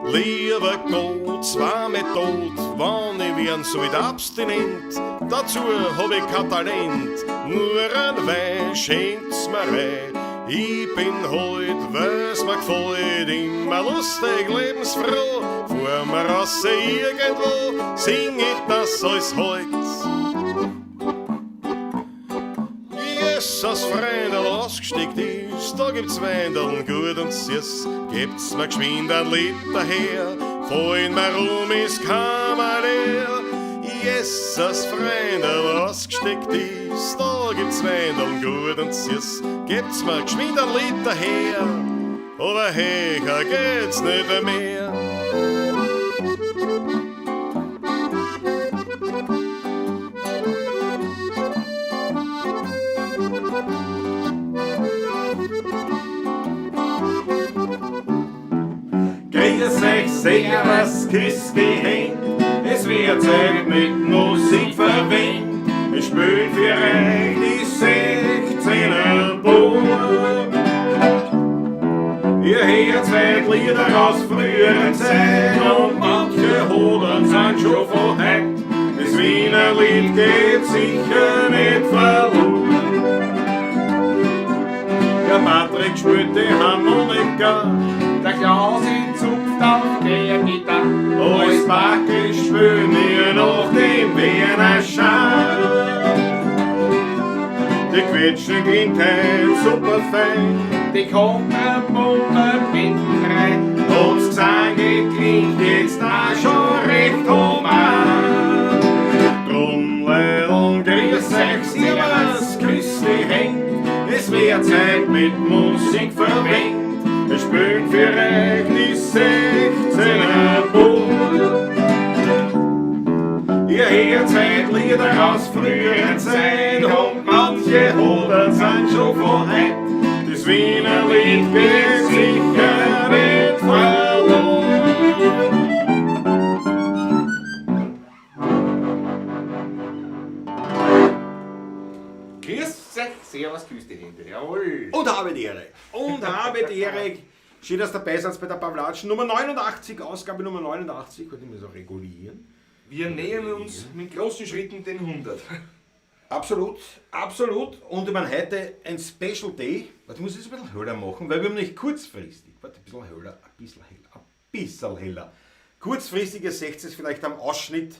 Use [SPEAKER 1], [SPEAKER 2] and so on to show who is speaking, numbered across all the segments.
[SPEAKER 1] Lieber Gott, zwei mit Tod, wann ich werden so wieder abstinent. Dazu hab ich kein Talent, nur ein Wein schenkt's mir rein. Ich bin heut, weil's mir gefällt, immer lustig, lebensfroh. Vor mir raus irgendwo, sing ich das als Holz. Jesus, Freunde, ausgesteckt ist, da gibt's Weindeln gut und süß. Gibt's mir geschwind ein Lied daher, fallen mir ist Kammer leer. Jesus, Freunde, ausgesteckt ist, da gibt's Weindeln gut und süß. Gibt's mir geschwind ein Lied daher, aber höher geht's nicht mehr.
[SPEAKER 2] Servus, küss die Hände, es wird Zeit mit Musik verwendet. Wir spielen für euch die 16er Bund. Ihr hört zwei Lieder aus früheren Zeit und manche Hodern sind schon von heut. Das Wiener Lied geht sicher nicht verloren. Der Patrick spielt die Harmonika, der Klaus zupft auf der Gitarre. Als Backe spülen wir nach dem Wiener Schal. Die Quetschen klingt ein super fein, die Konterpumpe hinten rein. Und das Gesang klingt jetzt auch schon recht human. Drum, Leidl, grüß euch, servus, küss die Hände. Es wird Zeit mit Musik verwendet. Wir spielen für euch die 16er Bund. Ihr hört zwei Lieder aus früheren Zeit und manche Hodern sind schon von heut. Das Wiener Lied geht sicher nicht verloren.
[SPEAKER 3] Grüß euch, servus, grüß die Hände, jawohl.
[SPEAKER 2] Und habe die Ehre. Und habe die Ehre. Schön, dass ihr dabei seid bei der Pavlatschen Nummer 89, Ausgabe Nummer 89. Könnte ich mir so regulieren.
[SPEAKER 3] Wir nähern uns mit großen Schritten den 100.
[SPEAKER 2] Absolut, absolut. Und ich meine, heute ein Special Day. Warte, ich muss es ein bisschen heller machen, weil wir haben nicht kurzfristig. Warte, ein bisschen heller, ein bisschen heller, ein bisschen heller. Kurzfristig seht ihr es vielleicht am Ausschnitt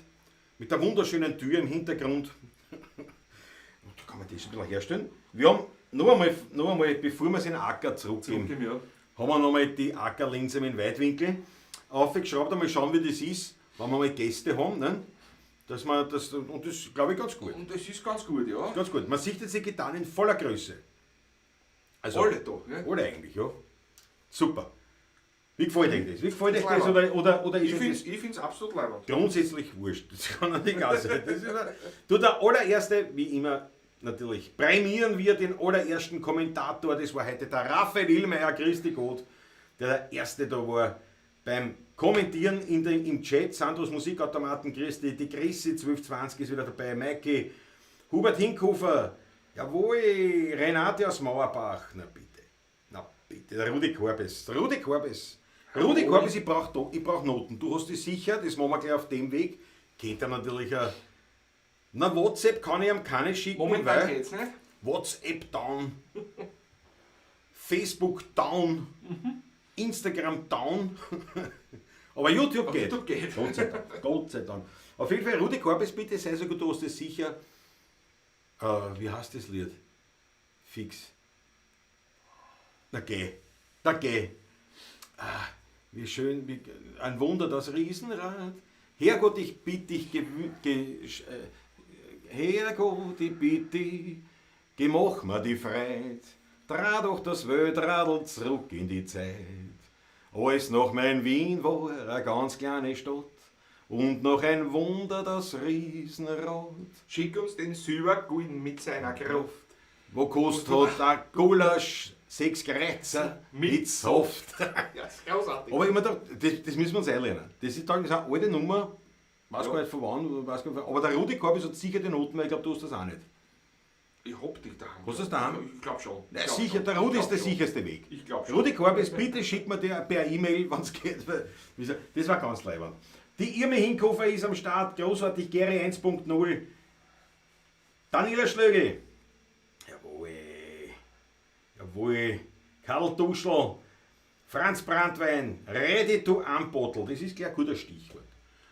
[SPEAKER 2] mit der wunderschönen Tür im Hintergrund. Da kann man das ein bisschen herstellen. Wir haben noch einmal, bevor wir es in den Acker zurückgeben, haben wir nochmal die Ackerlinse mit Weitwinkel aufgeschraubt, einmal schauen, wie das ist, wenn wir mal Gäste haben. Ne? Dass man das, und das glaube ich ganz gut.
[SPEAKER 3] Und das ist ganz gut, ja.
[SPEAKER 2] Ganz gut. Man sieht jetzt die Gitarren in voller Größe. Also,
[SPEAKER 3] alle da, ne?
[SPEAKER 2] Alle eigentlich, ja. Super. Wie gefällt euch das? Wie gefällt euch das? Oder ist
[SPEAKER 3] Ich finde es absolut leibend.
[SPEAKER 2] grundsätzlich wurscht. Das kann ja nicht egal sein. Das ist du, der allererste, wie immer, natürlich prämieren wir den allerersten Kommentator. Das war heute der Raphael Illmeier, Christi Gott, der erste da war beim Kommentieren im Chat. Sandros Musikautomaten, Christi, die Chrissi 1220 ist wieder dabei, Maike, Hubert Hinkhofer, jawohl, Renate aus Mauerbach, na bitte, der Rudi Korbes. Rudi Korbes, ich brauch Noten. Du hast es sicher, das machen wir gleich auf dem Weg. Kennt er natürlich ein. Na, WhatsApp kann ich ihm keine schicken,
[SPEAKER 3] Momentan geht's nicht.
[SPEAKER 2] WhatsApp down, Facebook down, Instagram down, aber YouTube geht.
[SPEAKER 3] YouTube geht.
[SPEAKER 2] Gott sei Dank. Auf jeden Fall, Rudi Korbes, bitte sei so gut, du hast es sicher. Wie heißt das Lied? Fix. Na geh. Wie schön, ein Wunder, das Riesenrad. Herrgott, ich bitte dich, Herrgott, ich bitte dich, gemach mir die Freit, dreh doch das Weltradl zurück in die Zeit. Als noch mein Wien war eine ganz kleine Stadt und noch ein Wunder, das Riesenrad.
[SPEAKER 3] Schick uns den Silbergulden mit seiner Kraft.
[SPEAKER 2] Wo kostet hat der Gulasch 6 Kreuzer mit Saft.
[SPEAKER 3] Ja, ist großartig.
[SPEAKER 2] Aber ich meine, das müssen wir uns einlernen. Das ist eine alte Nummer, weiß
[SPEAKER 3] Ja.
[SPEAKER 2] gar nicht von wann, aber der Rudi Korbes hat sicher die Noten, weil ich glaube, du hast das auch nicht.
[SPEAKER 3] Ich hab dich daheim.
[SPEAKER 4] Hast du das daheim?
[SPEAKER 3] Ich glaube schon.
[SPEAKER 4] Na, sicher, der Rudi ist der sicherste Weg.
[SPEAKER 3] Ich glaube schon.
[SPEAKER 4] Rudi Korbis, bitte schick mir der per E-Mail, wenn es geht. Das war ganz leibend. Die Irme Hinkofer ist am Start, großartig, Gary 1.0. Daniela Schlögel. Jawohl. Jawohl. Karl Duschl. Franz Brandwein. Ready to unbottle. Das ist gleich ein guter Stichwort.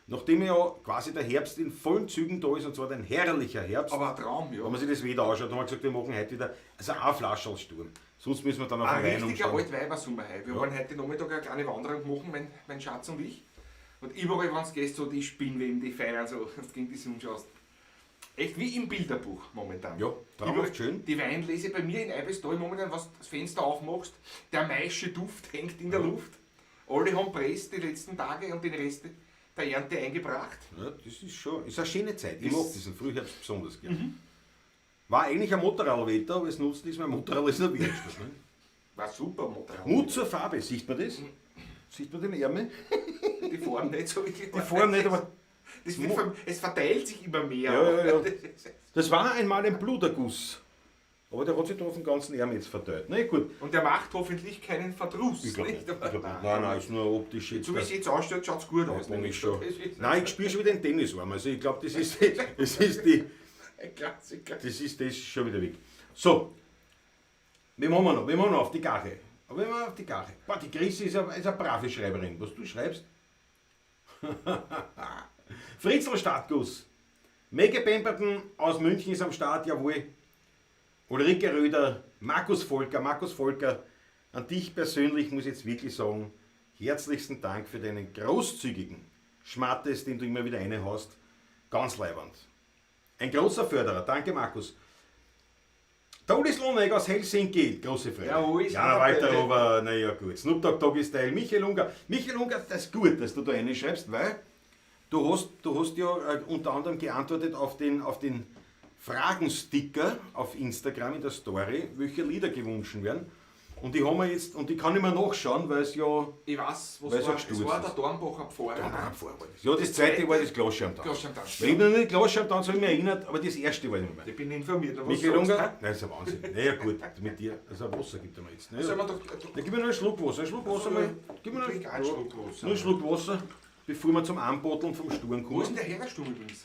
[SPEAKER 4] Nachdem ja quasi der Herbst in vollen Zügen da ist, und zwar ein herrlicher Herbst,
[SPEAKER 3] Aber ein Traum, ja.
[SPEAKER 4] wenn man sich das wieder anschaut, haben wir gesagt, wir machen heute wieder eine Flasche als Sturm. Sonst müssen wir dann auf
[SPEAKER 3] Ein
[SPEAKER 4] den Wein
[SPEAKER 3] richtiger
[SPEAKER 4] umsteigen.
[SPEAKER 3] Altweibersommer heute. Wir
[SPEAKER 4] Ja.
[SPEAKER 3] wollen heute Nachmittag eine kleine Wanderung machen, mein Schatz und ich. Und überall, wenn es geht, so die Spinnweben, die feiern so, wenn du gegen die Sonne schaust. Echt wie im Bilderbuch momentan.
[SPEAKER 4] Ja, traumhaft schön.
[SPEAKER 3] Die Weinlese bei mir in Eibestal momentan, was das Fenster aufmachst, der maische Duft hängt in der Luft. Alle haben Press die letzten Tage und den Rest der Ernte eingebracht.
[SPEAKER 4] Ja, das ist schon, ist eine schöne Zeit. Ich
[SPEAKER 3] Das-
[SPEAKER 4] mag diesen Frühherbst besonders gerne. War eigentlich ein Motorradwetter, aber es nutzt ist, mein Motorrad ist eine Werkstatt. Ne?
[SPEAKER 3] War super, Motorrad.
[SPEAKER 4] Mut zur Farbe, sieht man das? Sieht man den Ärmel?
[SPEAKER 3] Die Form nicht so wirklich.
[SPEAKER 4] Die Form nicht, aber
[SPEAKER 3] Das wird es verteilt sich immer mehr.
[SPEAKER 4] Ja, ja, ja. das war einmal ein Bluterguss. Aber der hat sich da auf den ganzen Ärmel jetzt verteilt. Na gut.
[SPEAKER 3] Und der macht hoffentlich keinen Verdruss.
[SPEAKER 4] Ich glaube
[SPEAKER 3] nicht?
[SPEAKER 4] nicht. Nein, ist nur optisch jetzt.
[SPEAKER 3] So wie es jetzt ausschaut, schaut es gut aus.
[SPEAKER 4] Bon
[SPEAKER 3] nämlich.
[SPEAKER 4] ist schon.
[SPEAKER 3] Das ist
[SPEAKER 4] Nein, ich spüre schon wieder den Tennisarm. Also ich glaube, das ist die.
[SPEAKER 3] ein Klassiker.
[SPEAKER 4] Das ist das schon wieder weg. So, wem haben wir noch? Wem haben wir noch auf die Gache? Aber wenn wir auf die Gache. Boah, die Chrissy ist eine brave Schreiberin. Was du schreibst? Fritzl Startguss. Mege Pemberton aus München ist am Start, jawohl. Ulrike Röder, Markus Volker, an dich persönlich muss ich jetzt wirklich sagen, herzlichsten Dank für deinen großzügigen Schmattes, den du immer wieder reinhaust. Ganz leibend. Ein großer Förderer, danke Markus. Tolis Lohnegger aus Helsinki, große Freude.
[SPEAKER 3] Ja, wo ist
[SPEAKER 4] ja,
[SPEAKER 3] der
[SPEAKER 4] weiter,
[SPEAKER 3] Pelle?
[SPEAKER 4] aber naja gut. Snoop Dogg Doggy Style, Michael Unger, das ist gut, dass du da reinschreibst, weil du hast ja unter anderem geantwortet auf den Fragensticker auf Instagram in der Story, welche Lieder gewünscht werden. Und die haben wir jetzt, und die kann ich mir nachschauen, weil es ja
[SPEAKER 3] Ich weiß, was
[SPEAKER 4] Weil es
[SPEAKER 3] war.
[SPEAKER 4] auch Sturz
[SPEAKER 3] Es war
[SPEAKER 4] ist.
[SPEAKER 3] der Dornbacher Pfarrer.
[SPEAKER 4] Ja, das zweite war das Glasschirmtanz.
[SPEAKER 3] Glasschirmtanz.
[SPEAKER 4] Ich habe noch nicht Glasschirmtanz, habe ich mich erinnert, aber das erste war ich nicht mehr.
[SPEAKER 3] Ich bin informiert. Was
[SPEAKER 4] Michael
[SPEAKER 3] sagst du?
[SPEAKER 4] Unger? Nein, das ist ein Wahnsinn. Naja gut, mit dir. Also ein Wasser gibt er mir jetzt. Ne?
[SPEAKER 3] Sollen wir
[SPEAKER 4] Ja,
[SPEAKER 3] doch.
[SPEAKER 4] gib mir noch einen Schluck Wasser. Einen Schluck Wasser mal. Gib mir noch
[SPEAKER 3] Trink einen Schluck Wasser.
[SPEAKER 4] Nur einen Schluck Wasser, bevor wir zum Anbotteln vom Sturm
[SPEAKER 3] Wo ist
[SPEAKER 4] kommen.
[SPEAKER 3] denn der Herrsturm übrigens?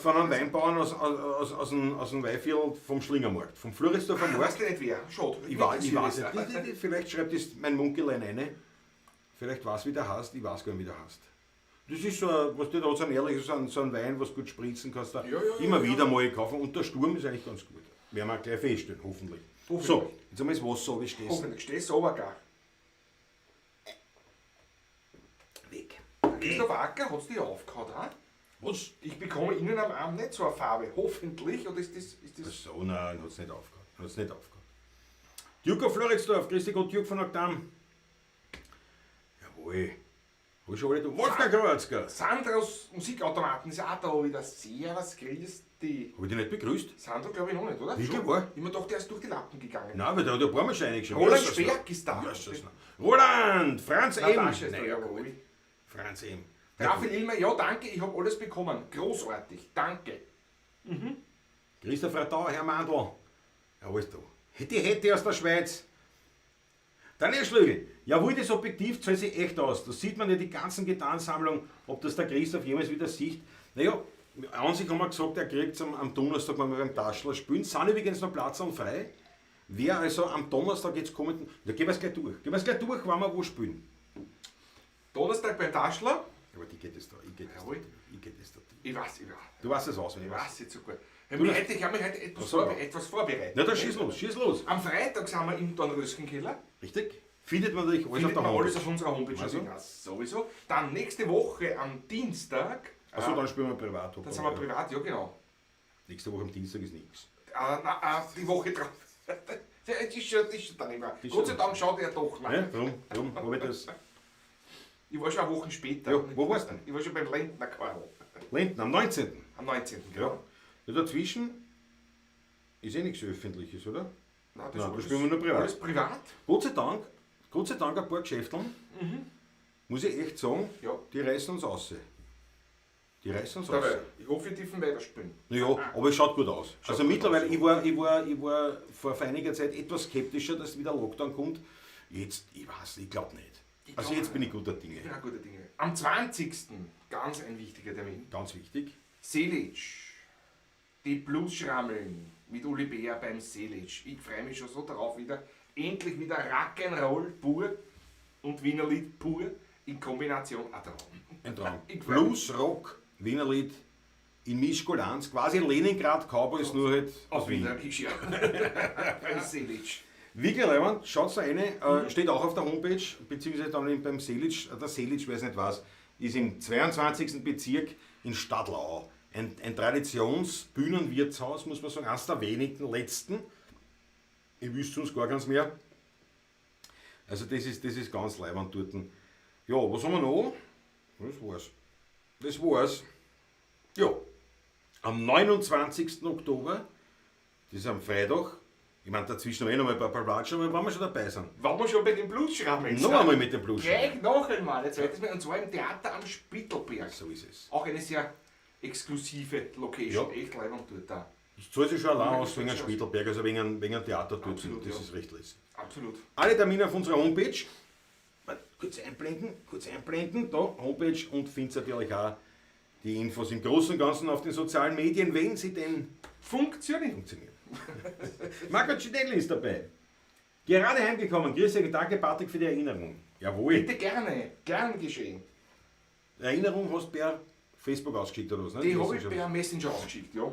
[SPEAKER 4] Von einem Weinbauern aus dem Weihviertel vom Schlingermarkt. Vom Floridsdorfer
[SPEAKER 3] Weißt
[SPEAKER 4] Markt.
[SPEAKER 3] du nicht wer? Schade.
[SPEAKER 4] Ich weiß nicht. Vielleicht schreibt das mein Munkelein rein. Vielleicht weiß, wie der heißt. Ich weiß gar nicht, wie der heißt. Das ist so ein, was du da so ein ehrliches, so ein Wein, was du gut spritzen kannst. Da
[SPEAKER 3] Ja,
[SPEAKER 4] immer
[SPEAKER 3] ja.
[SPEAKER 4] wieder mal kaufen. Und der Sturm ist eigentlich ganz gut. Werden wir gleich feststellen, hoffentlich.
[SPEAKER 3] Hoffentlich.
[SPEAKER 4] So, jetzt einmal das Wasser, wie stehst du?
[SPEAKER 3] Hoffentlich stehst du aber gar.
[SPEAKER 4] Weg.
[SPEAKER 3] Christoph Acker, hat es dich aufgehauen? Auch?
[SPEAKER 4] Was?
[SPEAKER 3] Ich bekomme innen am Arm nicht so eine Farbe. Hoffentlich. Oder ist das
[SPEAKER 4] So, nein, hat es nicht aufgehört. Hat's nicht aufgehört. Duke of Floridsdorf, grüß dich Gott, Duke von Oktam. Jawohl. Hab ich schon alle da. Wolfgang Kowalska.
[SPEAKER 3] Sandros Musikautomaten ist auch da wieder. Servus, grüß dich.
[SPEAKER 4] Hab ich dich nicht begrüßt?
[SPEAKER 3] Sandro glaube ich noch nicht, oder?
[SPEAKER 4] Wirklich
[SPEAKER 3] Schon?
[SPEAKER 4] wahr?
[SPEAKER 3] Ich mir gedacht, der ist durch die Lappen gegangen.
[SPEAKER 4] Nein, weil der hat ja ein paar Mal schon reingeschrieben.
[SPEAKER 3] Roland
[SPEAKER 4] Jesus,
[SPEAKER 3] Sperg ist da.
[SPEAKER 4] Jesus, nein. Roland, Franz M.
[SPEAKER 3] Natascha ist da,
[SPEAKER 4] Nein,
[SPEAKER 3] jawohl.
[SPEAKER 4] Franz M.
[SPEAKER 3] Raphael Ilmer, ja danke, ich habe alles bekommen. Großartig, danke.
[SPEAKER 4] Christopher Tau, Herr Mandl. Ja, alles da. Hätte aus der Schweiz. Daniel Schlögel. Jawohl, das Objektiv zahlt sich echt aus. Da sieht man ja die ganzen Gitarrensammlungen, ob das der Christoph jemals wieder sieht. Naja, an sich haben wir gesagt, er kriegt es am Donnerstag, wenn wir beim Taschler spielen. Sind übrigens noch Platz und frei. Wer also am Donnerstag jetzt kommenden. Ja, gehen wir es gleich durch. Gehen wir es gleich durch, wenn wir wo spielen.
[SPEAKER 3] Donnerstag beim Taschler.
[SPEAKER 4] Aber die geht es da. Ich geht es da.
[SPEAKER 3] Jawohl.
[SPEAKER 4] Ich geht es da.
[SPEAKER 3] Ich weiß.
[SPEAKER 4] Du weißt es auswendig.
[SPEAKER 3] Ich weiß jetzt so gut.
[SPEAKER 4] Du
[SPEAKER 3] Ich habe mich heute etwas,
[SPEAKER 4] Ach so.
[SPEAKER 3] etwas vorbereitet.
[SPEAKER 4] Na, dann schieß los, schieß los.
[SPEAKER 3] Am Freitag sind wir im Dornröschenkeller.
[SPEAKER 4] Richtig? Findet man natürlich alles
[SPEAKER 3] Findet
[SPEAKER 4] auf der
[SPEAKER 3] man
[SPEAKER 4] Homepage.
[SPEAKER 3] alles auf unserer Homepage.
[SPEAKER 4] Also?
[SPEAKER 3] Ja, sowieso. Dann nächste Woche am Dienstag.
[SPEAKER 4] Achso, dann spielen wir privat.
[SPEAKER 3] Dann sind wir privat, ja genau.
[SPEAKER 4] Nächste Woche am Dienstag ist nichts.
[SPEAKER 3] Die Woche drauf. Das ist schon dann immer.
[SPEAKER 4] Ist
[SPEAKER 3] Gott sei
[SPEAKER 4] schon-
[SPEAKER 3] Dank schaut er doch
[SPEAKER 4] Ja,
[SPEAKER 3] lang.
[SPEAKER 4] darum habe ich das.
[SPEAKER 3] Ich war schon eine Woche später.
[SPEAKER 4] Ja, wo warst du?
[SPEAKER 3] Ich war schon beim Lentner Karl.
[SPEAKER 4] Lenten, am 19.
[SPEAKER 3] Am 19.
[SPEAKER 4] Ja.
[SPEAKER 3] Genau.
[SPEAKER 4] Ja, dazwischen ist eh nichts Öffentliches, oder?
[SPEAKER 3] Nein,
[SPEAKER 4] Nein,
[SPEAKER 3] alles-
[SPEAKER 4] da spielen wir nur privat.
[SPEAKER 3] Alles privat?
[SPEAKER 4] Gott sei Dank ein paar Geschäfteln, muss ich echt sagen,
[SPEAKER 3] Ja.
[SPEAKER 4] die reißen uns aus. Die reißen es aus.
[SPEAKER 3] Ich hoffe, wir dürfen weiterspielen.
[SPEAKER 4] Ja, aber es schaut gut aus.
[SPEAKER 3] Schaut
[SPEAKER 4] Also
[SPEAKER 3] gut
[SPEAKER 4] mittlerweile,
[SPEAKER 3] aus.
[SPEAKER 4] ich war vor einiger Zeit etwas skeptischer, dass wieder Lockdown kommt. Jetzt, ich glaube nicht. Also jetzt bin ich guter Dinge.
[SPEAKER 3] Ja, gute Dinge. Am 20. ganz ein wichtiger Termin.
[SPEAKER 4] Ganz wichtig.
[SPEAKER 3] Selic. Die Bluesschrammeln mit Uli Bär beim Selic. Ich freue mich schon so darauf wieder. Endlich wieder Rock'n'Roll pur und Wienerlied pur in Kombination. Ein Traum.
[SPEAKER 4] Ein Traum.
[SPEAKER 3] Ich freu mich.
[SPEAKER 4] Blues, Rock, Wienerlied in Mischkulanz. Quasi Leningrad Cowboys, nur halt aus
[SPEAKER 3] Auf
[SPEAKER 4] Wien.
[SPEAKER 3] Wienerisch, ja. Beim Selic.
[SPEAKER 4] Wirklich leibend, schaut rein, steht auch auf der Homepage, beziehungsweise dann beim Selic, der Selic, wer es nicht weiß, ist im 22. Bezirk in Stadlau. Ein Traditionsbühnenwirtshaus, muss man sagen, eines der wenigen letzten. Ich wüsste uns gar ganz mehr. Also das ist ganz leibend dort. Ja, was haben wir noch? Das war's. Ja, am 29. Oktober, das ist am Freitag, ich meine, dazwischen noch mal ein paar Platschen, aber wenn wir schon dabei sind.
[SPEAKER 3] Wenn wir schon bei den Bluesschrammeln
[SPEAKER 4] Noch einmal mit dem Blues.
[SPEAKER 3] Gleich noch einmal, ein zweites Mal, und zwar im Theater am Spittelberg.
[SPEAKER 4] So ist es.
[SPEAKER 3] Auch eine sehr exklusive Location,
[SPEAKER 4] Ja.
[SPEAKER 3] echt leibend dort da.
[SPEAKER 4] Das zahlt sich schon allein
[SPEAKER 3] Ja,
[SPEAKER 4] aus
[SPEAKER 3] das
[SPEAKER 4] wegen
[SPEAKER 3] zahlt sich
[SPEAKER 4] Spittelberg, also wegen einem Theater dort.
[SPEAKER 3] Absolut,
[SPEAKER 4] Das
[SPEAKER 3] ja.
[SPEAKER 4] ist recht lässig.
[SPEAKER 3] Absolut.
[SPEAKER 4] Alle Termine auf unserer Homepage. Kurz einblenden, da Homepage, und findet natürlich auch die Infos im Großen und Ganzen auf den sozialen Medien, wenn sie denn
[SPEAKER 3] Funktioniert.
[SPEAKER 4] funktionieren. Marco Cidelli ist dabei. Gerade heimgekommen. Grüß euch, danke Patrick für die Erinnerung. Jawohl.
[SPEAKER 3] Bitte gerne, gern geschehen.
[SPEAKER 4] Erinnerung hast du per Facebook ausgeschickt oder was? Ne?
[SPEAKER 3] Die habe ich per Messenger ausgeschickt, ja.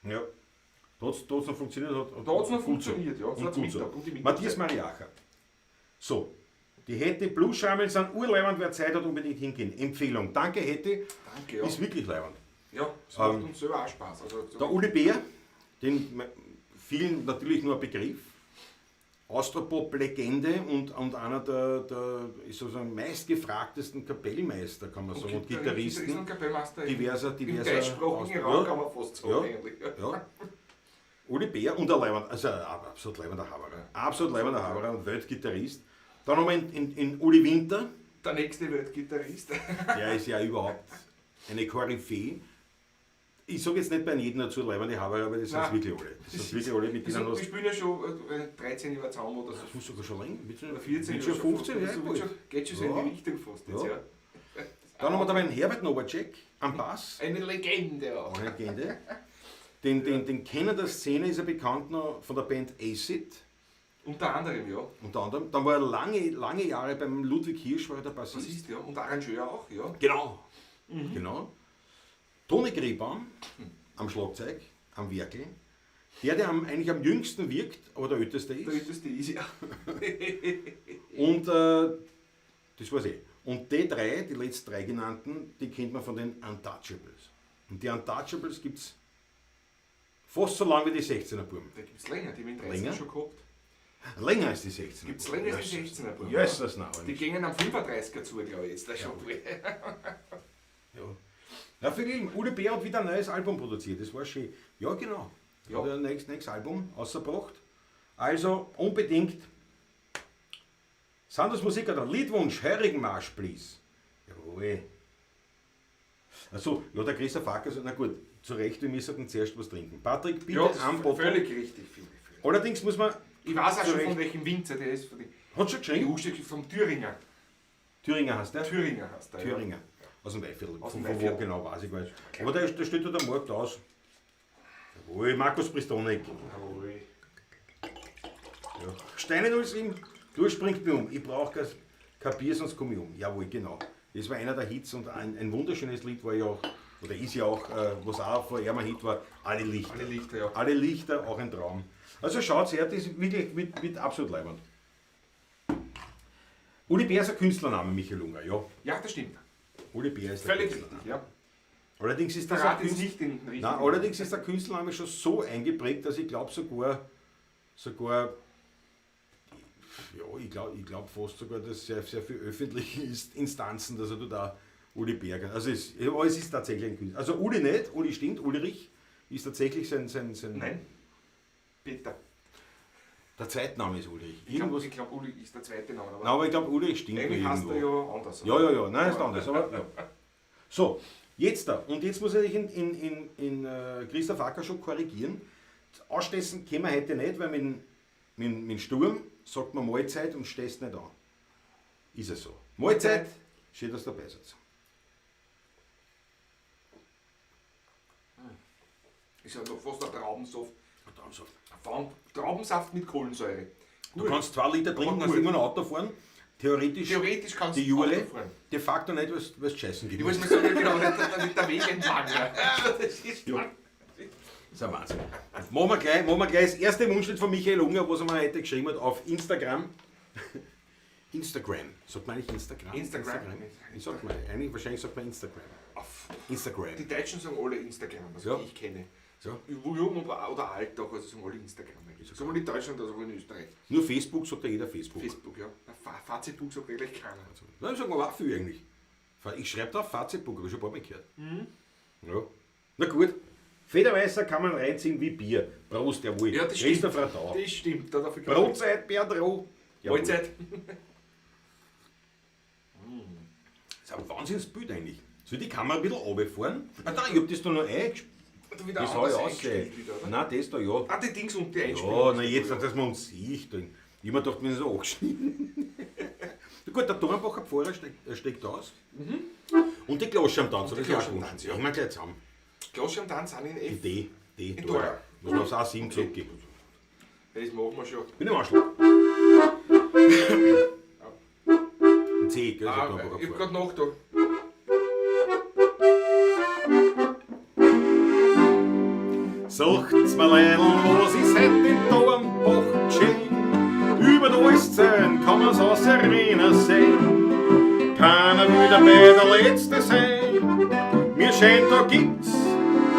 [SPEAKER 4] Ja. Da hat es noch funktioniert.
[SPEAKER 3] Da hat es noch funktioniert, ja. So
[SPEAKER 4] Und
[SPEAKER 3] hat's
[SPEAKER 4] gut so.
[SPEAKER 3] Mittag und die
[SPEAKER 4] Matthias
[SPEAKER 3] Mittagszeit.
[SPEAKER 4] Mariacher. So, die Hätte Bluesschrammeln sind urleibend, wer Zeit hat, unbedingt hingehen. Empfehlung. Danke Hätte,
[SPEAKER 3] Danke, ja.
[SPEAKER 4] ist wirklich leibend.
[SPEAKER 3] Ja, es macht uns selber auch Spaß. Also, so
[SPEAKER 4] Der Uli Bär, den vielen natürlich nur ein Begriff. Austropop-Legende und einer der ist sozusagen meistgefragtesten Kapellmeister, kann man sagen, und Gitarristen.
[SPEAKER 3] und Kapellmeister
[SPEAKER 4] diverser
[SPEAKER 3] im deutschsprachigen Raum kann man fast sagen.
[SPEAKER 4] Ja.
[SPEAKER 3] Eigentlich.
[SPEAKER 4] Ja. Uli Bär und ein leibender, also ein absolut leibender Haberer. Absolut leibender Haberer und Weltgitarrist. Dann haben wir in Uli Winter,
[SPEAKER 3] Der nächste Weltgitarrist.
[SPEAKER 4] der ist ja überhaupt eine Koryphäe. Ich sage jetzt nicht bei jedem dazu leibende Haberer, aber das sind
[SPEAKER 3] Nein.
[SPEAKER 4] wirklich alle. Das sind wirklich alle, mit denen
[SPEAKER 3] Wir
[SPEAKER 4] hast
[SPEAKER 3] spielen ja schon 13 Jahre zusammen oder so.
[SPEAKER 4] das muss sogar schon länger,
[SPEAKER 3] Oder 14
[SPEAKER 4] wird schon 15 Jahre alt.
[SPEAKER 3] Geht schon so in die Richtung fast jetzt,
[SPEAKER 4] Ja.
[SPEAKER 3] ja.
[SPEAKER 4] Dann haben wir da einen Herbert Nowacek am Bass,
[SPEAKER 3] Eine Legende auch.
[SPEAKER 4] eine Legende. Den Kenner der Szene ist er bekannt noch von der Band Acid,
[SPEAKER 3] Unter anderem, ja.
[SPEAKER 4] unter anderem. Dann war er lange Jahre beim Ludwig Hirsch, war er der
[SPEAKER 3] Das
[SPEAKER 4] Bassist.
[SPEAKER 3] ist ja. Und Arrangeur auch, ja.
[SPEAKER 4] Genau, genau. Toni Griebaum am Schlagzeug, am Werkel. Der eigentlich am jüngsten wirkt, aber der älteste
[SPEAKER 3] Der
[SPEAKER 4] ist.
[SPEAKER 3] älteste ist ja.
[SPEAKER 4] Und das war's eh. Und die drei, die letzten drei genannten, die kennt man von den Untouchables. Und die Untouchables gibt es fast so lange wie die 16er Buben.
[SPEAKER 3] Da gibt es länger, die haben in 30
[SPEAKER 4] Länger?
[SPEAKER 3] schon gehabt.
[SPEAKER 4] Länger als die 16er.
[SPEAKER 3] Gibt es länger als die 16er Buben.
[SPEAKER 4] Jesus, nein.
[SPEAKER 3] Die gingen am 35er zu, glaube ich, jetzt. Das schon.
[SPEAKER 4] Ja. Ja, für ihn, Uli Bär hat wieder ein neues Album produziert, das war schön. Ja, genau.
[SPEAKER 3] Ja.
[SPEAKER 4] Hat er ein nächstes Album ausgebracht. Also unbedingt. Sanders Musik hat einen Liedwunsch, Heurigenmarsch, please. Jawohl. Also, ja, der Christoph Facker sagt, na gut, zu Recht, wir müssen zuerst was trinken. Patrick, bitte
[SPEAKER 3] Ja, das
[SPEAKER 4] am
[SPEAKER 3] ist
[SPEAKER 4] Bottle.
[SPEAKER 3] völlig richtig, finde ich.
[SPEAKER 4] Allerdings muss man.
[SPEAKER 3] Ich weiß auch
[SPEAKER 4] Zu
[SPEAKER 3] schon
[SPEAKER 4] Recht.
[SPEAKER 3] von welchem Winzer der ist. Von
[SPEAKER 4] Hat schon
[SPEAKER 3] die
[SPEAKER 4] geschrieben?
[SPEAKER 3] Urstück vom Thüringer.
[SPEAKER 4] Thüringer heißt der?
[SPEAKER 3] Thüringer heißt der.
[SPEAKER 4] Thüringer. Aus dem Weiviertel.
[SPEAKER 3] Aus
[SPEAKER 4] Von
[SPEAKER 3] dem
[SPEAKER 4] wo
[SPEAKER 3] Weiviertel.
[SPEAKER 4] genau weiß ich gar nicht. Aber der steht da der Markt aus. Jawohl, Markus Pristonik.
[SPEAKER 3] Jawohl.
[SPEAKER 4] Ja. Steine 07, du springst mir um. Ich brauche kein Bier, sonst komme ich um. Jawohl, genau. Das war einer der Hits und ein wunderschönes Lied war ja auch, oder ist ja auch, was auch vor ihm ein Hit war, Alle Lichter.
[SPEAKER 3] Alle Lichter, ja.
[SPEAKER 4] Alle Lichter, auch ein Traum. Also schaut her, das ist wirklich mit absolut leibend. Uli Bär ist ein Künstlername, Michael Unger, ja.
[SPEAKER 3] Ja, das stimmt.
[SPEAKER 4] Uli Bär ist der
[SPEAKER 3] Völlig
[SPEAKER 4] Künstlername.
[SPEAKER 3] richtig, ja.
[SPEAKER 4] Allerdings ist das
[SPEAKER 3] Verrat
[SPEAKER 4] ein
[SPEAKER 3] ist
[SPEAKER 4] Künstler-
[SPEAKER 3] nicht den richtigen.
[SPEAKER 4] Nein, allerdings ist der Künstlername schon so eingeprägt, dass ich glaube sogar, ja, ich glaub fast sogar, dass sehr viel öffentliche Instanzen, dass er da Uli Berger, also aber es ist tatsächlich ein Künstler. Also Uli nicht, Uli stimmt, Ulrich ist tatsächlich sein
[SPEAKER 3] Nein. Peter.
[SPEAKER 4] der Zweitname ist Ulrich.
[SPEAKER 3] Ich glaube, Uli ist der zweite Name.
[SPEAKER 4] Nein, aber ich glaube Ulrich stimmt
[SPEAKER 3] eigentlich heißt
[SPEAKER 4] irgendwo.
[SPEAKER 3] er ja anders.
[SPEAKER 4] Ja, nein, ist anders, aber ja. So, jetzt da. Und jetzt muss ich in Christoph Acker schon korrigieren. Ausstessen können wir heute nicht, weil mit Sturm sagt man Mahlzeit und stehst nicht an. Ist es so. Mahlzeit, schön, dass du dabei seid.
[SPEAKER 3] Ist ja noch fast ein Traubensaft.
[SPEAKER 4] Traubensaft.
[SPEAKER 3] Traubensaft mit Kohlensäure.
[SPEAKER 4] Du kannst 2 Liter trinken,
[SPEAKER 3] Aber
[SPEAKER 4] kannst
[SPEAKER 3] gut.
[SPEAKER 4] immer ein Auto fahren. Theoretisch
[SPEAKER 3] Kannst
[SPEAKER 4] die
[SPEAKER 3] du
[SPEAKER 4] Jule,
[SPEAKER 3] Auto fahren.
[SPEAKER 4] de facto nicht, was du scheißen
[SPEAKER 3] Ich
[SPEAKER 4] gibt.
[SPEAKER 3] muss mir sagen, genau, damit der Weg entlang. Das ist
[SPEAKER 4] Ja. Das ist ein Wahnsinn. Machen wir gleich das erste Wunschlied von Michael Unger, was er mir heute geschrieben hat, auf Instagram. Instagram. Sagt man eigentlich Instagram?
[SPEAKER 3] Instagram.
[SPEAKER 4] Ich sag mal, eigentlich, wahrscheinlich sagt man Instagram. Instagram.
[SPEAKER 3] Die Deutschen sagen alle Instagram, also
[SPEAKER 4] Ja.
[SPEAKER 3] die ich kenne.
[SPEAKER 4] So.
[SPEAKER 3] Jung oder alt auch, also sagen alle Instagram. Sagen wir in Deutschland, also in Österreich.
[SPEAKER 4] Nur Facebook sagt ja jeder Facebook.
[SPEAKER 3] Facebook, ja. Facebook sagt eigentlich keiner.
[SPEAKER 4] Nein, sagen wir auch viel eigentlich. Ich schreibe drauf Facebook, habe ich schon ein paar Mal gehört. Ja. Na gut. Federweißer kann man reinziehen wie Bier. Prost, jawohl.
[SPEAKER 3] Ja, das stimmt.
[SPEAKER 4] Christoph Radau.
[SPEAKER 3] Das stimmt. Da darf ich
[SPEAKER 4] Brotzeit, Berdroh.
[SPEAKER 3] Mahlzeit.
[SPEAKER 4] Das ist ein Wahnsinnsbild eigentlich. Soll die Kamera ein bisschen runterfahren? Ah nein, ich hab das da noch eingespielt.
[SPEAKER 3] Wieder
[SPEAKER 4] Das
[SPEAKER 3] anders
[SPEAKER 4] soll
[SPEAKER 3] eingestellt wieder, oder?
[SPEAKER 4] Nein, das da ja.
[SPEAKER 3] Ah, die Dings und die Einspielung.
[SPEAKER 4] Ja, na jetzt, dass man uns sieht. Ich hab mir gedacht, wir sind so angeschnitten. Na gut, der Dornbacher Pfarrer steckt aus. Und die Glosche am Tanz,
[SPEAKER 3] Und
[SPEAKER 4] das
[SPEAKER 3] die
[SPEAKER 4] ist auch
[SPEAKER 3] Glosche am
[SPEAKER 4] gut.
[SPEAKER 3] Tanz, ja.
[SPEAKER 4] Hängen wir gleich zusammen.
[SPEAKER 3] Glosche am Tanz sind in F.
[SPEAKER 4] In D.
[SPEAKER 3] In
[SPEAKER 4] Dora.
[SPEAKER 3] Dora.
[SPEAKER 4] Was man aufs A7 zurückgibt.
[SPEAKER 3] Das machen wir schon.
[SPEAKER 4] Bin im Arschloch. Ein C, gell, ist der Dornbacher
[SPEAKER 3] Ich hab
[SPEAKER 4] Pfarrer.
[SPEAKER 3] gerade nachgedacht.
[SPEAKER 1] Sucht's mir Leidl, wo sie's hätt in Dornbach geschehen. Über die Eiszeit kann man's aus der Wiener sehen. Keiner will dabei der Letzte sein. Mir scheint, da gibt's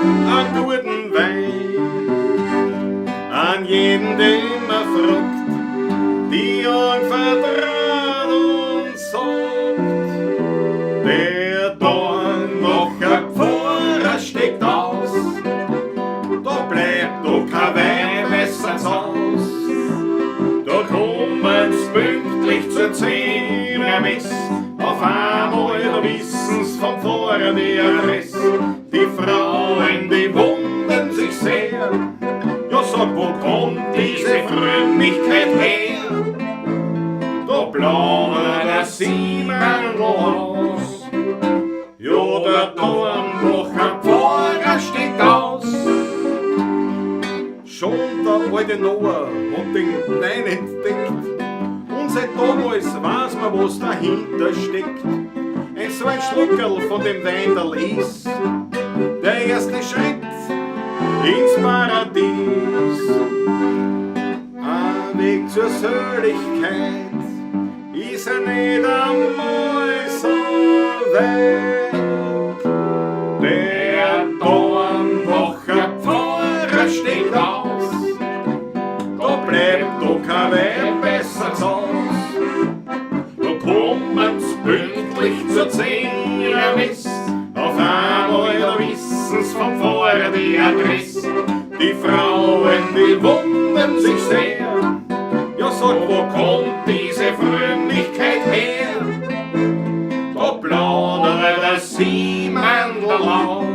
[SPEAKER 1] einen guten Wein. An jeden, den man fragt, die Augen vertraut und sagt, der Dornbacher Pfarrer steckt aus. Da bleibt doch kein Wein besser's aus. Da kommen's pünktlich zur 10 Mess. Auf einmal da wissen's vom Pfarrer die Adresse. Die Frauen, die wundern sich sehr. Ja, sag, wo kommt diese Frömmigkeit her? Da plaudert der Siemandl aus. Ja, der Dornbacher Pfarrer steht aus. Schon der alte Noah hat den Wein entdeckt. Und seit damals weiß man, was dahinter steckt. So ein Schluckerl von dem Wein der Les. Der erste Schritt ins Paradies. Ein Weg zur Seligkeit ist er nicht einmal so weit. Der Dornbacher Pfarrer steht aus. Da bleibt doch kein Wein besser aus. Da kommen's pünktlich zur 10 Mess. Auf einmal da wissen's vom Pfarrer die Adresse. Die Frauen, die wundern sich sehr. Ja, sag, wo kommt diese Frömmigkeit her? Da plaudert der Siemandl aus.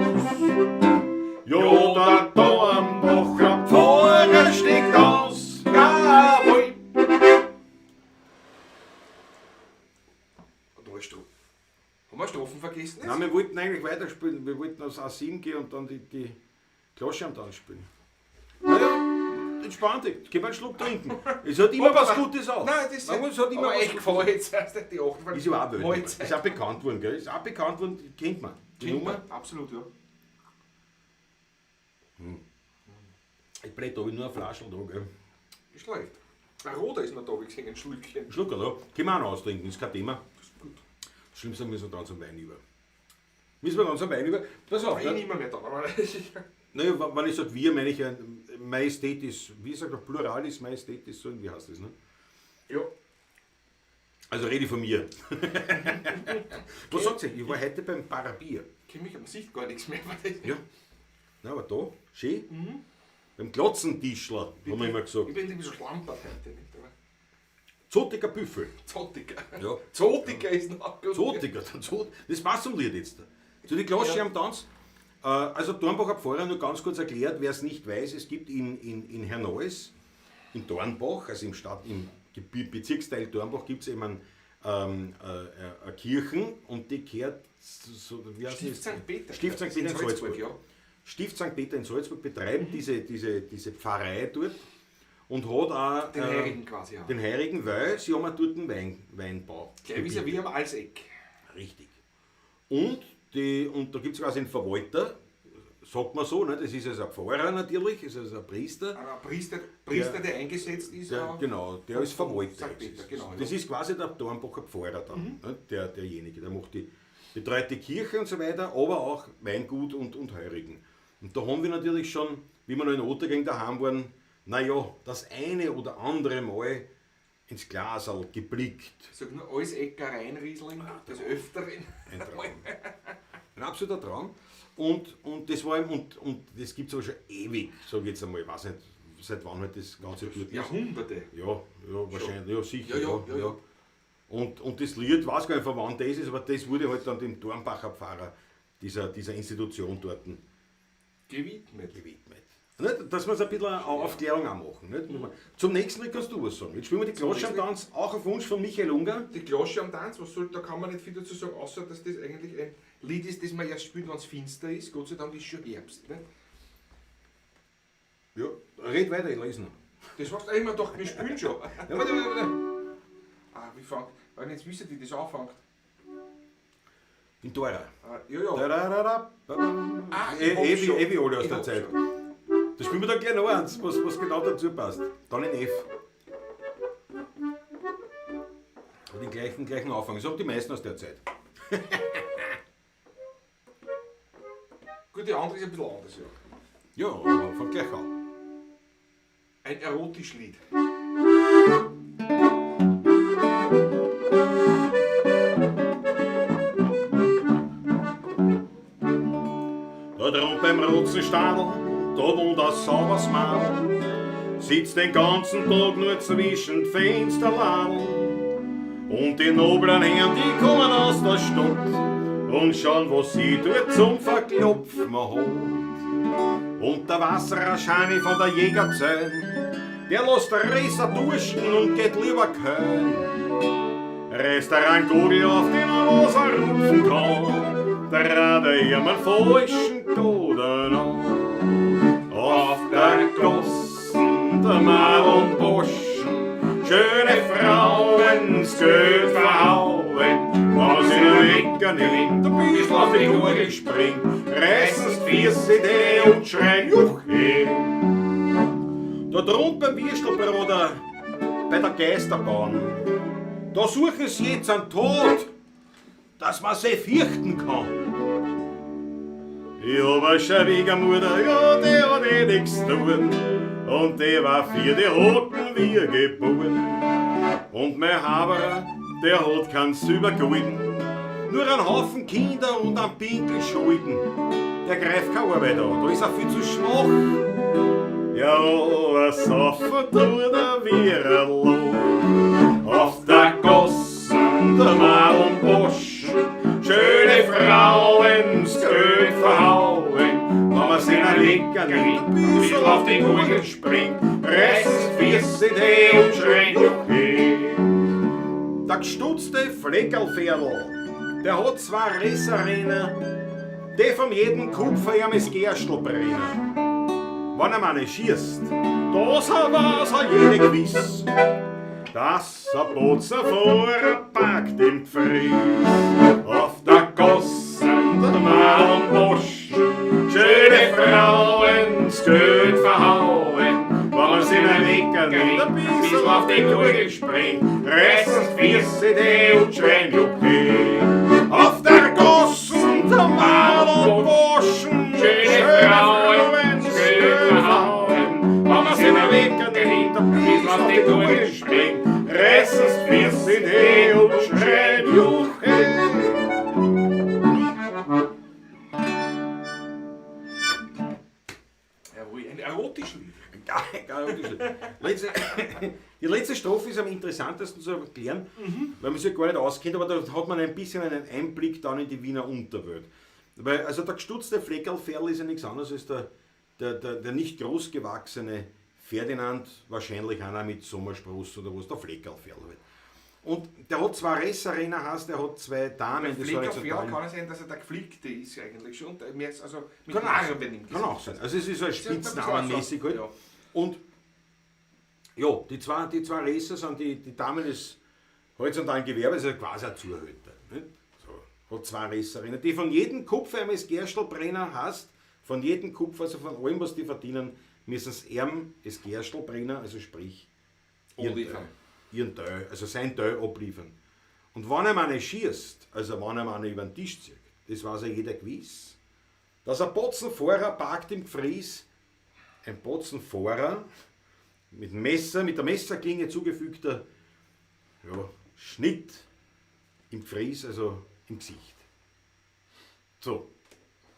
[SPEAKER 1] Ja, der Dornbacher Pfarrer steigt aus. Jawohl.
[SPEAKER 3] Da ist du. Haben wir Strophen vergessen jetzt?
[SPEAKER 4] Nein, wir wollten eigentlich weiterspielen. Wir wollten aufs A7 gehen und dann die Glosche am Tanz spielen. Naja, entspannt dich. Gib einen Schluck trinken. Es hat immer was Gutes auch.
[SPEAKER 3] Nein, das ist
[SPEAKER 4] es hat immer
[SPEAKER 3] aber
[SPEAKER 4] was
[SPEAKER 3] echt
[SPEAKER 4] Gutes.
[SPEAKER 3] gefallen jetzt erst die 8.
[SPEAKER 4] Ist ja auch wild.
[SPEAKER 3] Mahlzeit.
[SPEAKER 4] Ist auch bekannt worden, gell? Ist auch bekannt worden, kennt man. Die
[SPEAKER 3] Kennt
[SPEAKER 4] Nummer.
[SPEAKER 3] man? Absolut, ja.
[SPEAKER 4] Ich blätter, habe ich nur eine Flasche da, gell?
[SPEAKER 3] Ist schlecht. Der Roder ist noch da, wie gesehen, ein Schlückchen.
[SPEAKER 4] Ein Schlucker da. Können wir auch noch austrinken, ist kein Thema. Das Schlimmste müssen wir dann zum Wein über. Müssen wir dann zum Wein über? Pass auf,
[SPEAKER 3] Ich
[SPEAKER 4] ne?
[SPEAKER 3] nicht mehr da, aber
[SPEAKER 4] Naja, wenn ich sage wir, meine ich Majestät ist, wie sagt er, Plural ist Majestät ist so, wie heißt das, ne?
[SPEAKER 3] ja.
[SPEAKER 4] Also rede ich von mir. Was sagt sie? Ich war heute beim Parabier.
[SPEAKER 3] Ich mich am Sicht gar nichts mehr. weil das-
[SPEAKER 4] Ja. Na, aber da, schön. Beim Glotzentischler, haben wir immer gesagt.
[SPEAKER 3] Ich bin ein bisschen schlampert heute nicht, aber
[SPEAKER 4] Zotiger Büffel.
[SPEAKER 3] Zottiger.
[SPEAKER 4] Ja.
[SPEAKER 3] Zottiger ist noch gut.
[SPEAKER 4] Zotiger, das passt zum Lied jetzt. Zu den Glasscherbentanz. Also Dornbacher Pfarrer, nur ganz kurz erklärt, wer es nicht weiß, es gibt in Herneues, in Dornbach, also im Bezirksteil Dornbach, gibt es eben eine Kirchen und die gehört
[SPEAKER 3] Stift St. Peter.
[SPEAKER 4] Stift St. Peter in Salzburg.
[SPEAKER 3] Ja.
[SPEAKER 4] Stift St. Peter in Salzburg betreibt diese Pfarrei dort und hat auch
[SPEAKER 3] Den Heirigen quasi. Ja.
[SPEAKER 4] den Heirigen, weil sie haben auch dort einen Weinbau.
[SPEAKER 3] Gleich wie wir am Alseck.
[SPEAKER 4] Richtig. Und da gibt es quasi einen Verwalter, sagt man so, ne? Das ist also ein Pfarrer natürlich, ist also ein Priester.
[SPEAKER 3] Ein Priester, der eingesetzt ist.
[SPEAKER 4] Genau, der ist Verwalter.
[SPEAKER 3] St. Peter, genau,
[SPEAKER 4] Das ist quasi der Dornbacher Pfarrer dann, ne? derjenige, der macht betreut die Kirche und so weiter, aber auch Weingut und Heurigen. Und da haben wir natürlich schon, wie wir noch in Ottergang daheim waren, naja, das eine oder andere Mal ins Glasal geblickt.
[SPEAKER 3] Sag nur alles Ecker Rheinriesling, des Öfteren.
[SPEAKER 4] Ein Traum. Ein absoluter Traum. Und das war und das gibt es aber schon ewig, sage ich jetzt einmal. Ich weiß nicht, seit wann halt das Ganze dort ist.
[SPEAKER 3] Jahrhunderte.
[SPEAKER 4] Ja, wahrscheinlich, ja sicher.
[SPEAKER 3] Ja.
[SPEAKER 4] Und das Lied, weiß gar nicht, von wann das ist, aber das wurde halt dann dem Dornbacher Pfarrer dieser Institution dort
[SPEAKER 3] Gewidmet.
[SPEAKER 4] Nicht? Dass wir uns ein bisschen eine Aufklärung auch machen. Nicht? Zum nächsten Lied kannst du was sagen. Jetzt spielen wir die Glasscherbentanz, auch auf Wunsch von Michael Unger.
[SPEAKER 3] Die Glasscherbentanz, da kann man nicht viel dazu sagen, außer dass das eigentlich ein Lied ist, das man erst spielt, wenn es finster ist. Gott sei Dank ist schon Herbst. Nicht?
[SPEAKER 4] Ja, red weiter, ich lese noch.
[SPEAKER 3] Das hast du immer gedacht, wir spielen schon.
[SPEAKER 4] Ja, warte.
[SPEAKER 3] Wie fängt, wenn jetzt wissen, wie das anfängt.
[SPEAKER 4] In Dora.
[SPEAKER 3] Ja.
[SPEAKER 4] Evi alle aus der Zeit. Da spielen wir dann gleich noch eins, was genau dazu passt. Dann in F. Den gleichen Anfang. Das haben die meisten aus der Zeit.
[SPEAKER 3] Gut, die andere ist ein bisschen anders, ja.
[SPEAKER 4] Ja, aber von gleich an.
[SPEAKER 3] Ein erotisch Lied.
[SPEAKER 1] Da drum beim Rotzenstadel, da wohnt ein sauberes Madel, sitzt den ganzen Tag nur zwischen Fensterladen. Und die noblen Herren, die kommen aus der Stadt und schauen, was sie dort zum Verklopfen hat. Und der Wasserraschani von der Jägerzeit, der lässt der Resser duschen und geht lieber kein Restaurant-Gurgel, auf den was rufen kann, der rate ihm einen falschen Toten an. Auf der Gossen, der Mann und Burschen, schöne Frauen, das Geld verhauen, wenn sie lecken nimmt, ein bisschen auf die Gurgel springt, reißen's Füße die und schreien, Juchhe. Da drunten beim Würstelbruder, bei der Geisterbahn, da suchen sie jetzt einen Tod, dass man sie fürchten kann. Ich hab eine Schwiegermutter, ja, die hat eh nichts tun. Und die war für die Roten wie geboren. Und mein Haberer, der hat kein Silbergulden, nur einen Haufen Kinder und einen Pinkel Schulden. Der greift keine Arbeit an, da ist er viel zu schwach. Ja, was saufen tut er wie ein Loch. Auf der Gossen, der Mann und Burschen, schöne Frauen, das Geld verhauen. Wenn man sie lecker nimmt, ein bisschen auf die Gurgel springt, reißt Füße die und schreit, okay. Der gestutzte Fleckerlferl, der hat zwei Risserinnen, die von jedem Kupfer ihm das Gerstl brennen. Wenn er meine schießt, das war's jeder gewiss, dass er Bozer vorher packt im Gefries. Auf der Gossen, der Mann und Burschen, schöne Frauen, das Geld verhauen, wenn man sie lecker nimmt, ein bisschen auf die Gurgel springt, reißen's Füße die und schreien, okay. Auf der Gossen, der Mann und Burschen, schöne Frauen, das Geld verhauen, wenn man sie lecker nimmt, ein bisschen auf die Gurgel springt, reißen's Füße die und schreien, okay.
[SPEAKER 3] Jawohl, ein erotisch Lied.
[SPEAKER 4] Die letzte Strophe ist am interessantesten zu erklären, weil man sich gar nicht auskennt, aber da hat man ein bisschen einen Einblick dann in die Wiener Unterwelt. Weil, also der gestutzte Fleckerlferl ist ja nichts anderes als der nicht groß gewachsene Ferdinand, wahrscheinlich einer mit Sommerspross oder was, der Fleckerlferl halt. Und der hat zwei Ressarena heißt, der hat zwei Damen,
[SPEAKER 3] Beim Fleckerlferl kann es sein, dass er der Geflickte ist eigentlich schon. Also mit Haaren benimmt.
[SPEAKER 4] Kann auch sein. Also es ist so ein Spitznamenmäßig halt.
[SPEAKER 3] Ja.
[SPEAKER 4] Und ja, die zwei Resser sind die Damen des horizontalen Gewerbes, also quasi ein Zuhälter. Nicht? So, hat zwei Resserinnen, die von jedem Kupfer eines Gerstelbrenner hast, von jedem Kupfer, also von allem, was die verdienen, müssen es ihm das Gerstelbrenner, also sprich ihren Teil, also sein Teil abliefern. Und wenn er eine schießt, also wenn er eine über den Tisch zieht, das weiß ja jeder gewiss, dass ein Potzenfahrer parkt im Gefries, ein Potzenfahrer mit dem Messer, mit der Messerklinge zugefügter Schnitt im Gefries, also im Gesicht. So.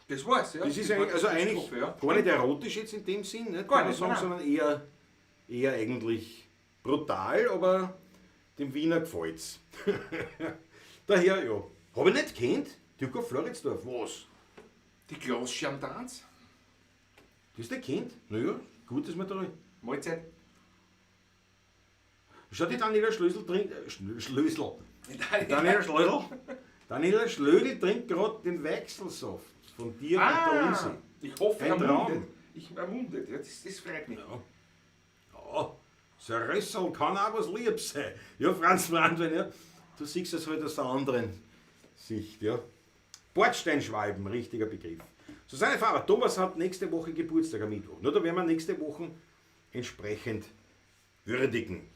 [SPEAKER 3] Das war's, ja.
[SPEAKER 4] Das ist eigentlich gar nicht erotisch jetzt in dem Sinn, nicht, kann man sagen, sondern eher eigentlich brutal, aber dem Wiener gefällt's. Daher, ja. Habe ich nicht gekannt? Türko Floridsdorf, was?
[SPEAKER 3] Die Glasschermtanz?
[SPEAKER 4] Das ist der Kind? Naja, gut, dass wir da.
[SPEAKER 3] Mahlzeit.
[SPEAKER 4] Schau, die Daniela Schlösel trinkt. Daniela Schlögel trinkt gerade den Wechselsaft von dir und der Lisi.
[SPEAKER 3] Ich hoffe,
[SPEAKER 4] Ein Traum.
[SPEAKER 3] Ich ermundet. Ja, das freut mich.
[SPEAKER 4] Ja, so ein Rössel kann auch was lieb sein. Ja, Franz Brandwein, ja. Du siehst es halt aus der anderen Sicht, ja. Bordsteinschwalben, richtiger Begriff. So, seine Fahrer, Thomas hat nächste Woche Geburtstag am Mittwoch. Nur da werden wir nächste Woche entsprechend würdigen.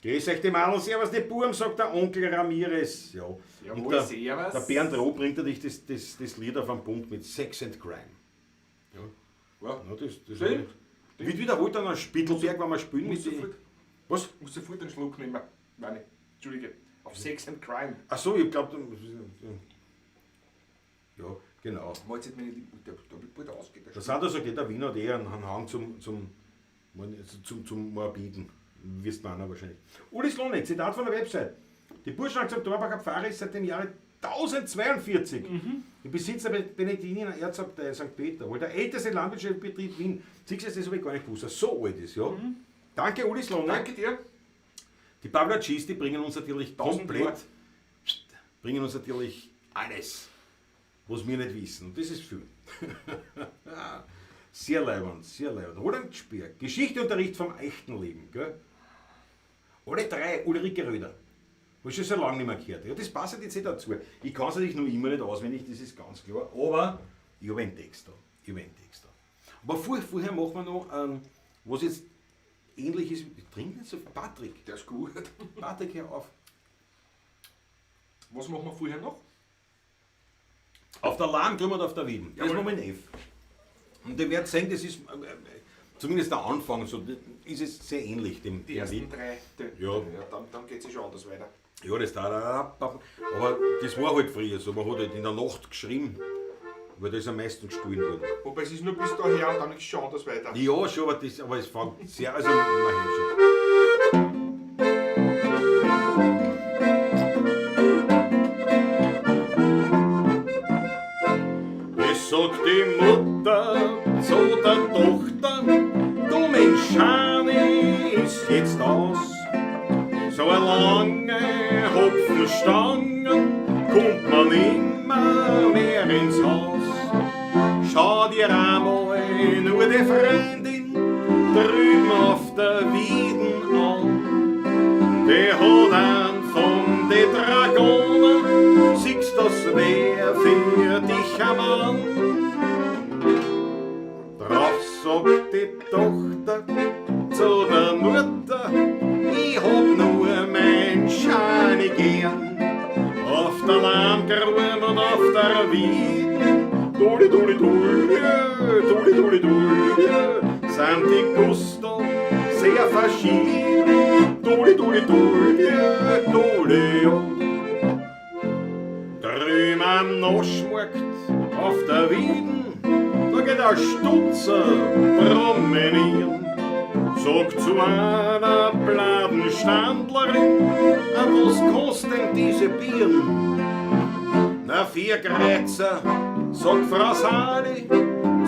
[SPEAKER 4] Grüß euch die Madel, servus die Burm, sagt der Onkel Ramirez. Ja. Und der Bernd Roh bringt natürlich das Lied auf den Punkt mit Sex and Crime. Ja, das
[SPEAKER 3] Schön.
[SPEAKER 4] Wird wiederholt dann an Spittelberg, wenn wir spielen. Was?
[SPEAKER 3] Musst du sofort den Schluck nehmen. Nein, Entschuldige. Auf Sex and Crime.
[SPEAKER 4] Ach so, ich glaube, ja, genau.
[SPEAKER 3] Mahlzeit, meine Liebe, da wird bald ausgeht.
[SPEAKER 4] Das hat also der Wiener hat eher einen Hang zum Morbiden. Wirst du meinen wahrscheinlich. Uli Slonek, Zitat von der Website. Die Burschenaktion Dorbacher Pfarre ist seit dem Jahre 1042 im Besitz der Benediktininer Erzabtei St. Peter, wohl der älteste landwirtschaftliche Betrieb Wien. Siehst du, das habe ich gar nicht gewusst, dass so alt ist. Ja? Danke Uli Slonek.
[SPEAKER 3] Danke dir.
[SPEAKER 4] Die Pavla Cheese, die bringen uns natürlich komplett, bringen uns natürlich alles, was wir nicht wissen. Und das ist viel. Sehr leibend, sehr leibend. Roland Spier, Geschichteunterricht vom echten Leben. Gell? Alle drei, Ulrike Röder. Was ich schon so lange nicht mehr gehört. Ja, das passt jetzt nicht dazu. Ich kann es natürlich noch immer nicht auswendig, das ist ganz klar. Aber ich habe einen Text da. Aber vorher machen wir noch, was jetzt ähnlich ist. Ich trinke nicht so viel. Patrick.
[SPEAKER 3] Der ist gut.
[SPEAKER 4] Patrick, hör auf.
[SPEAKER 3] Was machen wir vorher noch?
[SPEAKER 4] Auf der Lahn und auf der Wieden. Das ist
[SPEAKER 3] Jawohl.
[SPEAKER 4] Moment F. Und ihr werdet sehen, das ist zumindest der Anfang, so ist es sehr ähnlich dem
[SPEAKER 3] Die ersten
[SPEAKER 4] Lied.
[SPEAKER 3] drei.
[SPEAKER 4] Ja.
[SPEAKER 3] Dann geht es schon anders weiter.
[SPEAKER 4] Ja, das da. Aber das war halt früher so. Man hat halt in der Nacht geschrieben, weil das am meisten gespielt wurde.
[SPEAKER 3] Wobei es ist nur bis daher und dann geht es schon anders weiter.
[SPEAKER 4] Ja, schon, aber es fängt sehr. Also, man hört schon. Es sagt die Mutter zu der Tochter, du Mensch, Hani ist jetzt aus. So eine lange Hopfenstange kommt man nimmer mehr ins Haus. Schau dir einmal nur die Freundin drüben auf der Wieden an. Die hat einen von den Dragonen, siehst das wär für dich ein Mann. Drauf sagt die Tochter zu der Mutter, ich hab nur mein Schani gern. Auf der Landgrube und auf der Wieden, duli duli duli, duli duli duli, sind die Gusto sehr verschieden. Duli duli duli, duli, drüben am Naschmarkt auf der Wieden, da geht ein Stutzer promenieren. Sagt zu einer Bladenstandlerin, was kostet denn diese Bieren? Na, 4 Kreuzer sagt Frau Sali,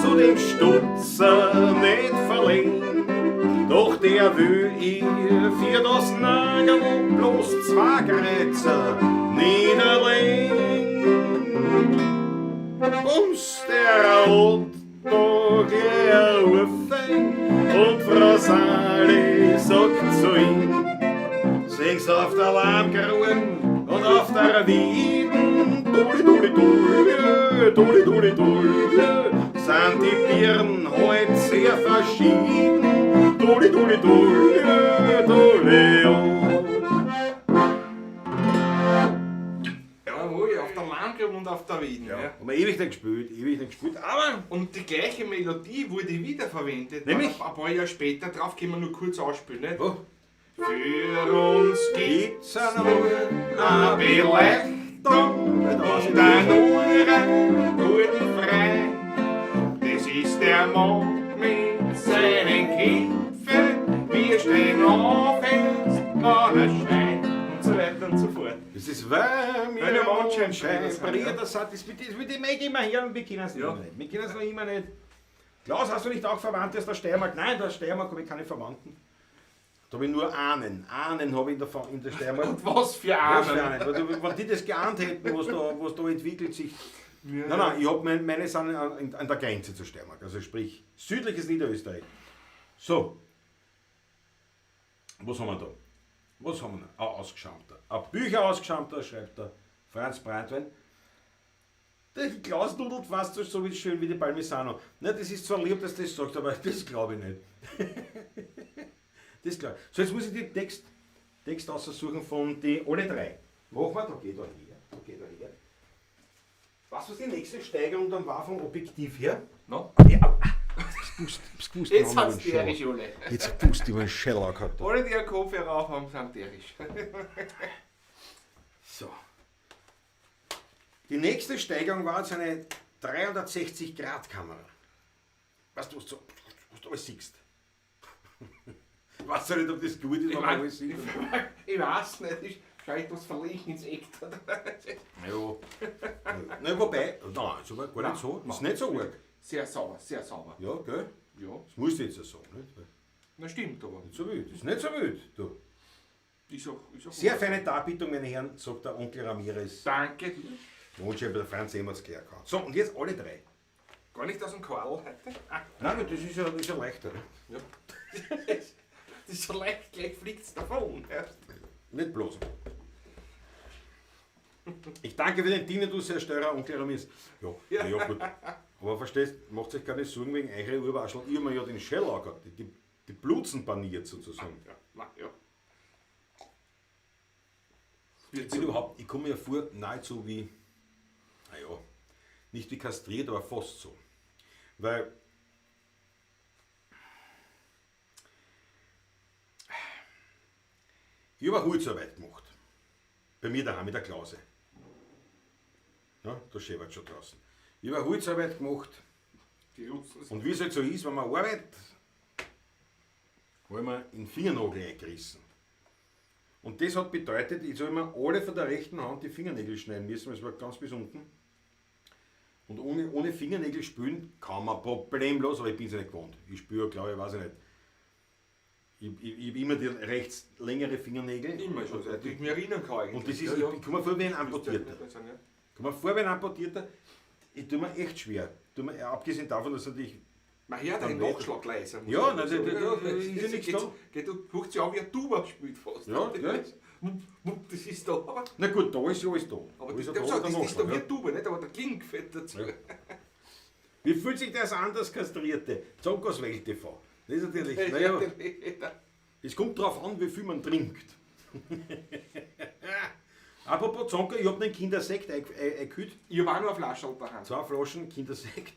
[SPEAKER 4] zu dem Stutzer nicht verlegen. Doch der will ihr für das Nagerl bloß 2 Kreuzer niederlegen. Bums, der Otto gleich rufen und Frau Sali sagt zu ihm, sing's auf der Lammgruen und auf der Wieden, duli duli duli, duli duli duli, sind die Birnen heut sehr verschieden, duli duli duli, duli
[SPEAKER 3] Jawohl, auf der Landgrube und auf der Wieden. Ja.
[SPEAKER 4] Haben wir ewig nicht gespielt, aber
[SPEAKER 3] Und die gleiche Melodie wurde wiederverwendet.
[SPEAKER 4] Nämlich?
[SPEAKER 3] Ein paar Jahre später, drauf können wir nur kurz ausspielen. Nicht?
[SPEAKER 4] wo?
[SPEAKER 3] Für uns gibt's
[SPEAKER 4] Gibt's eine
[SPEAKER 3] eine Beleuchtung und einen guten Freund. Das ist der Mond mit seinen Gipfeln. Wir stehen auf, wenn er scheint. Und so weiter und so fort.
[SPEAKER 4] Das ist warm,
[SPEAKER 3] Wenn der Mondschein scheint,
[SPEAKER 4] das hat das mit dem mag ich immer hören, wir kennen es
[SPEAKER 3] Ja.
[SPEAKER 4] immer nicht. Wir kennen es noch immer nicht. Klaus, hast du nicht auch Verwandte aus der Steiermark? Nein, der Steiermark habe ich keine Verwandten. Da habe ich nur Ahnen. Ahnen habe ich in der Steiermark.
[SPEAKER 3] Und was für
[SPEAKER 4] Was für
[SPEAKER 3] Ahnen.
[SPEAKER 4] einen? Wenn die das geahnt hätten, was da entwickelt sich. Nein, ich habe meine sind an der Grenze zur Steiermark, also sprich südliches Niederösterreich. So, was haben wir da? Was haben wir noch? Ein Ausgeschäumter. Ein Bücherausgeschäumter, schreibt der Franz Brandwein. Der Klaus nudelt fast so wie schön wie die Parmesano. Ne, das ist zwar lieb, dass du das sagst, aber das glaube ich nicht. Das glaube ich. So, jetzt muss ich den Text aussuchen von die alle 3. Machen wir, da geht er her, da geht er her. Was die nächste Steigerung dann war vom Objektiv her?
[SPEAKER 3] No?
[SPEAKER 4] Ja, Jetzt
[SPEAKER 3] Jetzt hat's die Erischule.
[SPEAKER 4] Jetzt pust ich meinen Scheller gehabt.
[SPEAKER 3] Alle, die einen Kopfhörer auf haben, sind erisch.
[SPEAKER 4] So. Die nächste Steigerung war jetzt eine 360-Grad-Kamera. Weißt du, was du alles siehst? Ich weiß ja nicht, ob das gut ist, wenn man alles sieht.
[SPEAKER 3] Ich weiß nicht, ich schau etwas verlegen ins Eck.
[SPEAKER 4] Ja. Nein, wobei, nein, ist aber gar nicht so. Ist nicht so arg.
[SPEAKER 3] Sehr sauber, sehr sauber.
[SPEAKER 4] Ja, gell?
[SPEAKER 3] Ja,
[SPEAKER 4] Das musst du jetzt so, nicht?
[SPEAKER 3] das stimmt aber.
[SPEAKER 4] Nicht so wild. Ist nicht so wild. Du.
[SPEAKER 3] Ist auch
[SPEAKER 4] Sehr
[SPEAKER 3] gut.
[SPEAKER 4] feine Darbietung, meine Herren, sagt der Onkel Ramirez.
[SPEAKER 3] Danke.
[SPEAKER 4] Mondschein bei der Franz Emmerts gleich gehabt. So, und jetzt alle 3.
[SPEAKER 3] Gar nicht aus dem Karl heute. Ah,
[SPEAKER 4] Nein, das ist ja leichter.
[SPEAKER 3] ja. Das ist so leicht, gleich fliegt's davon. Ja.
[SPEAKER 4] Nicht bloß. Ich danke für den Tinnitus, Herr Steurer, Onkel Ramirez. Ja, ja, gut. Aber verstehst, macht euch keine Sorgen wegen eurer Urwaschel. Ich habe mir ja den Scheller gehabt, die Blutzen paniert sozusagen.
[SPEAKER 3] Ja, na, ja.
[SPEAKER 4] Ich bin überhaupt, ich komme mir vor nahezu wie, naja, nicht wie kastriert, aber fast so. Weil ich habe eine Holzarbeit gemacht. Bei mir daheim mit der Klause. Ja, da schäbert schon draußen. Ich habe eine Holzarbeit gemacht
[SPEAKER 3] Die Rutzen sind
[SPEAKER 4] und wie es halt so ist, wenn man arbeitet, habe ich mir in den Fingernagel eingerissen. Und das hat bedeutet, ich soll mir alle von der rechten Hand die Fingernägel schneiden müssen, weil es war ganz bis unten. Und ohne Fingernägel spülen kann man problemlos, aber ich bin es ja nicht gewohnt. Ich spüre, glaube ich, weiß ich nicht. Ich habe immer die rechts längere Fingernägel.
[SPEAKER 3] immer schon, seit ich mich erinnern kann eigentlich.
[SPEAKER 4] Und das ist, ich komme mir vor wie ein Amputierter. Ich komme mir vor wie ein Amputierter. Ich tue mir echt schwer. Abgesehen davon, dass natürlich.
[SPEAKER 3] Man hört
[SPEAKER 4] Dann
[SPEAKER 3] den
[SPEAKER 4] weht-
[SPEAKER 3] Nachschlag leise.
[SPEAKER 4] Ja, nein, da ist ja nichts da.
[SPEAKER 3] Geht du 50 Jahre wie ein Tuba gespielt fast.
[SPEAKER 4] Ja, ja.
[SPEAKER 3] Das ist da. Aber
[SPEAKER 4] Na gut, da ist ja alles da.
[SPEAKER 3] aber
[SPEAKER 4] Da
[SPEAKER 3] das,
[SPEAKER 4] ist ja
[SPEAKER 3] das,
[SPEAKER 4] da
[SPEAKER 3] das
[SPEAKER 4] der
[SPEAKER 3] ist da wie
[SPEAKER 4] Nachschlag,
[SPEAKER 3] ein Tuba, nicht? Aber der Kling fällt dazu.
[SPEAKER 4] Ja. Wie fühlt sich das an, das Kastrierte? Zonkos Welt TV. Das ist natürlich. Naja, es kommt darauf an, wie viel man trinkt. Apropos Zonker, ich habe einen Kindersekt eingekühlt.
[SPEAKER 3] Ich habe auch noch eine Flasche daheim.
[SPEAKER 4] 2 Flaschen Kindersekt.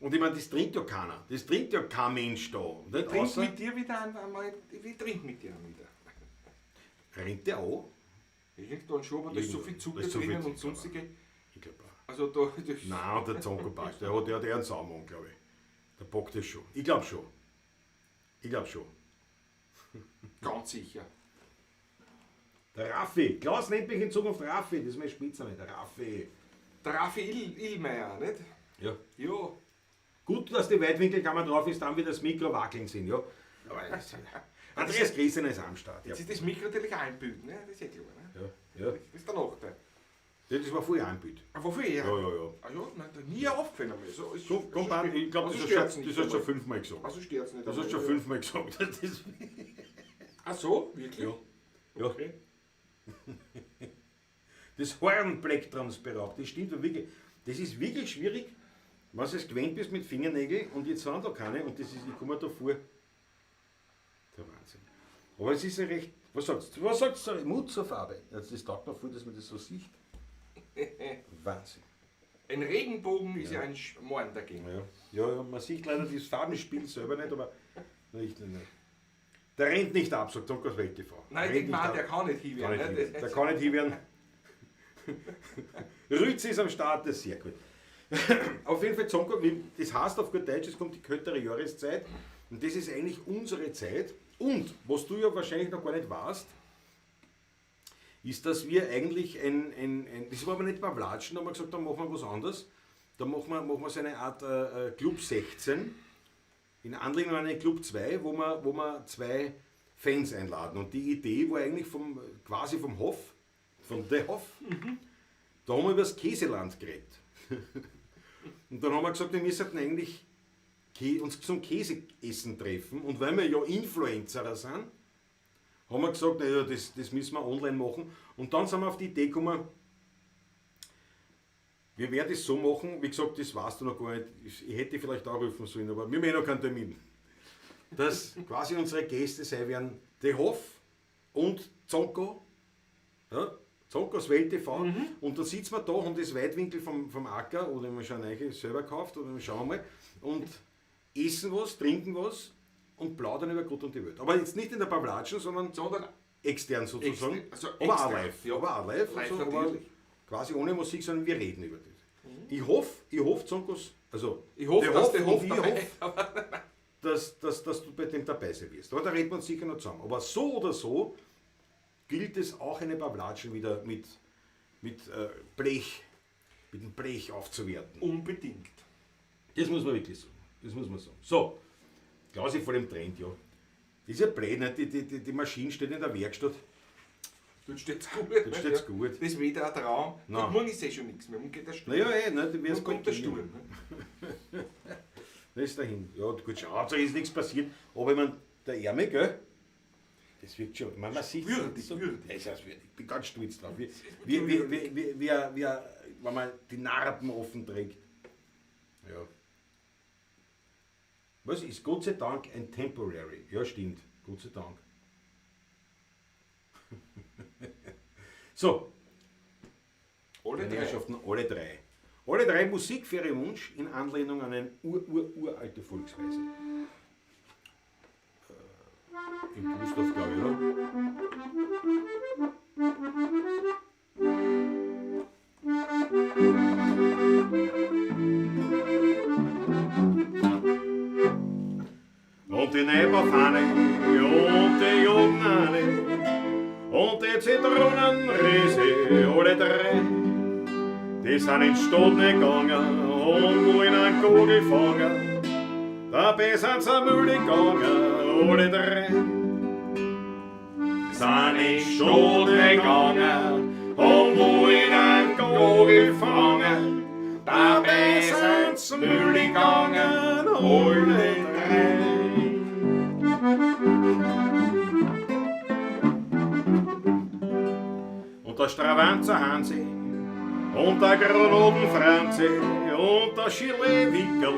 [SPEAKER 4] Und ich meine, das trinkt ja keiner. Das trinkt ja kein Mensch da. Nicht?
[SPEAKER 3] Ich trinke
[SPEAKER 4] Außer,
[SPEAKER 3] mit dir wieder einmal. Ich trinke mit dir wieder.
[SPEAKER 4] rennt der an?
[SPEAKER 3] Ich denke da an schon, aber da ist so viel Zucker
[SPEAKER 4] Da ist so viel
[SPEAKER 3] drinnen und
[SPEAKER 4] Zucker,
[SPEAKER 3] sonstige.
[SPEAKER 4] Ich glaube auch.
[SPEAKER 3] Also da. Das
[SPEAKER 4] Nein, der Zonko passt. Der hat einen Saumann, glaube ich. Der packt das schon. Ich glaube schon. Ich glaube schon.
[SPEAKER 3] ganz sicher.
[SPEAKER 4] Der Raffi. Klaus nennt mich in Zukunft Raffi. Das ist mein Spitzname. Der Raffi.
[SPEAKER 3] Der Raffi Illmeier, nicht?
[SPEAKER 4] Ja.
[SPEAKER 3] Ja.
[SPEAKER 4] Gut, dass die Weitwinkelkamera drauf ist, dann wie das Mikro wackeln sind, ja. Aber Andreas Griesen ist am Start. Ja.
[SPEAKER 3] Jetzt ist das Mikro natürlich auch ein Bild, ne? Das ist ja klar, ne?
[SPEAKER 4] Ja.
[SPEAKER 3] Das ist der Nachteil.
[SPEAKER 4] Ja, das war vorher ein Bild.
[SPEAKER 3] Aber wofür ja?
[SPEAKER 4] Ja.
[SPEAKER 3] Ah ja, nein, da nie aufgefallen einmal. So, ist,
[SPEAKER 4] Komm, ich glaube, das hast du schon 5-mal gesagt.
[SPEAKER 3] Also stört's nicht.
[SPEAKER 4] Das hast du schon 5-mal gesagt. Das,
[SPEAKER 3] Ach so, wirklich?
[SPEAKER 4] ja.
[SPEAKER 3] Okay.
[SPEAKER 4] Das Hornplektrumsberaubt, das stimmt wirklich. Das ist wirklich schwierig, wenn du es gewöhnt bist mit Fingernägeln und jetzt sind da keine und das ist, ich komme mir da vor. Der Wahnsinn. Aber es ist ja recht. Was sagst du? Mut zur Farbe. Also das taugt mir vor, dass man das so sieht. Wahnsinn.
[SPEAKER 3] Ein Regenbogen ist ja ein Schmarrn dagegen.
[SPEAKER 4] Ja, man sieht leider das Farbenspiel selber nicht, aber nicht. Der rennt nicht ab, sagt Thomas Welt-TV.
[SPEAKER 3] Nein, ich meine, der kann nicht hinwerfen.
[SPEAKER 4] Der kann nicht hinwerfen. Rütz ist am Start, das ist sehr gut. Auf jeden Fall, Zonko, das heißt auf gut Deutsch, es kommt die kältere Jahreszeit und das ist eigentlich unsere Zeit. Und, was du ja wahrscheinlich noch gar nicht weißt, ist, dass wir eigentlich das war aber nicht beim Latschen, da haben wir gesagt, da machen wir was anderes. Da machen wir so eine Art Club 16, in Anlehnung an einen Club 2, wo wir 2 Fans einladen. Und die Idee war eigentlich quasi vom Hof, von der Hof, da haben wir über das Käseland geredet. Und dann haben wir gesagt, wir müssen eigentlich uns zum Käseessen treffen. Und weil wir ja Influencer sind, haben wir gesagt, naja, das müssen wir online machen. Und dann sind wir auf die Idee gekommen, wir werden das so machen, wie gesagt, das weißt du noch gar nicht, ich hätte vielleicht auch rufen sollen, aber wir haben noch keinen Termin. Dass quasi unsere Gäste sein werden, der Hof und Zonko, ja, Zonkos Welt TV, und dann sitzen wir da, haben das Weitwinkel vom Acker, oder wir schauen eigentlich selber gekauft, oder wir schauen mal, und essen was, trinken was, und plaudern über Gott und die Welt. Aber jetzt nicht in der Pavlatschen, sondern extern sozusagen.
[SPEAKER 3] Also
[SPEAKER 4] aber
[SPEAKER 3] extern,
[SPEAKER 4] auch live.
[SPEAKER 3] ja.
[SPEAKER 4] Aber auch live.
[SPEAKER 3] Live
[SPEAKER 4] also,
[SPEAKER 3] natürlich.
[SPEAKER 4] Quasi ohne Musik, sondern wir reden über das. Ich hoffe, Zonkos, also
[SPEAKER 3] Ich hoffe, dass der Hof dabei
[SPEAKER 4] dass du bei dem dabei sein wirst. Aber da reden wir uns sicher noch zusammen. Aber so oder so gilt es auch eine Pavlatschen wieder mit dem Blech aufzuwerten.
[SPEAKER 3] Unbedingt.
[SPEAKER 4] Das muss man wirklich sagen. Das muss man sagen. So, Klausi vor dem Trend, ja. Das ist ja blöd, nicht? Die Maschine steht in der Werkstatt.
[SPEAKER 3] Dort steht's gut.
[SPEAKER 4] Dort steht's gut.
[SPEAKER 3] Das ist wieder ein Traum.
[SPEAKER 4] Nein.
[SPEAKER 3] Und morgen ist eh schon nichts mehr. Morgen geht der Sturm.
[SPEAKER 4] Naja, ne, du wirst
[SPEAKER 3] Morgen kommt der Sturm.
[SPEAKER 4] Ne? Das ist dahin. Ja, gut, schau, Hauptsache ist nichts passiert. Aber ich meine, der Ärmel, gell? Das wird schon. Ich meine, man sieht
[SPEAKER 3] Würdig.
[SPEAKER 4] Das heißt würdig. Ich bin ganz stolz drauf. Wenn man die Narben offen trägt. Ja. Was ist Gott sei Dank ein Temporary? Ja, stimmt. Gott sei Dank. So.
[SPEAKER 3] Alle
[SPEAKER 4] Meine
[SPEAKER 3] drei.
[SPEAKER 4] Herrschaften, alle drei. Alle drei Musik für Ihren Wunsch in Anlehnung an eine uralte Volksweise. Im Gustav, glaube ich, oder? Und die Neberfahne und die Jungane und die Zitronenriese, alle drei, die sind in die Stadt nicht gegangen und wollen einen Kugel fangen. Dabei sind sie Mühle gegangen, alle drei. Sind in die Stadt nicht gegangen und wollen einen Kugel fangen. Dabei sind sie Mühle gegangen, alle drei. Und der Stravanzer Hansi und der Granaten Franzi und der Schirle-Wickel,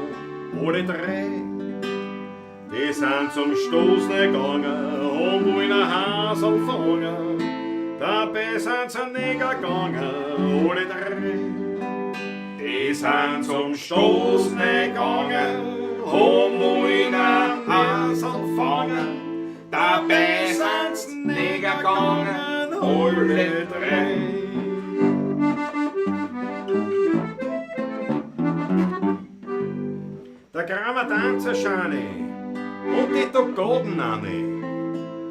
[SPEAKER 4] alle drei, die sind zum Stoß nicht gegangen und wollen ein Hasel fangen. Dabei sind sie Neger gegangen, alle drei. Die sind zum Stoß nicht gegangen und wollen ein Hasel fangen. Dabei sind sie Neger gegangen, alle drei. Der Grammatanzer Schane und die Togodenanne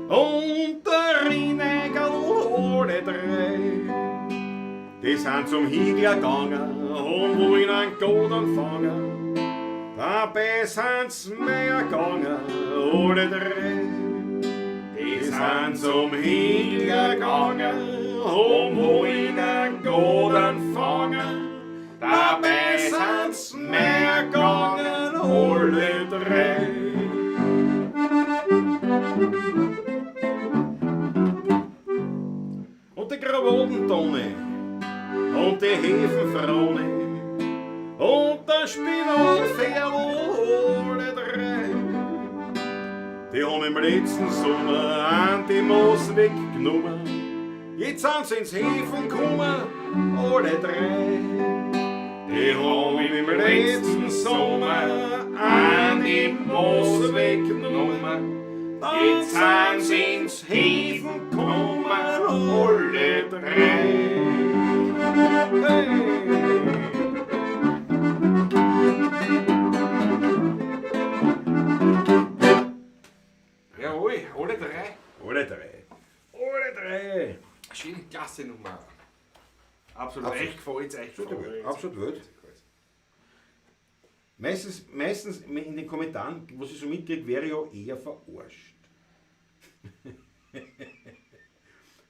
[SPEAKER 4] und der Rinnegel, alle drei. die sind zum Higler gegangen und wollen einen Gott anfangen. Dabei sind's mehr gegangen, alle drei. Die sind zum Higler gegangen und wollen einen Gott anfangen. Dabei sind's mehr gegangen, alle drei. Und die Krawatentonne und die Hefenfrone und der Spinatferl, alle drei. Die haben im letzten Sommer an die Moos weggenommen. Jetzt sind sie ins Hefen gekommen, alle drei. Die haben im letzten Sommer an die Moos weggenommen. Jetzt sind sie ins Hefen gekommen, alle drei. Hey.
[SPEAKER 3] Jawohl, alle drei.
[SPEAKER 4] Alle drei. Alle drei.
[SPEAKER 3] Schöne klasse Nummer. Absolut. Echt gefällt es, echt gefällt.
[SPEAKER 4] Absolut wild. Meistens in den Kommentaren, was ich so mitkriege, wäre ja eher verarscht.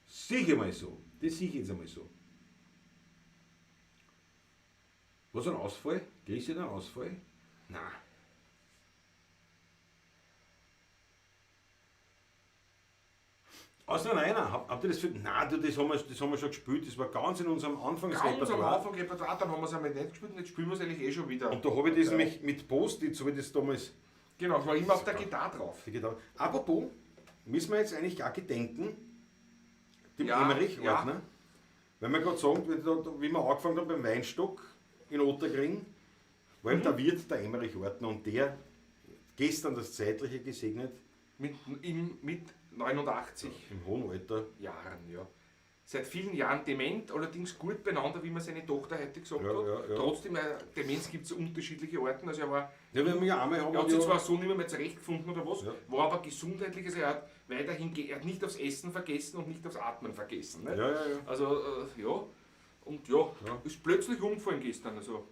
[SPEAKER 4] Sicher mal so. Das sehe ich jetzt einmal so. Was ein Ausfall? Kriegst du einen Ausfall? Nein. Außer einer, habt ihr das für. Nein, das haben wir schon gespielt, das war ganz in unserem
[SPEAKER 3] Ganz am
[SPEAKER 4] Anfangsrepertoire.
[SPEAKER 3] Anfang Repertoire, dann haben wir es einmal nicht gespielt und jetzt spielen wir es eigentlich eh schon wieder.
[SPEAKER 4] Und da habe ich das nämlich mit Post-it, so wie das damals.
[SPEAKER 3] Genau, es war immer auf der Gitarre drauf.
[SPEAKER 4] Apropos, müssen wir jetzt eigentlich auch gedenken, dem
[SPEAKER 3] Ja,
[SPEAKER 4] Emmerich-Ordner,
[SPEAKER 3] ja.
[SPEAKER 4] weil wir gerade sagen, wie wir angefangen haben beim Weinstock in Otterkring, war da wird der Emmerich-Ordner und der gestern das Zeitliche gesegnet,
[SPEAKER 3] Mit 89
[SPEAKER 4] im hohen Alter.
[SPEAKER 3] Jahren, ja. Seit vielen Jahren dement, allerdings gut beieinander, wie man seine Tochter heute gesagt
[SPEAKER 4] Ja,
[SPEAKER 3] hat.
[SPEAKER 4] ja, ja.
[SPEAKER 3] Trotzdem, Demenz gibt es unterschiedliche Arten. Also er war,
[SPEAKER 4] Ja, wir haben ja einmal
[SPEAKER 3] er hat sich zwar so nicht mehr zurechtgefunden oder was,
[SPEAKER 4] Ja.
[SPEAKER 3] war aber gesundheitlich, also er hat weiterhin, er hat nicht aufs Essen vergessen und nicht aufs Atmen vergessen. Ne?
[SPEAKER 4] Ja.
[SPEAKER 3] Also, ja. Und ja,
[SPEAKER 4] Ja.
[SPEAKER 3] ist plötzlich umgefallen gestern. Also,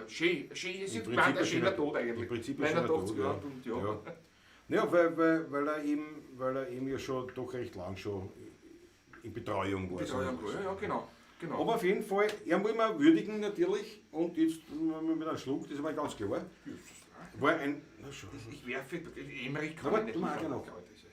[SPEAKER 3] schön, ist
[SPEAKER 4] Im
[SPEAKER 3] jetzt
[SPEAKER 4] Prinzip
[SPEAKER 3] ein
[SPEAKER 4] ein
[SPEAKER 3] schöner
[SPEAKER 4] schöner-
[SPEAKER 3] Tod eigentlich.
[SPEAKER 4] im Prinzip ein
[SPEAKER 3] Meiner
[SPEAKER 4] schöner Tod,
[SPEAKER 3] 80
[SPEAKER 4] ja.
[SPEAKER 3] Jahren und ja.
[SPEAKER 4] Ja. Ja, weil er eben ja schon doch recht lang schon in Betreuung war.
[SPEAKER 3] Betreuung, ja, genau.
[SPEAKER 4] Aber auf jeden Fall, er muss man würdigen natürlich und jetzt mit einem Schluck, das ist mal ganz klar. War ein. Na schon.
[SPEAKER 3] Ich werfe, Emmerich kann
[SPEAKER 4] Aber
[SPEAKER 3] ich nicht
[SPEAKER 4] tu mal auch
[SPEAKER 3] machen,
[SPEAKER 4] noch.
[SPEAKER 3] glaub ich.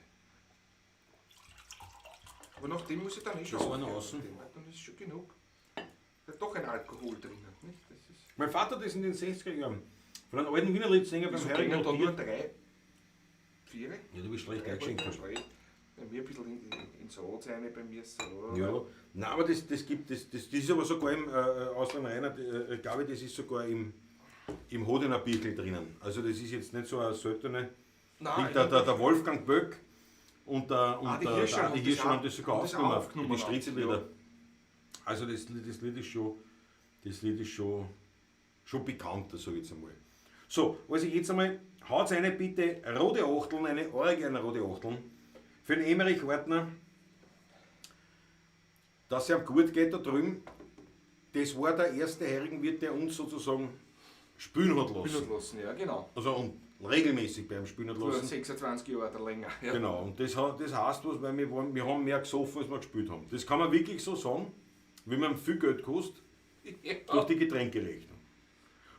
[SPEAKER 3] Aber nach dem muss ich dann eh schon
[SPEAKER 4] Das war noch
[SPEAKER 3] aufhören.
[SPEAKER 4] außen.
[SPEAKER 3] Dann ist schon genug. Da ist doch ein Alkohol drin. Nicht? Das ist,
[SPEAKER 4] Mein Vater hat das in den 60er Jahren von einem alten Wiener Liedsänger beim
[SPEAKER 3] wieso
[SPEAKER 4] Heurigen
[SPEAKER 3] gehen da nur
[SPEAKER 4] notiert.
[SPEAKER 3] 3, 4?
[SPEAKER 4] Ja, du bist schlecht eingeschenkt.
[SPEAKER 3] Bei mir ein bisschen ins Rot rein, bei mir so.
[SPEAKER 4] Ja, nein, aber das ist aber sogar im Ausland Rainer, glaube ich, das ist sogar im Hodener Birkel drinnen. Also das ist jetzt nicht so eine seltene.
[SPEAKER 3] Nein,
[SPEAKER 4] Der Wolfgang Böck und der
[SPEAKER 3] die Hirscher
[SPEAKER 4] Adi Hirscher haben das sogar
[SPEAKER 3] haben das
[SPEAKER 4] aufgenommen, die
[SPEAKER 3] aufgenommen.
[SPEAKER 4] Stritzellieder.
[SPEAKER 3] Ja.
[SPEAKER 4] Also das Lied ist schon bekannter, sage ich jetzt einmal. So, also jetzt einmal, haut eine bitte rote Achteln, eine originale rote Achteln für den Emmerich Ordner, dass es ihm gut geht da drüben. Das war der erste Herigenwirt, der uns sozusagen spielen hat lassen.
[SPEAKER 3] Bilder lassen, ja, genau.
[SPEAKER 4] Also und regelmäßig beim Spielen hat
[SPEAKER 3] Vor
[SPEAKER 4] lassen.
[SPEAKER 3] 26 Jahren oder länger. Ja.
[SPEAKER 4] Genau, und das heißt was, weil wir haben mehr gesoffen, als wir gespielt haben. Das kann man wirklich so sagen, wie man viel Geld kostet, durch die Getränkerechnung.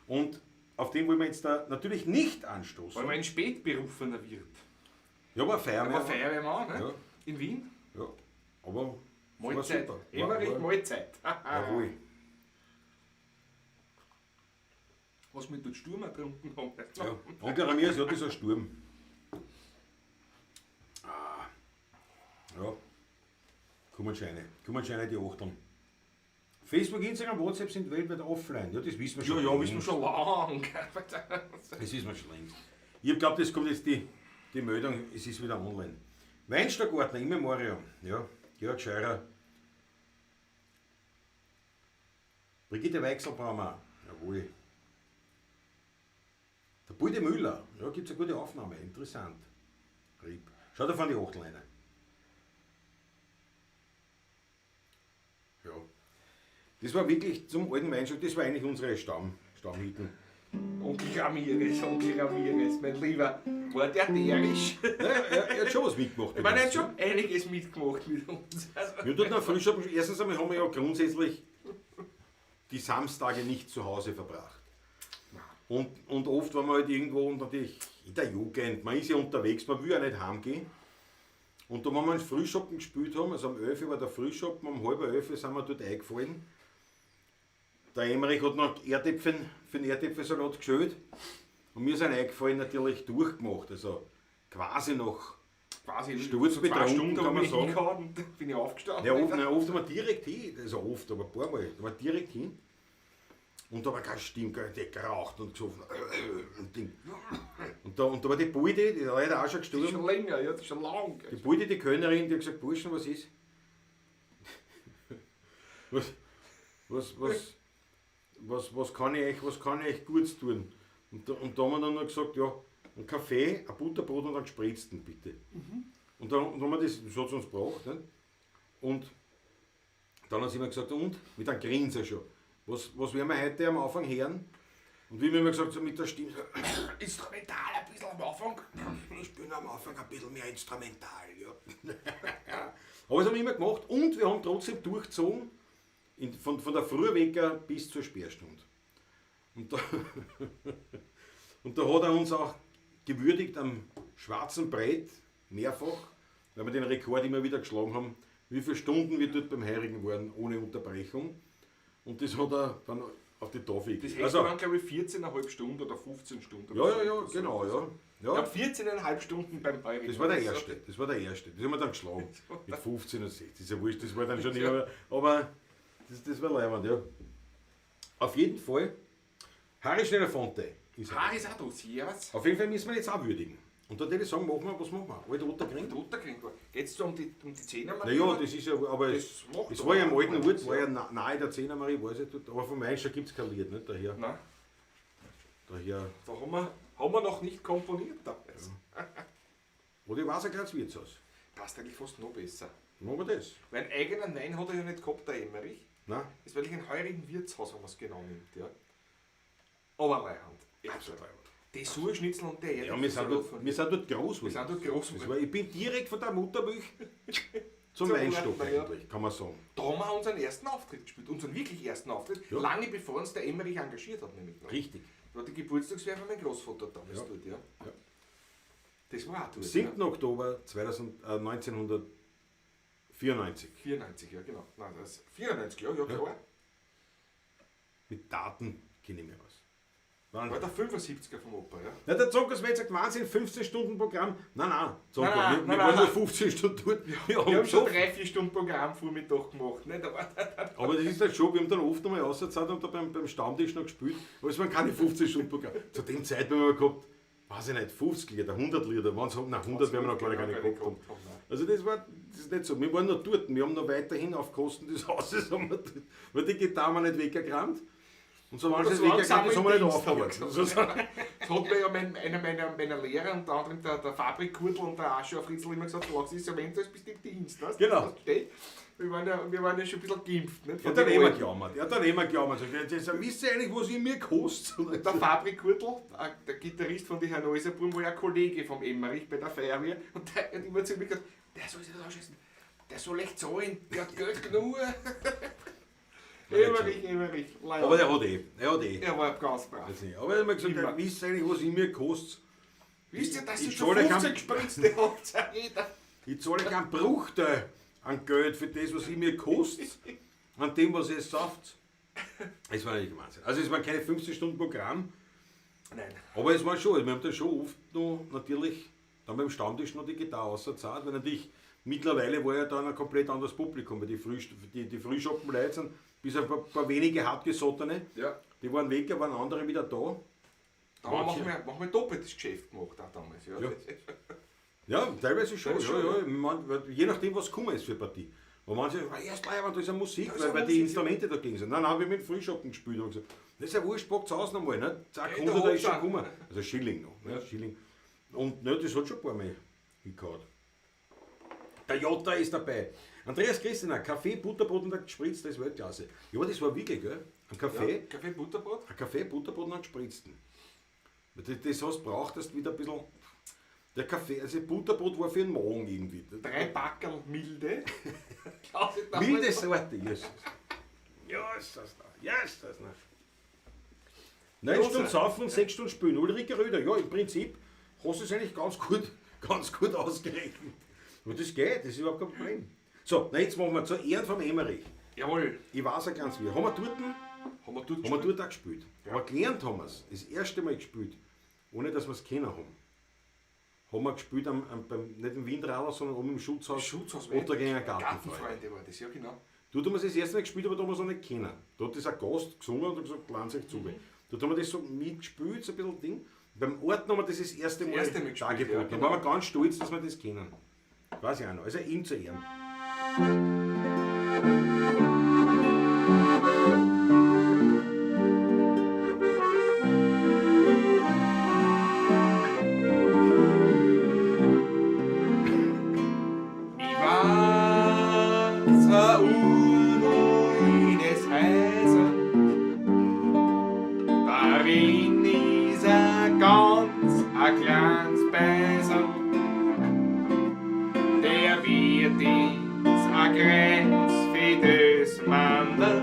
[SPEAKER 4] Und auf den wollen wir jetzt da natürlich nicht anstoßen.
[SPEAKER 3] Weil man ein spätberufener wird.
[SPEAKER 4] Ja, aber Feuerwehr.
[SPEAKER 3] Aber Feuerwehrmann, ne?
[SPEAKER 4] Ja.
[SPEAKER 3] In Wien.
[SPEAKER 4] Ja, aber
[SPEAKER 3] Mahlzeit.
[SPEAKER 4] war super.
[SPEAKER 3] Emmerich
[SPEAKER 4] War-
[SPEAKER 3] Mahlzeit.
[SPEAKER 4] Jawohl.
[SPEAKER 3] Was wir dort Sturm getrunken haben.
[SPEAKER 4] Ja. Und der Ramirez hat das ein Sturm. Ah. Ja. Kommen Scheine die Achteln. Facebook, Instagram, WhatsApp sind weltweit offline. Ja, das wissen wir schon.
[SPEAKER 3] Ja, wissen wir schon lang.
[SPEAKER 4] Das wissen wir schon längst. Ich glaube, das kommt jetzt die Meldung, es ist wieder online. Weinstockordner, in Memoriam. Ja, Georg Scheurer. Brigitte Weichselbraumer. Jawohl. Der Bulde Müller. Ja, gibt es eine gute Aufnahme. Interessant. Rieb. Schau da von die Achtel rein. Ja. Das war wirklich zum alten Weinstock, das war eigentlich unsere Stammhitten.
[SPEAKER 3] Onkel Ramirez, mein Lieber. War der derisch?
[SPEAKER 4] Ja, er hat schon was mitgemacht.
[SPEAKER 3] Ich meine, er hat schon einiges mitgemacht mit uns.
[SPEAKER 4] Wir dort noch Frühschoppen. Erstens einmal haben wir ja grundsätzlich die Samstage nicht zu Hause verbracht. Und oft waren wir halt irgendwo und natürlich in der Jugend, man ist ja unterwegs, man will ja nicht heimgehen. Und da, wenn wir einen Frühschoppen gespielt haben, also um 11 Uhr war der Frühschoppen, um 10:30 sind wir dort eingefallen. Der Emmerich hat noch Erdäpfel für den Erdäpfelsalat geschält. Und wir sind eingefallen natürlich durchgemacht, also quasi noch sturzbetrunken,
[SPEAKER 3] 2 Stunden
[SPEAKER 4] kann man sagen.
[SPEAKER 3] hingehauen, bin ich aufgestanden.
[SPEAKER 4] Ja, oft haben wir direkt hin, also oft, aber ein paar Mal, da war direkt hin. Und da war keine Stimme, der geraucht und gesoffen. Und, Ding. Und da war die Bulde, die ist leider auch schon
[SPEAKER 3] Das ist
[SPEAKER 4] gestorben.
[SPEAKER 3] schon länger, ja, das ist schon lang.
[SPEAKER 4] Die Bulde, die Kölnerin, die hat gesagt, Burschen, was ist? Was kann ich euch Gutes tun? Und da haben wir dann noch gesagt, ja, ein Kaffee, ein Butterbrot und einen Gespritzten, bitte. Und dann haben wir das hat sie uns gebracht. Nicht? Und dann hat sie mir gesagt, und? Mit einem Grinsen schon. Was werden wir heute am Anfang hören? Und wie mir immer gesagt, so mit der Stimme,
[SPEAKER 3] Instrumental ein bisschen am Anfang.
[SPEAKER 4] ich bin am Anfang ein bisschen mehr instrumental, ja. Aber das haben wir immer gemacht und wir haben trotzdem durchgezogen, von der Frühwecker bis zur Sperrstunde. Und da, und da hat er uns auch gewürdigt am schwarzen Brett, mehrfach, weil wir den Rekord immer wieder geschlagen haben, wie viele Stunden wir dort beim Heirigen waren, ohne Unterbrechung. Und das hat er dann auf die Tafel
[SPEAKER 3] Das
[SPEAKER 4] gelegt.
[SPEAKER 3] heißt, waren glaube ich 14,5 Stunden oder 15 Stunden.
[SPEAKER 4] Ja, genau, ja.
[SPEAKER 3] Ich habe 14,5 Stunden beim Heurigen.
[SPEAKER 4] Das war der erste. Das haben wir dann geschlagen. Mit 15 und 16. Das ist ja wurscht, das war dann schon nicht mehr. Aber das war leibend, ja. Auf jeden Fall, Harry Schneider-Fonte ist er.
[SPEAKER 3] Ist auch da, servus.
[SPEAKER 4] Auf jeden Fall müssen wir jetzt auch würdigen. Und da würde ich sagen, was machen wir? Alter Otterkring?
[SPEAKER 3] Geht es da um die Zehner?
[SPEAKER 4] Naja, das ist ja, aber
[SPEAKER 3] Das macht
[SPEAKER 4] es
[SPEAKER 3] aber
[SPEAKER 4] war ja im
[SPEAKER 3] auch
[SPEAKER 4] alten
[SPEAKER 3] nichts,
[SPEAKER 4] Ort, war
[SPEAKER 3] ja.
[SPEAKER 4] ja nahe der Zehnermarie, weiß ich nicht. Aber vom Mainscher gibt es kein Lied, nicht? Daher,
[SPEAKER 3] Nein,
[SPEAKER 4] daher.
[SPEAKER 3] da haben wir noch nicht komponiert. Damals.
[SPEAKER 4] Oder ich weiß ein kleines Wirtshaus.
[SPEAKER 3] Passt eigentlich fast noch besser.
[SPEAKER 4] Machen wir das?
[SPEAKER 3] Weil einen eigenen Wein hat er ja nicht gehabt, der Emmerich.
[SPEAKER 4] Nein?
[SPEAKER 3] Das ist wirklich ein heurigen Wirtshaus, wenn man es genau nimmt. Ja. Aber Leihand.
[SPEAKER 4] Absolut.
[SPEAKER 3] Die Surschnitzel und der
[SPEAKER 4] Ja, wir sind dort groß
[SPEAKER 3] Wir sind dort groß
[SPEAKER 4] Das
[SPEAKER 3] geworden.
[SPEAKER 4] war, ich bin direkt von der Muttermilch zum Weinstock
[SPEAKER 3] Ja.
[SPEAKER 4] eigentlich, kann man sagen.
[SPEAKER 3] Da haben wir unseren ersten Auftritt gespielt, unseren wirklich ersten Auftritt,
[SPEAKER 4] Ja.
[SPEAKER 3] lange bevor uns der Emmerich engagiert hat, nämlich noch.
[SPEAKER 4] Richtig.
[SPEAKER 3] Das war die Geburtstagsfeier von meinem Großvater damals
[SPEAKER 4] Ja.
[SPEAKER 3] dort, ja.
[SPEAKER 4] Ja.
[SPEAKER 3] Das war auch dort,
[SPEAKER 4] 7. Oktober 1994.
[SPEAKER 3] 94, ja genau. Nein, das ist 94, ja, klar.
[SPEAKER 4] Mit Daten kenne ich mich aus.
[SPEAKER 3] War
[SPEAKER 4] Wahnsinn.
[SPEAKER 3] der 75er vom Opa, ja.
[SPEAKER 4] Na, der Zockers wird sagt, Wahnsinn, 15 Stunden Programm. Nein, Zocker,
[SPEAKER 3] Nein,
[SPEAKER 4] wir
[SPEAKER 3] nein,
[SPEAKER 4] waren
[SPEAKER 3] nein.
[SPEAKER 4] nur 15 Stunden dort. Wir
[SPEAKER 3] Wir haben schon
[SPEAKER 4] geschafft.
[SPEAKER 3] 3-4 Stunden Programm Vormittag gemacht, ne?
[SPEAKER 4] Aber das ist halt schon, wir haben dann oft einmal ausgezahlt und da beim Stammtisch noch gespielt, aber es waren keine 15 Stunden Programm. Zu dem Zeitpunkt haben wir gehabt, weiß ich nicht, 50 Lieder, 100 Lieder, waren es, nein, 100 werden wir noch gar nicht gehabt haben. Also das ist nicht so, wir waren noch dort, wir haben noch weiterhin auf Kosten des Hauses, haben wir, weil die Gitarre haben wir nicht weggekramt. Und so waren sie
[SPEAKER 3] Das
[SPEAKER 4] nicht
[SPEAKER 3] war
[SPEAKER 4] weggekramt, das haben wir nicht
[SPEAKER 3] Dienst,
[SPEAKER 4] aufgehört.
[SPEAKER 3] aber
[SPEAKER 4] sozusagen.
[SPEAKER 3] Das hat mir ja einer meiner Lehrer, unter anderem der Fabrikkurtl und der Ascher Fritzl immer gesagt, du machst Instrument als bist du im Dienst. Weißt?
[SPEAKER 4] Genau.
[SPEAKER 3] Das steht. Wir waren ja schon ein bisschen geimpft. Nicht?
[SPEAKER 4] Er hat dann immer gejammert. Sagt, wisst ihr eigentlich, was ich mir kostet?
[SPEAKER 3] Der Fabrikkurtl, der Gitarrist von den Hannoiserburm, war ja ein Kollege vom Emmerich bei der Feuerwehr und der hat immer zu mir gesagt, der soll sich das anschließen, der soll echt zahlen, der hat Geld genug. Emmerich, leider.
[SPEAKER 4] Aber er hat eh.
[SPEAKER 3] Er war ganz brav.
[SPEAKER 4] Weiß nicht. Aber er hat mir gesagt,
[SPEAKER 3] Immer.
[SPEAKER 4] wisst ihr eigentlich, was ich mir kostet?
[SPEAKER 3] Wisst ihr, dass ihr
[SPEAKER 4] Ich
[SPEAKER 3] schon
[SPEAKER 4] zahle
[SPEAKER 3] 15 Gespritzte habt, sagt jeder.
[SPEAKER 4] Ich zahle keinen Bruchteil an Geld für das, was ich mir kostet, an dem, was ihr sauft. Es war nicht Wahnsinn. Also es waren keine 15 Stunden Programm,
[SPEAKER 3] Nein.
[SPEAKER 4] aber es war schon, wir haben da schon oft noch natürlich dann beim Stammtisch noch die Gitarre ausgezahlt, weil natürlich mittlerweile war ja dann ein komplett anderes Publikum, weil die Frühschoppenleute sind, bis auf ein paar wenige hartgesottene,
[SPEAKER 3] Ja.
[SPEAKER 4] die waren weg, waren andere wieder da.
[SPEAKER 3] Da machen wir ein doppeltes Geschäft gemacht auch damals. Ja.
[SPEAKER 4] Ja. Ja, teilweise schon.
[SPEAKER 3] Das
[SPEAKER 4] Ja,
[SPEAKER 3] schon,
[SPEAKER 4] ja.
[SPEAKER 3] ja.
[SPEAKER 4] Ich mein, je nachdem, was gekommen ist für eine Partie. Wo manche sagen, erst mal, da ist eine Musik,
[SPEAKER 3] Da ist
[SPEAKER 4] weil,
[SPEAKER 3] eine
[SPEAKER 4] weil die
[SPEAKER 3] Musik,
[SPEAKER 4] Instrumente dagegen sind. Nein, wir haben mit Frühschoppen gespielt und gesagt, das ist ja wurscht, packt's aus nochmal. Ne? Zack,
[SPEAKER 3] Ja,
[SPEAKER 4] 100
[SPEAKER 3] der
[SPEAKER 4] ist schon
[SPEAKER 3] Hauptsache.
[SPEAKER 4] gekommen. Also Schilling noch. Ne? Schilling. Und ne, das hat schon ein paar Mal hingehauen. Der Jota ist dabei. Andreas Christina, Kaffee, Butterbrot und ein gespritzter ist Weltklasse. Ja, aber das war wirklich, gell? Ein Kaffee,
[SPEAKER 3] Kaffee, Butterbrot?
[SPEAKER 4] ein Kaffee, Butterbrot und einen gespritzten. Das hast braucht, dass du wieder ein bisschen... Der Kaffee, also Butterbrot war für den Magen irgendwie.
[SPEAKER 3] 3 Packerl milde.
[SPEAKER 4] Milde Sorte, Jesus. Ja, ist das noch. Ja, ist das noch. 9 Stunden saufen und 6 Stunden spülen. Ulrike Röder, ja, im Prinzip hast du es eigentlich ganz gut ausgerechnet. Und das geht, das ist überhaupt kein Problem. So, na jetzt machen wir zu Ehren vom Emmerich.
[SPEAKER 3] Jawohl.
[SPEAKER 4] Ich weiß auch ganz wie. Haben wir dort auch gespielt.
[SPEAKER 3] Ja.
[SPEAKER 4] Aber gelernt haben wir es. Das erste Mal gespielt, ohne dass wir es kennen haben. Haben wir gespielt, nicht im Windradl, sondern oben im Schutzhaus. Ottergänger Gartenfreunde.
[SPEAKER 3] Gartenfreunde war das, ja genau.
[SPEAKER 4] Dort haben wir es das erste Mal gespielt, aber da haben wir es noch nicht kennen. Da hat das ein Gast gesungen und hat gesagt, plant euch zu. Dort haben wir das so mitgespielt, so ein bisschen Ding. Beim Orten haben wir das erste Mal
[SPEAKER 3] gespielt,
[SPEAKER 4] dargeboten.
[SPEAKER 3] ja,
[SPEAKER 4] Da
[SPEAKER 3] genau.
[SPEAKER 4] waren wir ganz stolz, dass wir das kennen. Weiß ich auch noch. Also ihm zu Ehren.
[SPEAKER 3] Ich war's ein unruhiges Eisen, darin ist ein kleines Besen, der wird ins Grenz für das Mandel,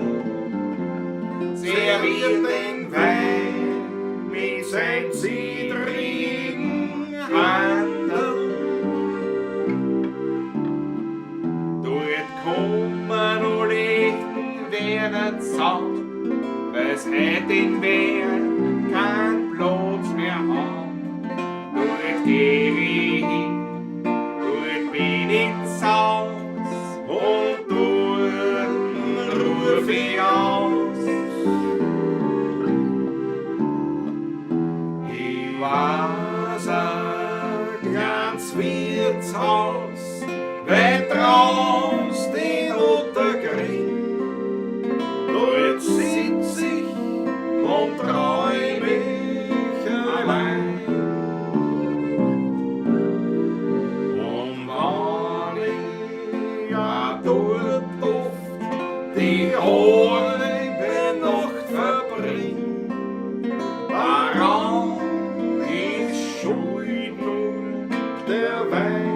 [SPEAKER 3] serviert den Wein mit seinem zittrigen Handel. Dort kommen noch Lichten werden Sau, was hätt in wer kein Platz mehr haben. Dort geh ich hin, dort bin ich zu Haus und dort ruf ich aus. Ich weiß ein ganz Wirtshaus, weit raus den Ottergring. Dort sitz ich und träum mich allein. Und wann ich ja dort oft die halbe Nacht verbring, daran ist schuld nur der Wein.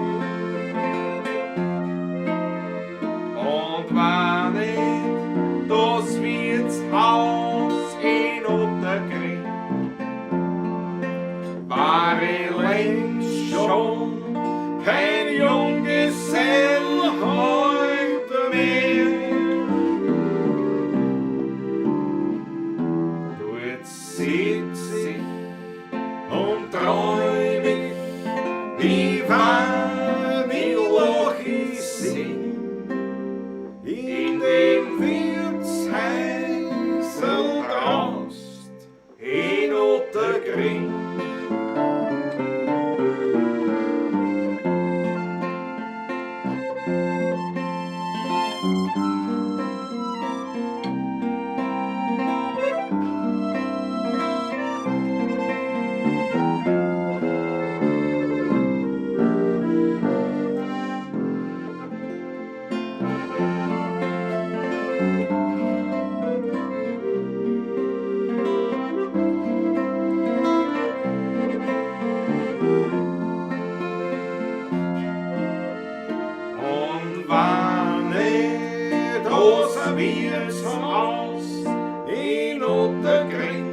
[SPEAKER 3] Und wenn ich das Wirtshaus in Ottergring, war ich längst schon kein Junggesell heute mehr. Dort sitz ich und träum ich, wie wann ich Loch ich sing. In den Wirtshäusern draust in Ottergring. Und wann ich das Wirtshaus in Ottergring,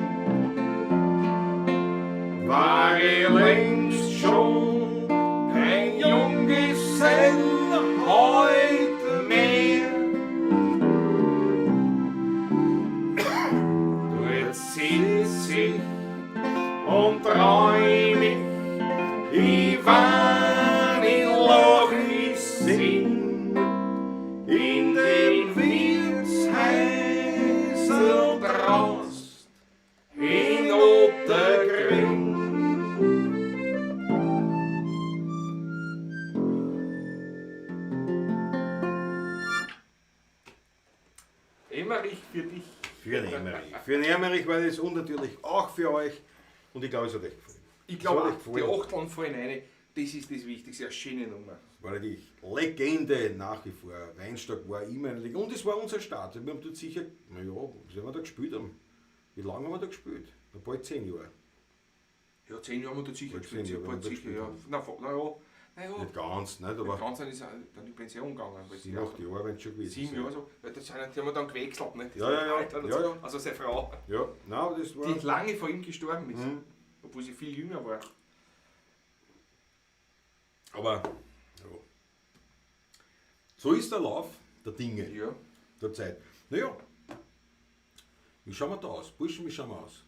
[SPEAKER 3] war ich längst schon kein Junggesell heute mehr. Dort sitz ich und träum ich, wie wann ich Loch ich sing. In den Wirtshäusern draust in Ottergring. Emmerich für dich.
[SPEAKER 4] Für den Emmerich. Für den Emmerich war das und natürlich auch für euch. Und ich glaube, es hat euch gefallen.
[SPEAKER 3] Ich glaube
[SPEAKER 4] Soll
[SPEAKER 3] auch,
[SPEAKER 4] ich
[SPEAKER 3] die
[SPEAKER 4] gefallen?
[SPEAKER 3] Achteln fallen rein. Das ist das Wichtigste, eine schöne Nummer.
[SPEAKER 4] War natürlich Legende nach wie vor. Weinstock war immer eine Legende. Und es war unser Start. Wir haben dort sicher, naja, was haben wir da gespielt haben? Wie lange haben wir da gespielt? Bald 10 Jahre.
[SPEAKER 3] Ja, 10 Jahre haben wir da sicher
[SPEAKER 4] Bald
[SPEAKER 3] gespielt.
[SPEAKER 4] 10 Jahre
[SPEAKER 3] Bald
[SPEAKER 4] haben wir
[SPEAKER 3] sicher,
[SPEAKER 4] gespielt.
[SPEAKER 3] ja. Naja.
[SPEAKER 4] Nicht ganz, nicht?
[SPEAKER 3] Aber
[SPEAKER 4] Aber
[SPEAKER 3] ganz ist dann die Pension gegangen. Weil
[SPEAKER 4] 7, 8 Jahre werden es schon gewesen
[SPEAKER 3] 7
[SPEAKER 4] sein.
[SPEAKER 3] Jahre so. Weil das sind, die haben wir dann gewechselt, nicht? Das
[SPEAKER 4] Ja, ja,
[SPEAKER 3] war
[SPEAKER 4] ja.
[SPEAKER 3] Alter und
[SPEAKER 4] Ja,
[SPEAKER 3] so.
[SPEAKER 4] ja.
[SPEAKER 3] Also seine Frau,
[SPEAKER 4] Ja, nein, das war.
[SPEAKER 3] die lange vor ihm gestorben ist.
[SPEAKER 4] Mhm.
[SPEAKER 3] Obwohl sie viel jünger war.
[SPEAKER 4] Aber ja. So ist der Lauf der Dinge,
[SPEAKER 3] Ja.
[SPEAKER 4] der Zeit. Naja, wie schauen wir da aus? Burschen, wie schauen wir aus?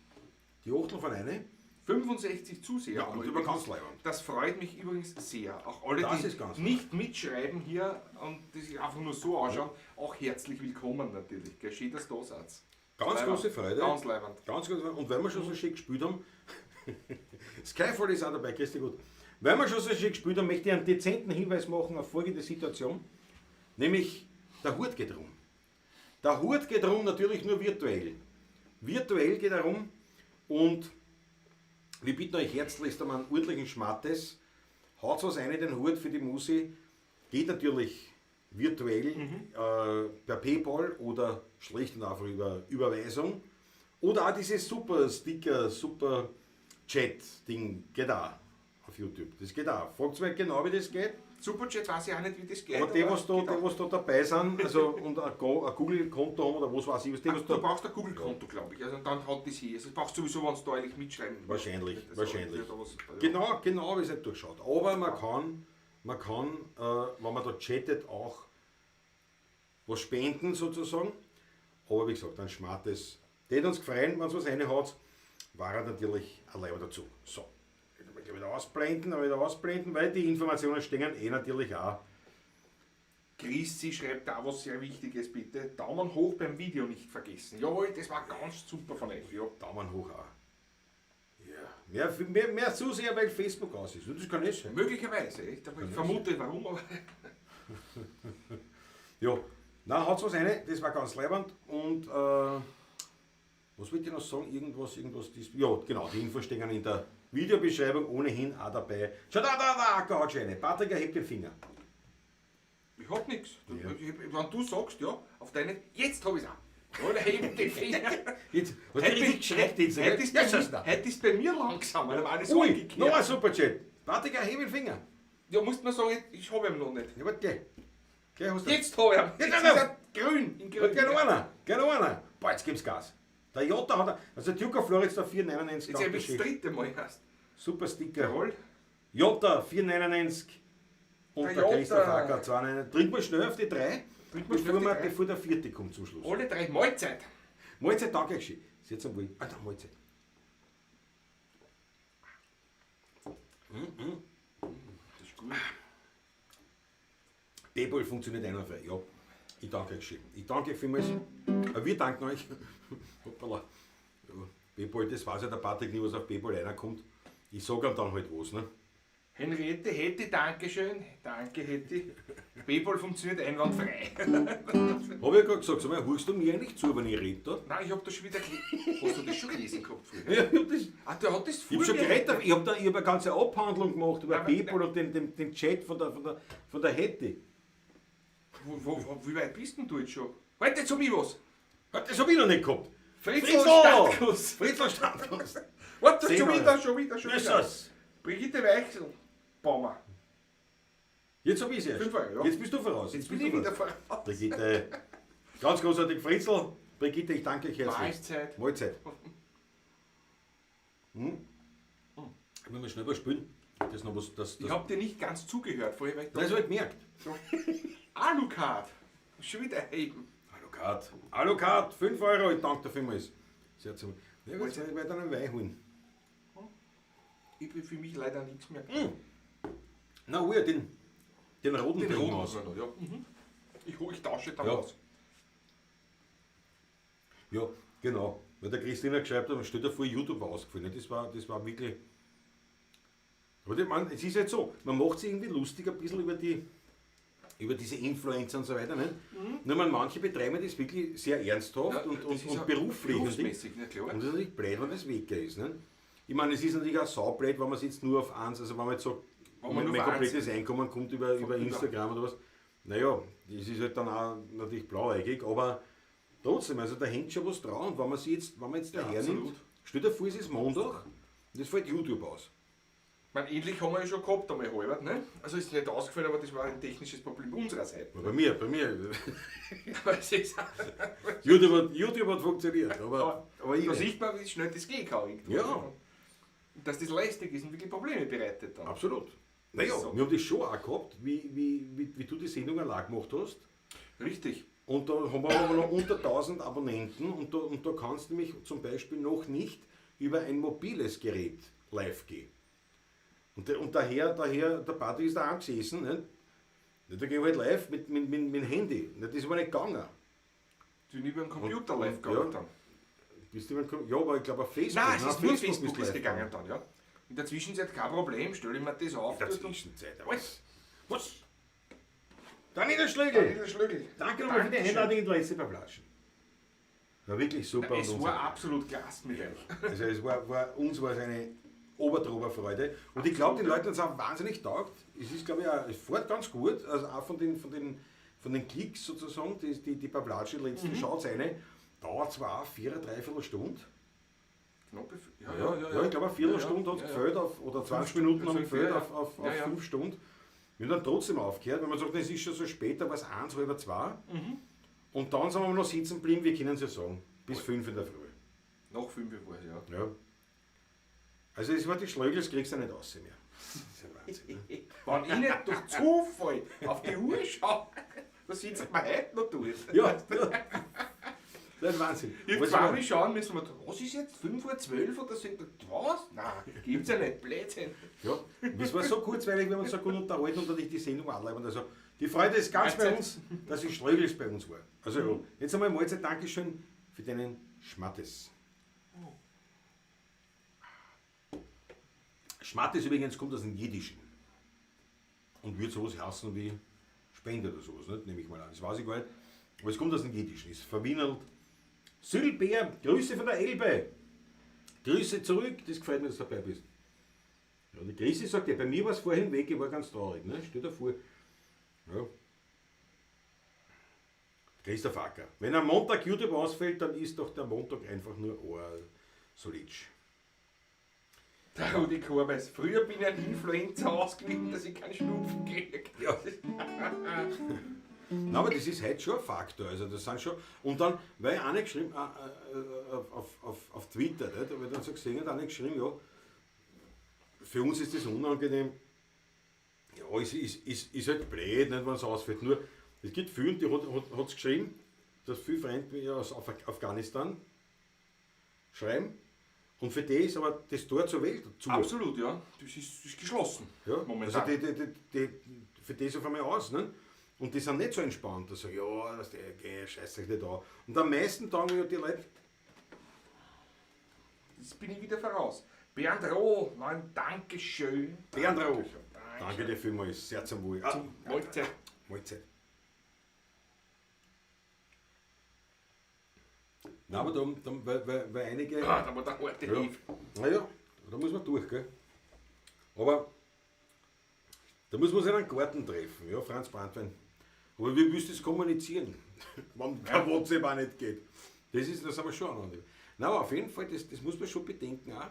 [SPEAKER 4] Die Achtelvereine?
[SPEAKER 3] 65 Zuseher.
[SPEAKER 4] Ja,
[SPEAKER 3] haben
[SPEAKER 4] und
[SPEAKER 3] wir
[SPEAKER 4] über
[SPEAKER 3] übrigens.
[SPEAKER 4] ganz leibend.
[SPEAKER 3] Das freut mich übrigens sehr. Auch alle,
[SPEAKER 4] Das
[SPEAKER 3] die
[SPEAKER 4] ist ganz
[SPEAKER 3] nicht mitschreiben hier und die sich einfach nur so anschauen, auch herzlich willkommen natürlich. Gell? Schön, dass du da seid.
[SPEAKER 4] Ganz
[SPEAKER 3] Leibend.
[SPEAKER 4] große Freude.
[SPEAKER 3] Ganz leibend.
[SPEAKER 4] Ganz gut. Und wenn wir schon so schön gespielt haben, Skyfall ist auch dabei, grüß dich gut. Wenn wir schon so schön gespielt haben, möchte ich einen dezenten Hinweis machen auf folgende Situation. Nämlich, der Hut geht rum. Der Hut geht rum natürlich nur virtuell. Virtuell geht er rum und wir bitten euch herzlichst um einen ordentlichen Schmattes. Haut was rein in den Hut für die Musi. Geht natürlich virtuell per PayPal oder schlicht und einfach über Überweisung. Oder auch dieses super Sticker, super Chat-Ding geht auch auf YouTube. Das geht auch. Fragt mich genau, wie das geht.
[SPEAKER 3] Superchat weiß ich auch nicht, wie das geht.
[SPEAKER 4] Aber die, was
[SPEAKER 3] geht auch.
[SPEAKER 4] da dabei sind, also und ein Google-Konto haben oder was weiß ich, was die, was
[SPEAKER 3] Du
[SPEAKER 4] da.
[SPEAKER 3] brauchst ein Google-Konto, glaube ich. Also dann hat das hier. Also das brauchst du sowieso, wenn du deutlich mitschreiben willst.
[SPEAKER 4] Wahrscheinlich,
[SPEAKER 3] Also,
[SPEAKER 4] wahrscheinlich.
[SPEAKER 3] da was-
[SPEAKER 4] Genau, wie es halt durchschaut. Aber man kann, wenn man da chattet, auch was spenden sozusagen. Aber wie gesagt, ein schmartes. Das hat uns gefreut, wenn es was reinhaut, war er natürlich allein dazu. So, jetzt will ich wieder ausblenden, weil die Informationen stehen natürlich auch.
[SPEAKER 3] Chrissy schreibt da was sehr Wichtiges, bitte. Daumen hoch beim Video nicht vergessen. Jawohl, das war ganz super von euch. Ja.
[SPEAKER 4] Daumen hoch auch. Ja, mehr Zuseher, weil Facebook aus ist. Das kann nicht sein.
[SPEAKER 3] Möglicherweise, echt. Aber ich vermute, warum, aber
[SPEAKER 4] Ja, na haut's was rein, das war ganz leibend und was wollte ich noch sagen? Irgendwas, ja genau, die Infos stehen in der Videobeschreibung ohnehin auch dabei. Schau da, haut schon rein. Patrick, erhebt den Finger.
[SPEAKER 3] ich hab nichts.
[SPEAKER 4] Ja.
[SPEAKER 3] Wenn du sagst, ja, auf deine. Jetzt hab ich's auch. Oder heben den Finger.
[SPEAKER 4] Jetzt, was du richtig geschreckt jetzt,
[SPEAKER 3] Heute ist,
[SPEAKER 4] ja, schau's da.
[SPEAKER 3] heute ist bei mir langsam, weil alles
[SPEAKER 4] Ui,
[SPEAKER 3] umgekehrt.
[SPEAKER 4] noch ein Superchat. Patrick, erhebe den Finger.
[SPEAKER 3] Ja, musst man sagen, ich habe ihn noch nicht.
[SPEAKER 4] Ja, warte, geh. Hast du.
[SPEAKER 3] Jetzt habe ich ihn. Jetzt
[SPEAKER 4] Jetzt
[SPEAKER 3] ist er grün. In grün.
[SPEAKER 4] Geh noch einer. Boah, jetzt gibt's Gas. Der Jota hat, also der Duke of Florida, der 499
[SPEAKER 3] Jetzt habe ich das dritte Mal erst.
[SPEAKER 4] Super Sticker.
[SPEAKER 3] Jawohl.
[SPEAKER 4] Jota 499 und
[SPEAKER 3] Der
[SPEAKER 4] der
[SPEAKER 3] Jota.
[SPEAKER 4] Christoph Acker 299. Trinken wir schnell auf die 3,
[SPEAKER 3] Trinken wir schnell auf die drei.
[SPEAKER 4] bevor der vierte kommt zum Schluss.
[SPEAKER 3] Alle drei Mahlzeit.
[SPEAKER 4] Mahlzeit, danke schön. Jetzt einmal. Alter, Mahlzeit.
[SPEAKER 3] Das ist gut.
[SPEAKER 4] PayPal funktioniert einwandfrei. Ja, ich danke euch schön. Ich danke euch vielmals. Wir danken euch. Hoppala. Ja, PayPal, das weiß ja der Patrick nie, was auf PayPal reinkommt. Ich sage ihm dann halt was. Ne?
[SPEAKER 3] Henriette, Hetty, Dankeschön. Danke, Hetty. PayPal funktioniert einwandfrei.
[SPEAKER 4] Habe ich gerade gesagt, sag mal, hörst du mir eigentlich zu, wenn ich rede? Da?
[SPEAKER 3] Nein, ich hab das schon wieder gelesen. Hast du das schon gelesen gehabt früher?
[SPEAKER 4] Ja, das,
[SPEAKER 3] Ah, der hat das
[SPEAKER 4] ich habe schon geredet, ich habe eine ganze Abhandlung gemacht über
[SPEAKER 3] Nein,
[SPEAKER 4] PayPal und den Chat von der Hetty.
[SPEAKER 3] Wie weit bist denn du jetzt schon? Halt, jetzt hab ich was.
[SPEAKER 4] Das habe ich noch nicht gehabt.
[SPEAKER 3] Fritzl Stadtkuss.
[SPEAKER 4] Fritzl Stadtkuss.
[SPEAKER 3] Warte,
[SPEAKER 4] Sehen
[SPEAKER 3] schon
[SPEAKER 4] wir.
[SPEAKER 3] wieder.
[SPEAKER 4] Jesus.
[SPEAKER 3] Brigitte Weichsel. Baumer.
[SPEAKER 4] Jetzt habe ich es erst.
[SPEAKER 3] 5 Euro, ja.
[SPEAKER 4] Jetzt bist du voraus.
[SPEAKER 3] Jetzt
[SPEAKER 4] bist
[SPEAKER 3] bin ich
[SPEAKER 4] du
[SPEAKER 3] wieder
[SPEAKER 4] voraus.
[SPEAKER 3] voraus.
[SPEAKER 4] Brigitte, ganz großartig Fritzl. Brigitte, ich danke euch herzlich.
[SPEAKER 3] Mahlzeit.
[SPEAKER 4] Mahlzeit. Ich will mal schnell was spielen. Das ist noch was,
[SPEAKER 3] Ich hab dir nicht ganz zugehört vorher, weil ich
[SPEAKER 4] das habe ich gemerkt.
[SPEAKER 3] so. Alucard. Schon wieder heben.
[SPEAKER 4] Alucard, 5 Euro, ich danke dir vielmals. Sehr zum. Ja, jetzt werde ich einen Wein holen.
[SPEAKER 3] Ich will für mich leider nichts mehr.
[SPEAKER 4] Na, den roten
[SPEAKER 3] Den
[SPEAKER 4] trinken
[SPEAKER 3] roten
[SPEAKER 4] aus.
[SPEAKER 3] noch, ja. Ich tausche dann
[SPEAKER 4] Ja.
[SPEAKER 3] aus.
[SPEAKER 4] Ja, genau. Weil der Christina geschrieben hat, steht da vor YouTube ausgefallen. Das war wirklich. Aber ich meine, es ist halt so, man macht sich irgendwie lustig ein bisschen über diese Influencer und so weiter. Nicht? Nur man, manche betreiben das wirklich sehr ernsthaft
[SPEAKER 3] Ja,
[SPEAKER 4] und
[SPEAKER 3] das ist ja
[SPEAKER 4] beruflich.
[SPEAKER 3] berufsmäßig, na klar.
[SPEAKER 4] Und das ist natürlich blöd, wenn das weg ist. Nicht? Ich meine, es ist natürlich auch saublöd, wenn man es jetzt nur auf eins, also wenn man jetzt sagt,
[SPEAKER 3] Wo man nur
[SPEAKER 4] mein
[SPEAKER 3] vereinzelt-
[SPEAKER 4] komplettes Einkommen kommt über Instagram oder was. Naja, das ist halt dann auch natürlich blauäugig, aber trotzdem, also da hängt schon was dran. Und wenn man jetzt
[SPEAKER 3] Ja,
[SPEAKER 4] daher
[SPEAKER 3] absolut.
[SPEAKER 4] nimmt, stell dir vor, es ist Montag und es fällt YouTube aus.
[SPEAKER 3] Ich meine, ähnlich haben wir ja schon gehabt, einmal halber, ne? Also ist nicht ausgefallen, aber das war ein technisches Problem unserer Seite.
[SPEAKER 4] Bei mir.
[SPEAKER 3] Aber es ist,
[SPEAKER 4] YouTube hat funktioniert, aber ich
[SPEAKER 3] da
[SPEAKER 4] nicht.
[SPEAKER 3] sieht man, wie schnell das gehen kann. irgendwo.
[SPEAKER 4] Ja.
[SPEAKER 3] Und dass das lästig ist und wirklich Probleme bereitet dann.
[SPEAKER 4] Absolut. Naja,
[SPEAKER 3] So.
[SPEAKER 4] wir haben das schon auch gehabt, wie du die Sendung allein gemacht hast.
[SPEAKER 3] Richtig.
[SPEAKER 4] Und da haben wir aber noch unter 1000 Abonnenten und da kannst du nämlich zum Beispiel noch nicht über ein mobiles Gerät live gehen. Und daher, der Patrick ist da angesessen. Nicht? Da gehen wir halt live mit dem Handy. Das ist aber nicht gegangen.
[SPEAKER 3] Du nicht über den Computer
[SPEAKER 4] Und-
[SPEAKER 3] live
[SPEAKER 4] und-
[SPEAKER 3] gegangen
[SPEAKER 4] ja.
[SPEAKER 3] dann.
[SPEAKER 4] Bist du ja, aber ich glaube auf Facebook.
[SPEAKER 3] Nein, es
[SPEAKER 4] Nein,
[SPEAKER 3] ist nur
[SPEAKER 4] bist
[SPEAKER 3] Facebook ist
[SPEAKER 4] live
[SPEAKER 3] gegangen dann, ja. In der Zwischenzeit kein Problem, stelle ich mir das auf.
[SPEAKER 4] In der
[SPEAKER 3] dort und-
[SPEAKER 4] Zwischenzeit.
[SPEAKER 3] Was?
[SPEAKER 4] Was? Daniel der
[SPEAKER 3] Daniel
[SPEAKER 4] Schlögel!
[SPEAKER 3] der Schlögel.
[SPEAKER 4] Danke nochmal für die
[SPEAKER 3] Dankeschön.
[SPEAKER 4] Einladung in die letzte Bablatschen. War wirklich super.
[SPEAKER 3] Es
[SPEAKER 4] und
[SPEAKER 3] war absolut klasse mit euch.
[SPEAKER 4] Also uns war es eine Oberfreude. Und ich glaube, den Leuten hat es auch wahnsinnig taugt. Es ist, glaube ich, auch, es fährt ganz gut. Also auch von den Klicks sozusagen, die Bablatsche letzten schaut eine, dauert zwar auch 3 Stunde.
[SPEAKER 3] Knappe
[SPEAKER 4] Ich glaube, eine Viertelstunde hat es gefällt, oder 20 Minuten haben gefällt auf
[SPEAKER 3] Ja, ja.
[SPEAKER 4] 5 Stunden. Wir haben dann trotzdem aufgehört, weil man sagt, es ist schon so spät, da war es 1, halb 2. Und dann sind wir noch sitzen geblieben, wir können es ja sagen, bis 5 in der Früh.
[SPEAKER 3] Nach 5 Uhr, ja.
[SPEAKER 4] Ja. Also es war die Schlögel, das kriegst du nicht raus mehr. Das ist ja Wahnsinn. Ne?
[SPEAKER 3] Wenn ich nicht durch Zufall auf die Uhr schaue, da sitzt man heute noch durch.
[SPEAKER 4] Ja, das ist Wahnsinn.
[SPEAKER 3] Ich
[SPEAKER 4] Aber es
[SPEAKER 3] habe
[SPEAKER 4] war-
[SPEAKER 3] mich schauen müssen, was ist jetzt 5:12 Uhr oder so? Was? Nein, gibt's ja nicht, Blödsinn.
[SPEAKER 4] Ja, es war so kurzweilig, wenn wir uns so gut unterhalten und dadurch die Sendung anleiben. Also die Freude ist ganz bei uns, dass die Schlögels bei uns war. Also ja, jetzt einmal Mahlzeit, Dankeschön für deinen Schmattes. Schmattes übrigens kommt aus dem Jiddischen und wird sowas heißen wie Spende oder sowas, nicht? Nehme ich mal an. Das weiß ich gar nicht. Aber es kommt aus dem Jiddischen, ist verwienert. Sylbär, Grüße von der Elbe. Grüße zurück, das gefällt mir, dass du dabei bist. Ja, die Chrissy sagt ja, bei mir war es vorhin weg, ich war ganz traurig. Ne? Stell dir vor. Ja. Christoph Acker. Wenn am Montag YouTube ausfällt, dann ist doch der Montag einfach nur Solitsch.
[SPEAKER 3] Der Rudi Korbes. Früher bin ich ein Influencer ausgewichen, dass ich keinen Schnupfen kriege.
[SPEAKER 4] Ja. Nein, aber das ist heute schon ein Faktor. Also das sind schon, und dann, weil einer geschrieben, auf Twitter, nicht? Da habe ich dann so gesehen, hat einer geschrieben, ja, für uns ist das unangenehm. Ja, es ist halt blöd, nicht, wenn es ausfällt. Nur, es gibt viele, die hat es geschrieben, dass viele Freunde aus Afghanistan schreiben. Und für die ist aber das Tor zur Welt zu.
[SPEAKER 3] Absolut, ja. Das ist geschlossen.
[SPEAKER 4] Ja,
[SPEAKER 3] Momentan.
[SPEAKER 4] also für die ist auf einmal aus. Ne? Und die sind nicht so entspannt. Also, ja, scheiß euch nicht an. Und am meisten sagen ja die Leute,
[SPEAKER 3] Jetzt bin ich wieder voraus. Bernd Roh, mein Dankeschön.
[SPEAKER 4] Bernd Roh.
[SPEAKER 3] Dankeschön.
[SPEAKER 4] danke dir vielmals, sehr zum Wohl.
[SPEAKER 3] Zum Mahlzeit.
[SPEAKER 4] Mahlzeit. Nein, aber weil einige.
[SPEAKER 3] Ah, da war der harte
[SPEAKER 4] Ja.
[SPEAKER 3] Hieb.
[SPEAKER 4] Naja, da muss man durch, gell? Aber da muss man sich in einen Garten treffen, ja, Franz Brandwein. Aber wie willst du das kommunizieren, wenn der WhatsApp auch nicht geht? Das sind wir schon aneinander. Nein, aber auf jeden Fall, das muss man schon bedenken auch,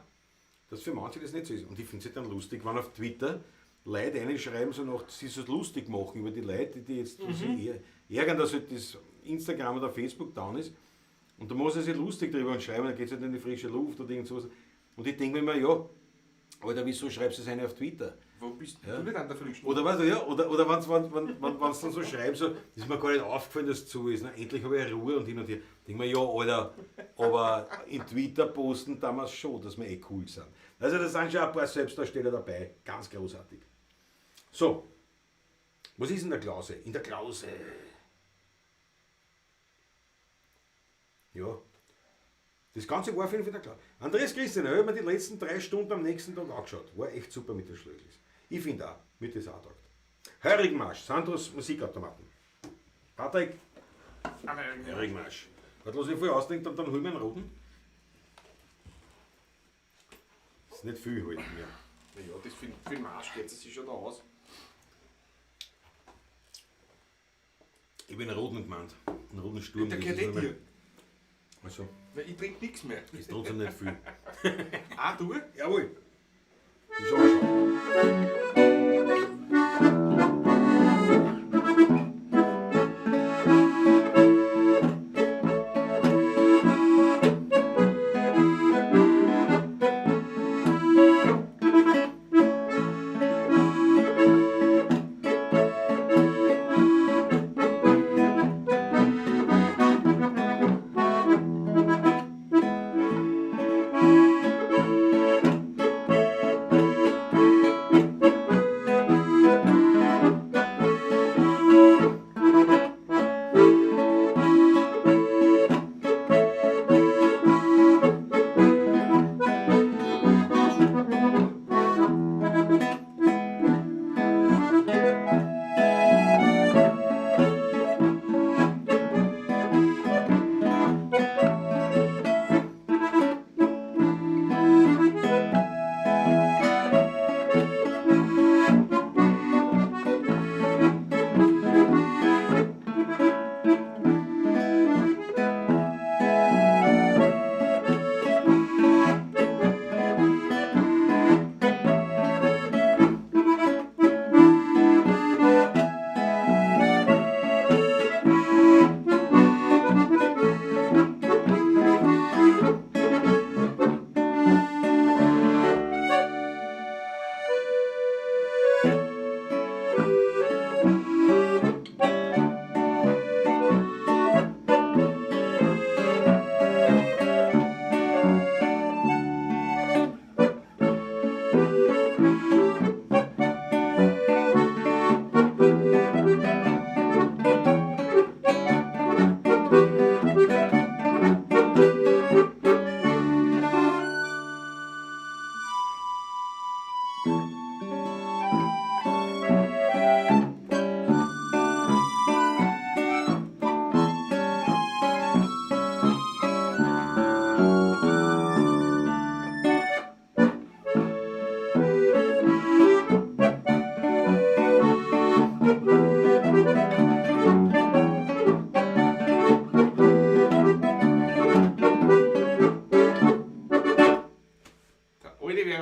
[SPEAKER 4] dass für manche das nicht so ist. Und ich finde es dann lustig, wenn auf Twitter Leute reinschreiben, so nach, sie so lustig machen über die Leute, die jetzt sich ärgern, dass halt das Instagram oder Facebook down ist. Und da muss er sich lustig drüber und schreiben, dann geht es halt in die frische Luft oder irgend sowas. Und ich denke mir immer, ja, Alter, wieso schreibst du es eine auf Twitter?
[SPEAKER 3] Wo bist
[SPEAKER 4] Ja.
[SPEAKER 3] du nicht an der frischen?
[SPEAKER 4] Oder weißt du, ja, oder wenn sie dann so schreiben, so, ist mir gar nicht aufgefallen, dass es zu ist. Na, endlich habe ich Ruhe und hin und her. Denke mir, ja, Alter, aber in Twitter posten damals schon, dass wir cool sind. Also da sind schon ein paar Selbstdarsteller dabei. Ganz großartig. So, was ist in der Klause? In der Klause. Ja. Das Ganze war auf jeden Fall der Klause. Andreas Christian, ich habe mir die letzten 3 Stunden am nächsten Tag angeschaut. War echt super mit den Schlöglis. Ich finde auch, mit das auch taugt. Heurigenmarsch, Sandros Musikautomaten. Patrick, Heurigenmarsch. Warte, lass ich voll ausdenken, dann hol ich mir einen roten. Das ist nicht viel heute mehr.
[SPEAKER 3] Ja, das für den Marsch geht es sich schon da aus.
[SPEAKER 4] Ich bin einen roten gemeint. Einen roten Sturm.
[SPEAKER 3] Der
[SPEAKER 4] das
[SPEAKER 3] gehört
[SPEAKER 4] ist
[SPEAKER 3] eh
[SPEAKER 4] nur-
[SPEAKER 3] dir.
[SPEAKER 4] Also,
[SPEAKER 3] Weil ich trinke nichts mehr.
[SPEAKER 4] ist trotzdem nicht viel.
[SPEAKER 3] Ah, du?
[SPEAKER 4] Jawohl. Ich schau schon.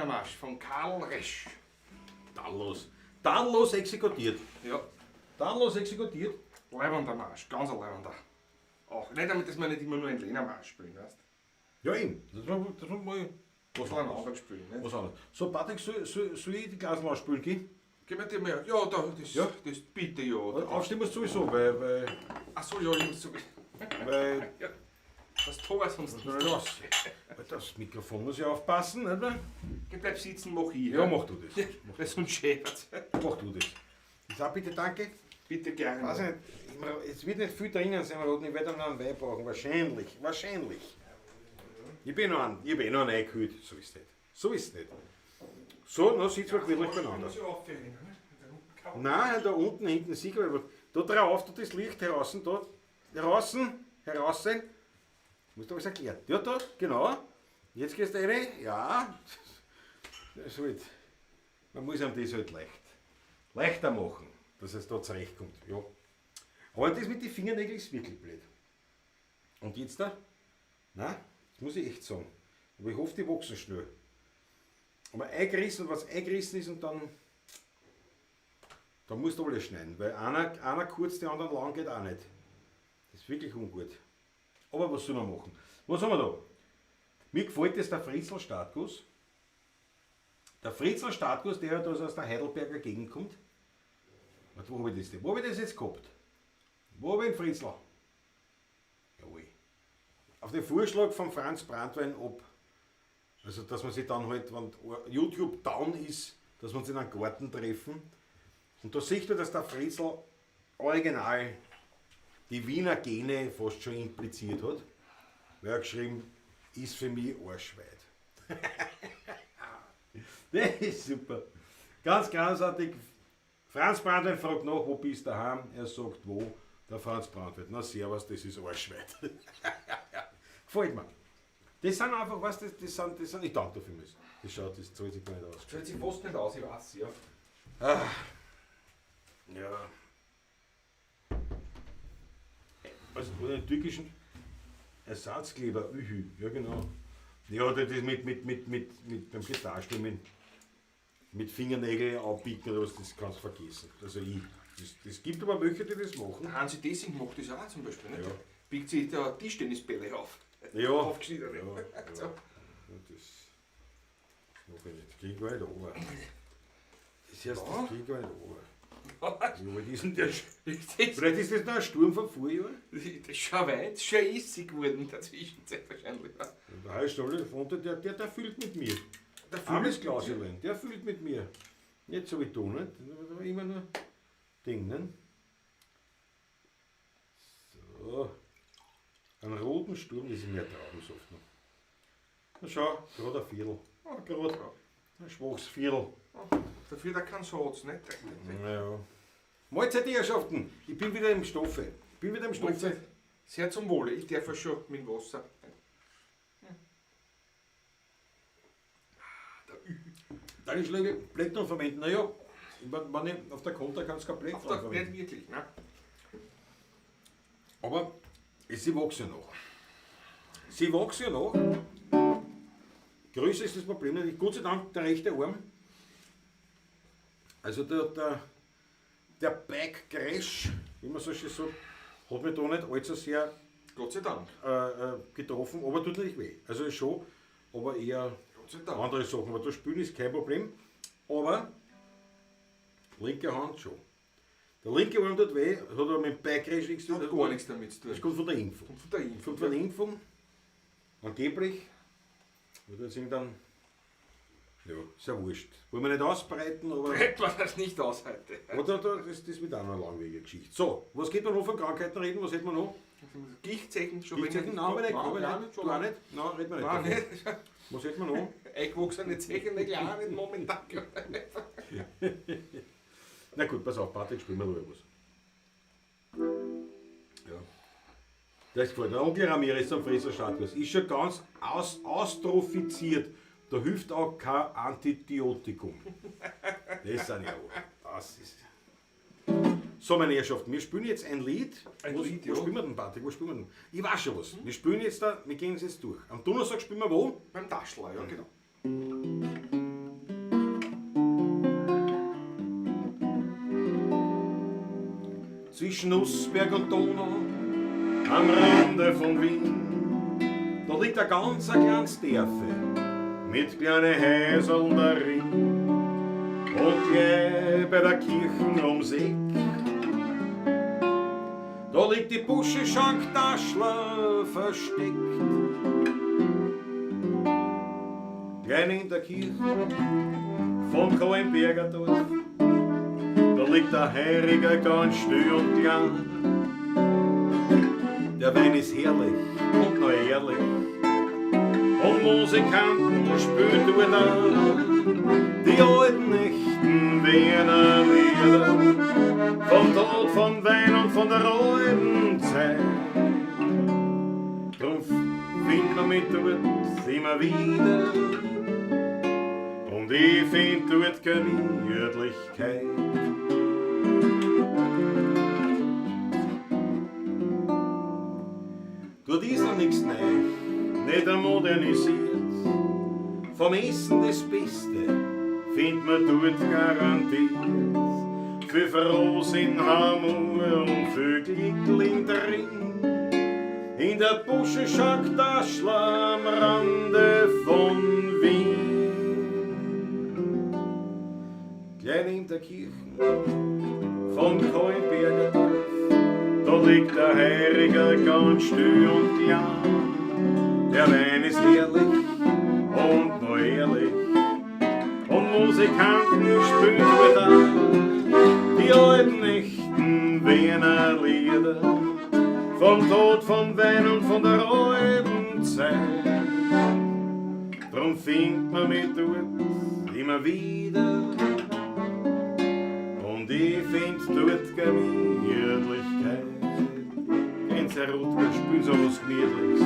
[SPEAKER 3] Marsch von Karl Resch.
[SPEAKER 4] Tadellos. Tadellos exekutiert.
[SPEAKER 3] Ja,
[SPEAKER 4] Tadellos exekutiert.
[SPEAKER 3] leibender Marsch, ganz ein leibender. Auch nicht damit, dass wir nicht immer nur einen Lena Marsch spielen, weißt
[SPEAKER 4] Ja, eben. Das war mal
[SPEAKER 3] du?
[SPEAKER 4] was
[SPEAKER 3] So einen
[SPEAKER 4] anderes.
[SPEAKER 3] anderen spielen, nicht?
[SPEAKER 4] Was anderes. So, Patrick, soll ich die Glasel ausspülen gehen?
[SPEAKER 3] Gib mir die mehr. Ja, da, das,
[SPEAKER 4] Ja.
[SPEAKER 3] das bitte ja.
[SPEAKER 4] Aufstehen musst du sowieso, weil
[SPEAKER 3] Achso, ja, ich muss so. Das Tor sonst
[SPEAKER 4] das nicht raus. Weil das Mikrofon muss ja aufpassen, nicht wahr?
[SPEAKER 3] Geh, bleib sitzen, mach ich.
[SPEAKER 4] Ja, mach du das.
[SPEAKER 3] Weil sonst schert.
[SPEAKER 4] Mach du das. Ich sag bitte danke.
[SPEAKER 3] Bitte gerne.
[SPEAKER 4] Weiß nicht, es wird nicht viel drinnen sein, Roten. Ich werde dann noch einen Wein brauchen. Wahrscheinlich. Ich bin noch einen eingekühlt. So ist es nicht. So ist es nicht. So, dann sitzen wir gemütlich beieinander.
[SPEAKER 3] muss ja aufhören, ne?
[SPEAKER 4] Nein, da unten hinten sieht man, da drauf, da das Licht heraus, heraus. Musst du was erklären? Ja, da, genau. Jetzt gehst du rein. Ja. Das halt, man muss einem das halt leichter machen, dass es da zurechtkommt. Ja. Aber das mit den Fingernägeln ist wirklich blöd. Und jetzt da? Nein, das muss ich echt sagen. Aber ich hoffe, die wachsen schnell. Aber eingerissen, was eingerissen ist und dann musst du alles schneiden, weil einer kurz, der anderen lang geht auch nicht. Das ist wirklich ungut. Aber was soll man machen? Was haben wir da? Mir gefällt das der Fritzl Startguss. Der Fritzl Startguss, der da aus der Heidelberger Gegend kommt. Warte, wo habe ich das denn? Wo habe ich das jetzt gehabt? Wo habe ich den Fritzl? Jawohl. Auf den Vorschlag von Franz Brandwein ab. Also, dass man sich dann halt, wenn YouTube down ist, dass wir uns in einem Garten treffen. Und da sieht man, dass der Fritzl original die Wiener Gene fast schon impliziert hat. Weil er geschrieben, ist für mich arschweit. Das ist super. Ganz großartig. Franz Brandwein fragt nach, wo bist du daheim? Er sagt, wo? Der Franz Brandwein. Na servus, das ist arschweit. Gefällt mir. Das sind einfach, was das sind, ich danke dafür. Das schaut, das zahlt sich gar nicht aus.
[SPEAKER 3] Das hört sich fast nicht aus, ich weiß, ja.
[SPEAKER 4] Ja. Also den türkischen Ersatzkleber, ja genau. Ja, das mit beim Gitarrenstimmen mit Fingernägel aufbiegen oder was, das kannst du vergessen. Also das gibt aber welche, die das machen.
[SPEAKER 3] Hansi Dessing macht das auch zum Beispiel, nicht?
[SPEAKER 4] Ja.
[SPEAKER 3] Biegt sich der Tischtennisbälle auf.
[SPEAKER 4] Ja.
[SPEAKER 3] Aufgeschnitten.
[SPEAKER 4] Ja.
[SPEAKER 3] So.
[SPEAKER 4] Und das mache ich nicht. Das krieg ich gar nicht runter. Das heißt,
[SPEAKER 3] Ja.
[SPEAKER 4] das krieg ich gar nicht runter. Wie alt ist denn der?
[SPEAKER 3] Das
[SPEAKER 4] Vielleicht ist das noch ein Sturm von Vorjahren.
[SPEAKER 3] ist schon weit, schon issig geworden in der Zwischenzeit wahrscheinlich.
[SPEAKER 4] Der Herr Stolle, der fühlt mit mir.
[SPEAKER 3] Der
[SPEAKER 4] Armes Klauselein, der fühlt mit mir. Nicht so wie du, nicht? Da war immer nur Ding, ne? So. Einen roten Sturm, das ist mehr Traubensaft noch. Na schau, gerade ein Viertel. Gerade ein schwaches Viertel.
[SPEAKER 3] Dafür der kein Satz, nicht?
[SPEAKER 4] Ja. Mahlzeit, die Herrschaften. Ich bin wieder im Stoffe.
[SPEAKER 3] Sehr zum Wohle, ich darf ja schon mit Wasser.
[SPEAKER 4] Deine Schläge Blätter verwenden. Naja, wenn ich auf der Konter kannst du kein Blätter
[SPEAKER 3] Auf der
[SPEAKER 4] verwenden.
[SPEAKER 3] nicht wirklich, ne?
[SPEAKER 4] Aber sie wächst ja noch. Sie wächst ja noch. Größer ist das Problem nicht. Gott sei Dank der rechte Arm. Also der Backcrash, wie man so schön sagt, hat mich da nicht allzu sehr
[SPEAKER 3] Gott sei Dank.
[SPEAKER 4] getroffen, aber tut nicht weh. Also schon, aber eher
[SPEAKER 3] Gott sei Dank.
[SPEAKER 4] andere Sachen. Aber das Spielen ist kein Problem. Aber linke Hand schon. Der linke Arm tut weh, hat aber mit dem Backcrash nichts zu
[SPEAKER 3] Hat
[SPEAKER 4] tun.
[SPEAKER 3] gar nichts damit zu
[SPEAKER 4] Das
[SPEAKER 3] tun.
[SPEAKER 4] kommt von der Impfung.
[SPEAKER 3] Und von der Impfung.
[SPEAKER 4] Von der Impfung, angeblich, wird jetzt dann, ja, ist ja wurscht. Wollen wir nicht ausbreiten, aber
[SPEAKER 3] Hätte man das nicht aus heute.
[SPEAKER 4] das wird auch noch eine langwierige Geschichte. So, was geht man noch von Krankheiten reden? Was hätten wir noch?
[SPEAKER 3] Gichtzechen schon
[SPEAKER 4] Gichtzechen? Nein,
[SPEAKER 3] Nein,
[SPEAKER 4] aber
[SPEAKER 3] gar
[SPEAKER 4] nicht.
[SPEAKER 3] nicht.
[SPEAKER 4] Du auch nicht? Nein, reden wir nicht.
[SPEAKER 3] Nein,
[SPEAKER 4] davon.
[SPEAKER 3] nicht.
[SPEAKER 4] Was hätten wir noch?
[SPEAKER 3] Eingewachsene Zechennägel auch nicht momentan.
[SPEAKER 4] Na gut, pass auf, Patrick, spielen wir noch etwas. Ja. Das gefällt mir. Der Onkel Ramirez am Fräser Stadthaus ist schon ganz austrophiziert. Da hilft auch kein Antibiotikum. Das sind ja auch. Das ist. So, meine Herrschaften, wir spielen jetzt ein Lied.
[SPEAKER 3] Ein Lied,
[SPEAKER 4] Wo
[SPEAKER 3] ja.
[SPEAKER 4] spielen wir denn, Patrick? Wo spielen wir denn? Ich weiß schon was. Wir spielen jetzt da, wir gehen es jetzt durch. Am Donnerstag spielen wir wo?
[SPEAKER 3] Beim Taschler, ja genau.
[SPEAKER 4] Zwischen Nussberg und Donau, am Rande von Wien, da liegt ein ganz kleines Dörfe mit kleinen Häuseln darin. Und je bei der Kirche ums Eck, da liegt die Busche Schanktaschler versteckt. Klein in der Kirche vom Kohlenberger Dorf, da liegt der Heiliger ganz still und klein. Der Wein ist herrlich und noch ehrlich, und Musikanten spielen dort an die alten echten Wiener Lieder, vom Tod, vom Wein und von der alten Zeit. Drum findet man mich dort immer wieder, und ich find dort Gemütlichkeit. Dort ist noch nichts neu, nicht modernisiert. Vom Essen das Beste findet man dort garantiert. Für Frohsinn, Hammer und für Glückling drin. In der Busche Schanktaschler am Rande von Wien. Klein in der Kirche vom Kohlenberger Dorf, da liegt der Heiliger ganz still und klein. Der Wein ist herrlich und noch ehrlich, und Musikanten spielen dort an die alten echten Wiener Lieder, vom Tod, vom Wein und von der alten Zeit. Drum findet man mich dort immer wieder, und ich find dort Gemütlichkeit. Gehen Sie, Herr Rutger, spielen Sie was Gemütliches.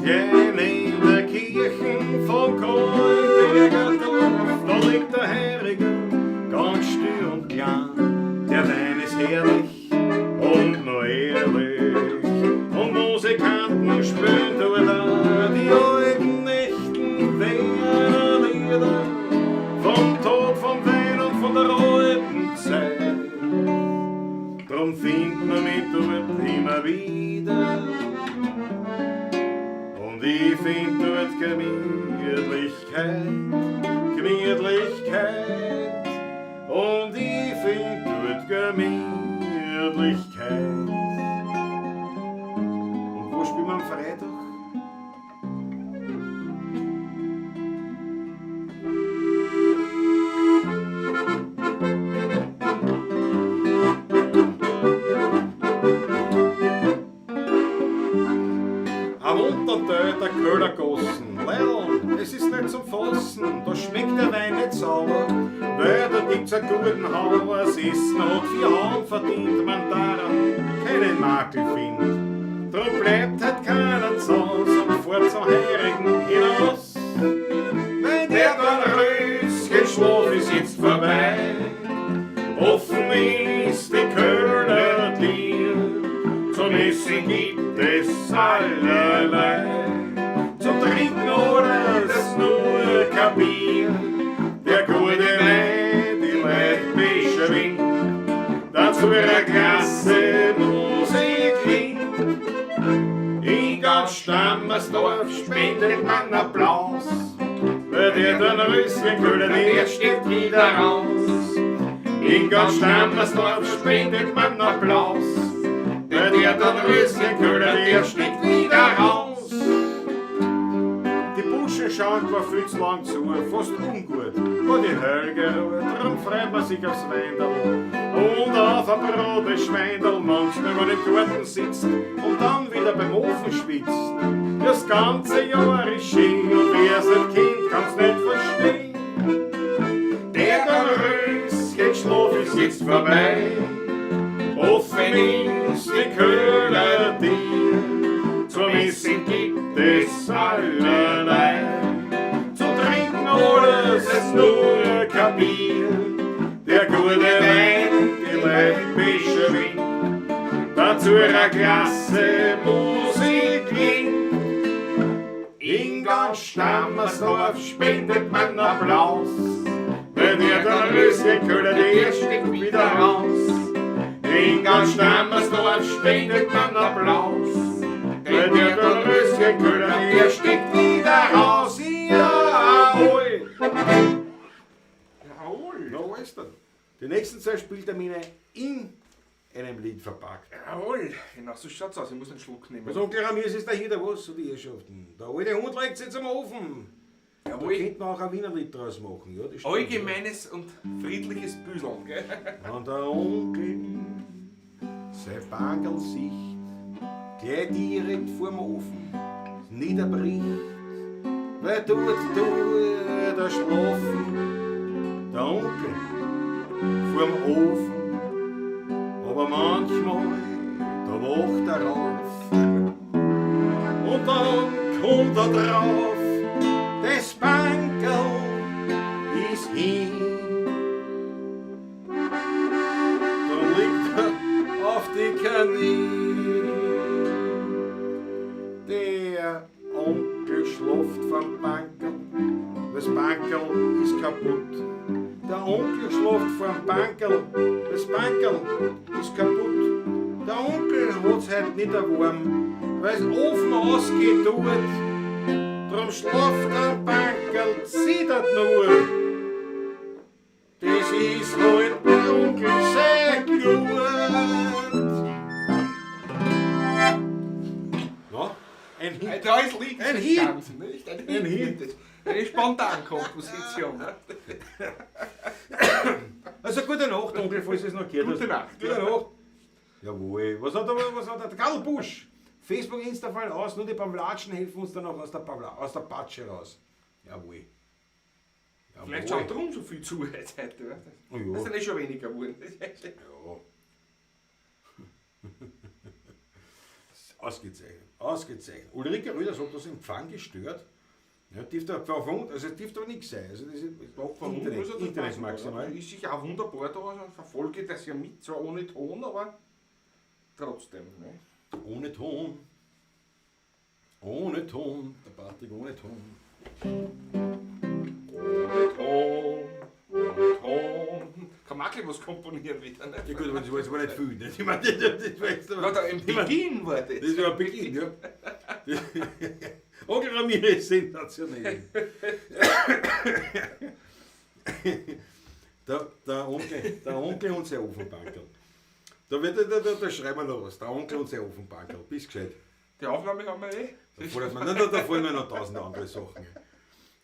[SPEAKER 4] gehen in der Kirche vom Kreuzberger Dorf, da liegt der Herige, ganz still und klein. Der Wein ist herrlich und noch ehrlich, und Musikanten spielen dort auch die alten echten Wiener vom Tod, vom Wein und von der alten Zeit. Drum findet man mich dort immer wieder. Und ich find dort Gemütlichkeit. Und ich find dort Gemütlichkeit. Und wo spielen wir am Freitag? Am unteren Teil der Köhlergassen. Leil, es ist nicht zum Fassen, da schmeckt der Wein nicht sauer, weil da gibt's einen guten Haus Essen hat 4 Hauen verdient, man daran keinen Makel findet. Drum bleibt halt keiner zu Hause und fährt zum Heurigen hinaus. Wenn der Röschen Schlaf ist jetzt vorbei, offen ist die Köhlertür, zum Essen gibt es allerlei. Zum Trinken oder das nur kein Bier. Der gute Wein, die Leute beschwingt, dazu eine klasse Musik klingt. In ganz Stammersdorf spendet man Applaus, weil der Röschenköhler, der steht wieder raus. In ganz Stammersdorf spendet man Applaus, weil der Röschenköhler, der steht wieder raus. Die Buschen schauen zwar viel zu lang zu, fast ungut, wo die Helge ruht, darum freut man sich aufs Weindel und auf ein rotes Schweindel, manchmal wo im Garten sitzt und dann wieder beim Ofen schwitzt. Das ganze Jahr ist schön und wer sein Kind kann's nicht verstehen. Der Röschenschlaf ist jetzt vorbei, offen ist die Köhlertür, zum Essen gibt es allerlei. Zum Trinken alles ist nur kein Bier. Der gute Wein, die Leute beschwingt, dazu eine klasse Musik klingt. In ganz Stammersdorf spendet man Applaus, weil der Röschenköhler, der steht wieder raus. In ganz Stammersdorf spendet man Applaus, weil der Röschenköhler, der steht wieder raus. Jawohl!
[SPEAKER 3] Jawohl!
[SPEAKER 4] Na, wo ist denn? Die nächsten 2 Spieltermine in einem Lied verpackt.
[SPEAKER 3] Jawohl! Genau, so schaut's aus. Ich muss einen Schluck nehmen.
[SPEAKER 4] Was Onkel Ramirez ist da hier der was, so die Herrschaften? Der alte Hund legt sich jetzt am Ofen. Da
[SPEAKER 3] Jawohl!
[SPEAKER 4] könnte man auch ein Wiener Lied draus machen, ja? Das stimmt.
[SPEAKER 3] Allgemeines und friedliches Büseln, gell?
[SPEAKER 4] Wenn der Onkel sein Bagel sieht, gleich direkt vorm Ofen niederbricht, weil dort er schlafen, der Onkel vorm Ofen, aber manchmal da wacht er auf und dann kommt er drauf, das Bankerl ist hin. Da liegt er auf die Knie. Der Onkel schläft vom Bankerl, das Bankerl ist kaputt. Der Onkel schläft vom Bankerl, das Bankerl ist kaputt. Der Onkel hat's heut nicht warm, weil's Ofen ausgeht dort. Drum schläft der Bankerl, zittert nur. Das ist halt der Onkel sein Glut. Na, ein Hit.
[SPEAKER 3] Da ist Lied.
[SPEAKER 4] Ein Hit.
[SPEAKER 3] Nicht?
[SPEAKER 4] Ein Hit.
[SPEAKER 3] Eine Spontankomposition.
[SPEAKER 4] Also gute Nacht, Onkel, falls es noch gehört hast.
[SPEAKER 3] Gute Nacht.
[SPEAKER 4] Gute Nacht. Jawohl. Was hat der Karl Busch? Facebook, Insta fallen aus, nur die beim Latschen helfen uns dann auch aus der Patsche raus. Jawohl.
[SPEAKER 3] Vielleicht schaut darum so viel zu heute.
[SPEAKER 4] Oh ja.
[SPEAKER 3] Das ist ja schon weniger geworden.
[SPEAKER 4] Ja. Ausgezeichnet, ausgezeichnet. Ulrike Röder sagt, dass Empfang gestört. Ja, dürfte verwundert, also es dürfte aber nichts sein. Also das ist Internet maximal.
[SPEAKER 3] Ist sicher auch wunderbar da, also verfolge das ja mit, zwar ohne Ton, aber trotzdem. Ne?
[SPEAKER 4] Ohne Ton. Ohne Ton. Der Patrick ohne Ton.
[SPEAKER 3] Ohne Ton, ohne Ton. Kann man auch gleich was komponieren wieder, ne?
[SPEAKER 4] Ja gut, aber das war jetzt aber nicht viel. Ne? Ich meine, das war jetzt
[SPEAKER 3] Ja, da im Beginn war das.
[SPEAKER 4] Das war ein Beginn, ja. Onkel Ramirez ist sensationell. der Onkel und sein Ofenbankerl. Da schreiben wir noch was. Der Onkel und sein Ofenbankerl. Bist gescheit.
[SPEAKER 3] Die Aufnahme haben wir eh.
[SPEAKER 4] Da fallen mir noch 1000 andere Sachen.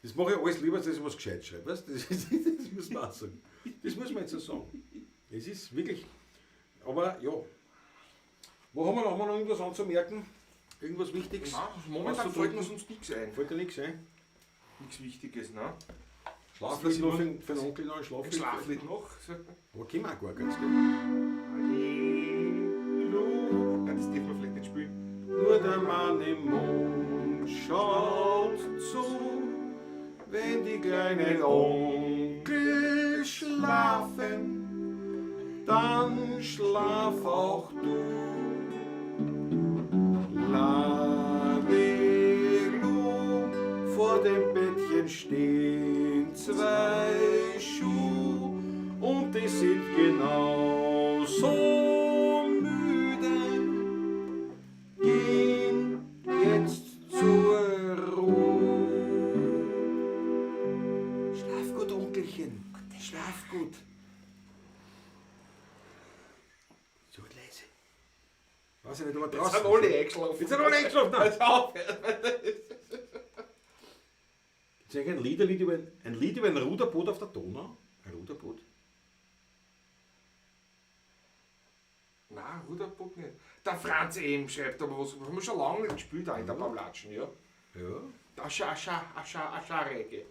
[SPEAKER 4] Das mache ich alles lieber, als dass ich was gescheit schreibe. Weißt? Das muss man auch sagen. Das muss man jetzt so sagen. Es ist wirklich. Aber ja. Wo haben wir noch irgendwas anzumerken? Irgendwas Wichtiges?
[SPEAKER 3] Nein, momentan fällt mir sonst nichts ein.
[SPEAKER 4] Fällt dir nichts ein?
[SPEAKER 3] Nichts Wichtiges, ne?
[SPEAKER 4] Schlaflied noch für den Onkel noch ein Schlaflied?
[SPEAKER 3] Ein Schlaflied noch.
[SPEAKER 4] Aber können wir auch gar ganz gut.
[SPEAKER 3] Halleluja. Das dürfen wir vielleicht nicht spielen.
[SPEAKER 4] Nur der Mann im Mond schaut zu, wenn die kleinen Onkel schlafen, dann schlaf auch du. Lalelu, vor dem Bettchen stehen zwei Schuhe und die sind genauso müde. Gehen jetzt zur Ruhe. Schlaf gut, Onkelchen. Schlaf gut. So leise. Weiß ich nicht, aber draußen.
[SPEAKER 3] Jetzt sind alle eingeschlafen.
[SPEAKER 4] Jetzt sind alle eingeschlafen. Nein.
[SPEAKER 3] Jetzt auf.
[SPEAKER 4] Ist eigentlich ein Lied über ein Ruderboot auf der Donau? Ein Ruderboot?
[SPEAKER 3] Nein, Ruderboot nicht. Der Franz eben schreibt aber was, haben wir schon lange nicht gespielt auch in der Pavlatschen, ja?
[SPEAKER 4] Ja.
[SPEAKER 3] Ascharege.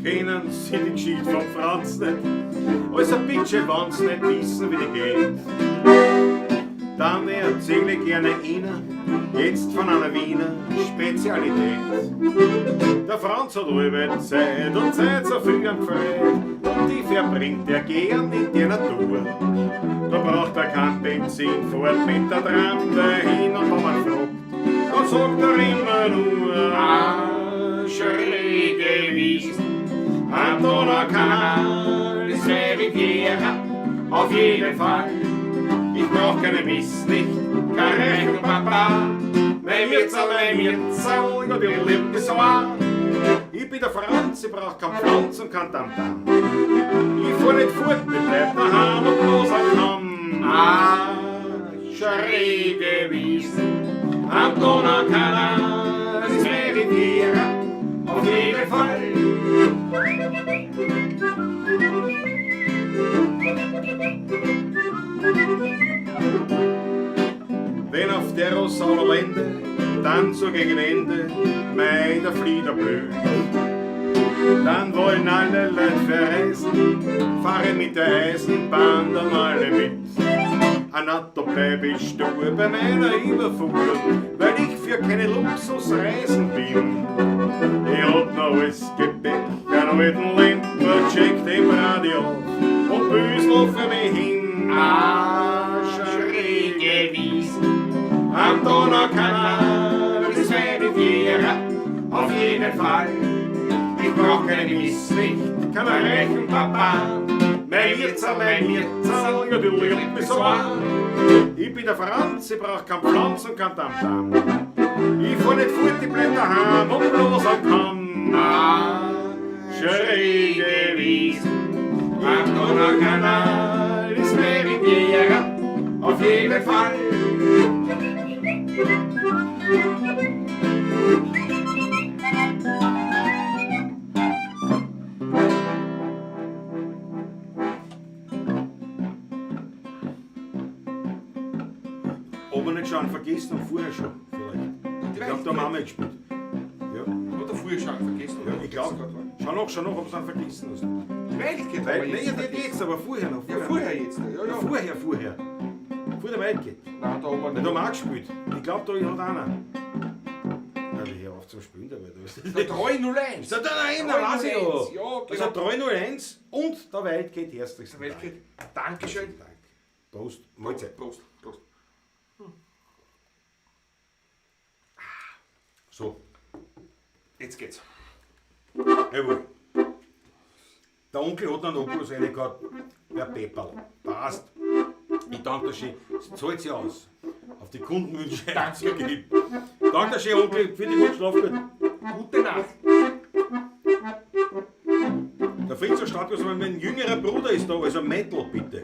[SPEAKER 4] Kennen Sie die Geschichte von Franz nicht? Also bitte, wenn's nicht wissen, wie die geht. Dann erzähle ich gerne Ihnen jetzt von einer Wiener Spezialität. Der Franz hat allweil Zeit und Zeit so viel am Gefällt und die verbringt er gern in der Natur. Da braucht er kein Benzin, fährt mit der Tram dahin und wenn man fragt, dann sagt er immer nur
[SPEAKER 3] schräge Wiesen am Donaukanal, das wäre Riviera, auf jeden Fall. Ich brauch keine Misslicht, kein Rechenpapa. Mein Wirtsal, ja, die liebt mich so an.
[SPEAKER 4] Ich bin der Franz, ich brauch kein Pflanz und kein Tamtam. Ich fahr nicht fort, ich bleib daheim und bloß am Kamm.
[SPEAKER 3] Schräge Wiesen am Donaukanal, das wäre Riviera, auf jeden Fall.
[SPEAKER 4] Wenn auf der Rosauer Lände dann so gegen Ende Mai der Flieder blüht, dann wollen alle Leute verreisen, fahren mit der Eisenbahn dann alle mit. Na, da bleib ich stur bei meiner Überfuhr, weil ich für keine Luxusreisen bin. Ich hab noch alles Gepäck, einen alten Ländler, check dem Radio und Büsel für mich hin.
[SPEAKER 3] Schräge Wiesen am Donaukanal, das wäre Riviera, auf jeden Fall. Ich brauch keine Misslicht, kein Rechenpapa. Mein Wirtsal, ja, die liebt mich so an.
[SPEAKER 4] Ich bin der Franz, ich brauch kein Pflanz und kein Tamtam. Ich fahr nicht fort, ich bleib daheim und bloß am Kamm.
[SPEAKER 3] Schräge Wiesen am Donaukanal, das wäre Riviera, auf jeden Fall.
[SPEAKER 4] Ob wir nicht schon vergessen haben, vorher schon, vielleicht. Ich glaube, da haben wir gespielt. Ja.
[SPEAKER 3] Oder früher schon vergessen.
[SPEAKER 4] Ja, ich glaube, Schau noch, ob es dann vergessen hast.
[SPEAKER 3] Die Wildcat
[SPEAKER 4] Weil,
[SPEAKER 3] haben wir
[SPEAKER 4] nein, nicht jetzt, aber vorher noch.
[SPEAKER 3] Ja, vorher jetzt. Ja.
[SPEAKER 4] Vorher. Vor der Wildcat.
[SPEAKER 3] Nein, da haben wir
[SPEAKER 4] Weil
[SPEAKER 3] nicht.
[SPEAKER 4] da haben wir auch gespielt. Ich glaube, da hat einer. Ja, hör auf zum Spielen dabei.
[SPEAKER 3] Der 301.
[SPEAKER 4] Ist der da weiß ich ja.
[SPEAKER 3] Ja,
[SPEAKER 4] Also
[SPEAKER 3] genau.
[SPEAKER 4] 301 und der Wildcat herzlichst.
[SPEAKER 3] Der Wildcat. Dankeschön.
[SPEAKER 4] Dank. Prost. Mahlzeit.
[SPEAKER 3] Prost.
[SPEAKER 4] So.
[SPEAKER 3] Jetzt geht's.
[SPEAKER 4] Jawohl. Der Onkel hat noch einen Oculus reingehauen. Der Pepperl. Passt. Ich danke dir schön. Das zahlt sich aus. Auf die Kundenwünsche einzugehen. Danke dir schön, Onkel. Für die gute Schlaf gut.
[SPEAKER 3] Gute Nacht.
[SPEAKER 4] Der Fritz Stadt, also mein jüngerer Bruder ist da, also Metal bitte.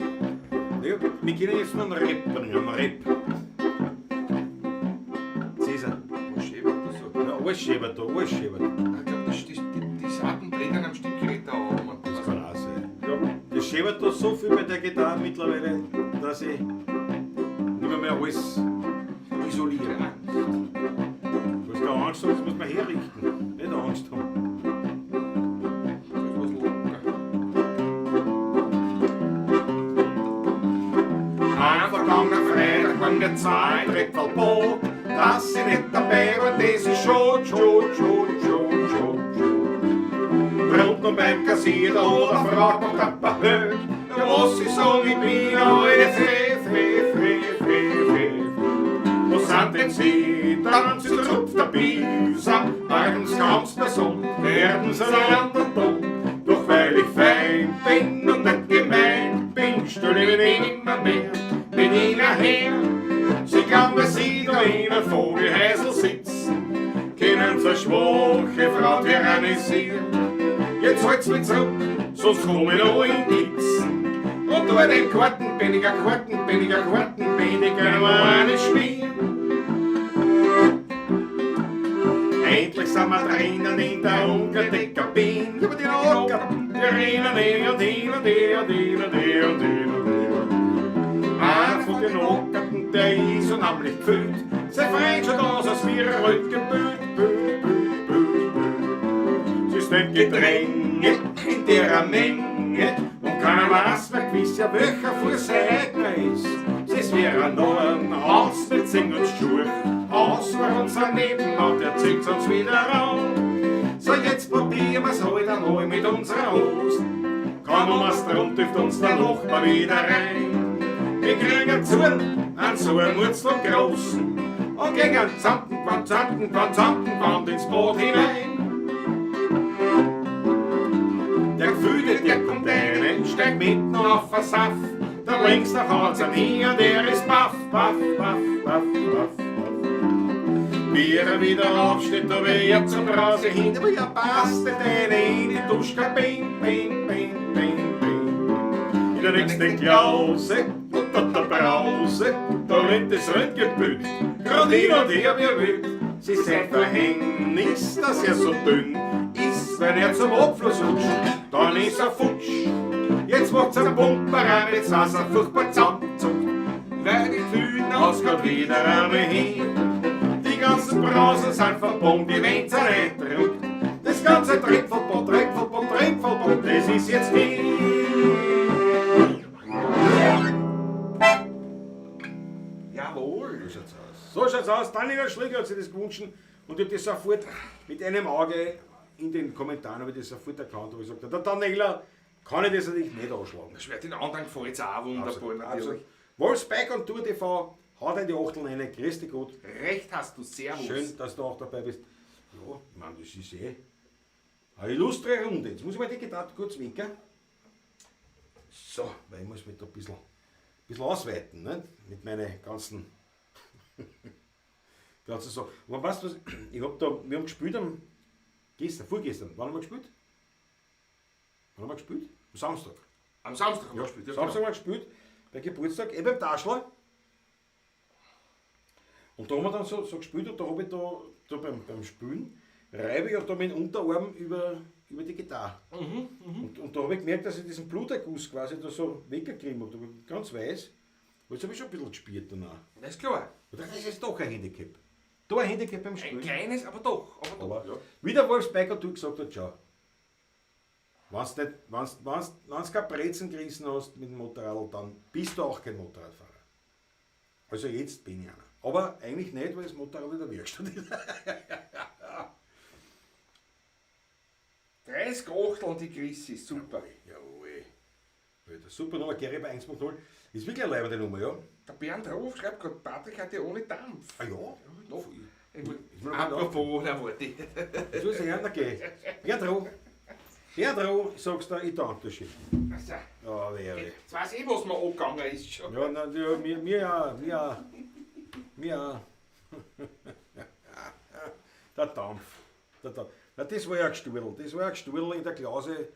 [SPEAKER 4] Ja, wir können jetzt noch einen Rap bringen, einen Rap. Cäsar.
[SPEAKER 3] Was schäbert das so?
[SPEAKER 4] Ja, alles schäbert da, alles schäbert.
[SPEAKER 3] Ich glaube, die Saiten brennen am Stimmgerät da oben.
[SPEAKER 4] Das kann auch sein. Das schäbert da so viel bei der Gitarre mittlerweile, dass ich nicht mehr alles isoliere. Du hast keine Angst haben, das muss man herrichten. Nicht Angst haben.
[SPEAKER 3] Das ist was locker.
[SPEAKER 2] Ein vergangener Freitag, wenn wir zwei Verbot, dass sie nicht dabei war, das ist schon. Brunnt und beim Kassier oder fragt noch der Behörd, was ich sagen, ich bin heute frei. Was sind denn Sie? Dann sie rupft der Bisa, eigens ganz gesund, werden sie anderen dumm. Doch weil ich fein bin und nicht gemein bin, stelle ich mich immer mehr mit ihnen her. Sie glauben, dass sie da in einem Vogelhäusl sitzen, können so schwache Frau tyrannisieren. Jetzt halt's mich zurück, sonst komm ich noch in Ditzen. Und durch den Kartenbändiger noch eine spielen. Endlich sind wir drinnen in der unglücklichen Kabine. Über den Ocker, wir rennen und hin. Einer von den Ockerten, der ist so nämlich gefüllt. Sein Freund schaut aus, als wir gebüht. Sie ist nicht Gedränge in der Menge und keiner weiß mehr gewiss, ja welcher von seinen ist. Es wäre nur ein Haus mit Sing und Schurch, aus für unser Nebenmann, der zieht uns wieder raus. So jetzt probieren wir's heute einmal mit unserer Hose. Kaum um was drum dürft uns der Nachbar wieder rein. Wir kriegen zu, an so einen Murzel und Großen und gehen Zantenquant ins Boot hinein. Der Gefühle, der kommt rein, steigt mitten auf der Saft. Der längste hat sein hier, der ist baff. Wie er wieder aufsteht, da will er zum Brause hin, aber ja passt den in die Duschkabine, bing. In der nächsten Klause, unter der Brause, da rennt das Röntgenbild, grad hin und her wie wild. Sie ist ein Verhängnis, dass er so dünn ist, wenn er zum Abfluss rutscht, dann ist er futsch. Jetzt macht's einen Pumper rein, jetzt war's er furchtbar zusammenzuckt, weil die Fühlen ausgeht wieder einmal hin. Die ganzen Brausen sind verbogen, die Wände sind eindrückt. Das ganze Trinkverbot, das ist jetzt hin.
[SPEAKER 3] Jawohl.
[SPEAKER 4] So schaut's aus. Daniel Schläger hat sich das gewünscht und ich habe das sofort mit einem Auge in den Kommentaren habe ich das sofort erkannt, wo ich gesagt habe, der Daniela kann ich das natürlich nicht anschlagen.
[SPEAKER 3] Das wird den anderen gefällt auch wunderbar natürlich.
[SPEAKER 4] Wolfsberg und Tour TV, haut in die Achtel rein, grüß dich gut.
[SPEAKER 3] Recht hast du, servus.
[SPEAKER 4] Schön, dass du auch dabei bist. Ja, ich meine, das ist eine illustre Runde. Jetzt muss ich mal die Gitarre kurz winken. So, weil ich muss mich da ein bisschen ausweiten, ne? Mit meinen ganzen so. Aber weißt du was, wir haben gespielt vorgestern, wann haben wir gespielt? Am Samstag.
[SPEAKER 3] Am Samstag haben wir gespielt.
[SPEAKER 4] Samstag haben wir gespielt, bei Geburtstag, eben im Taschler. Und da haben wir dann so gespielt und da habe ich da beim Spielen, reibe ich auch da meinen Unterarm über die Gitarre. Und da habe ich gemerkt, dass ich diesen Bluterguss quasi da so weggekriegt habe, ganz weiß. Jetzt habe ich schon ein bisschen gespielt danach.
[SPEAKER 3] Das ist klar.
[SPEAKER 4] Und das ist doch ein Handicap. Da ein Handicap beim
[SPEAKER 3] Ein
[SPEAKER 4] Spielen.
[SPEAKER 3] kleines, aber doch.
[SPEAKER 4] Aber
[SPEAKER 3] Ja.
[SPEAKER 4] wie der Wolfsberger du gesagt hat, schau, Wenn du keine Brezen gerissen hast mit dem Motorrad, dann bist du auch kein Motorradfahrer. Also jetzt bin ich einer. Aber eigentlich nicht, weil das Motorrad in der Werkstatt ist.
[SPEAKER 3] 30 Achtel die Chrissy, super.
[SPEAKER 4] Jawohl. Alter, super Nummer, Gary bei 1.0. Ist wirklich eine leibende Nummer, ja?
[SPEAKER 3] Der Bernd Ruf schreibt gerade, Patrick hat ja ohne Dampf.
[SPEAKER 4] Ah ja?
[SPEAKER 3] Doch.
[SPEAKER 4] Ist mir noch nicht
[SPEAKER 3] Apropos, na warte.
[SPEAKER 4] So ist er, na geh. Bernd Roh, ich sag's dir, ich danke dir schön.
[SPEAKER 3] Also,
[SPEAKER 4] Ja, wäre.
[SPEAKER 3] jetzt weiß ich, was mir angegangen ist schon.
[SPEAKER 4] Ja, na, ja, mir auch. Der Dampf. Na, das war ja ein Gesturl in der Klause,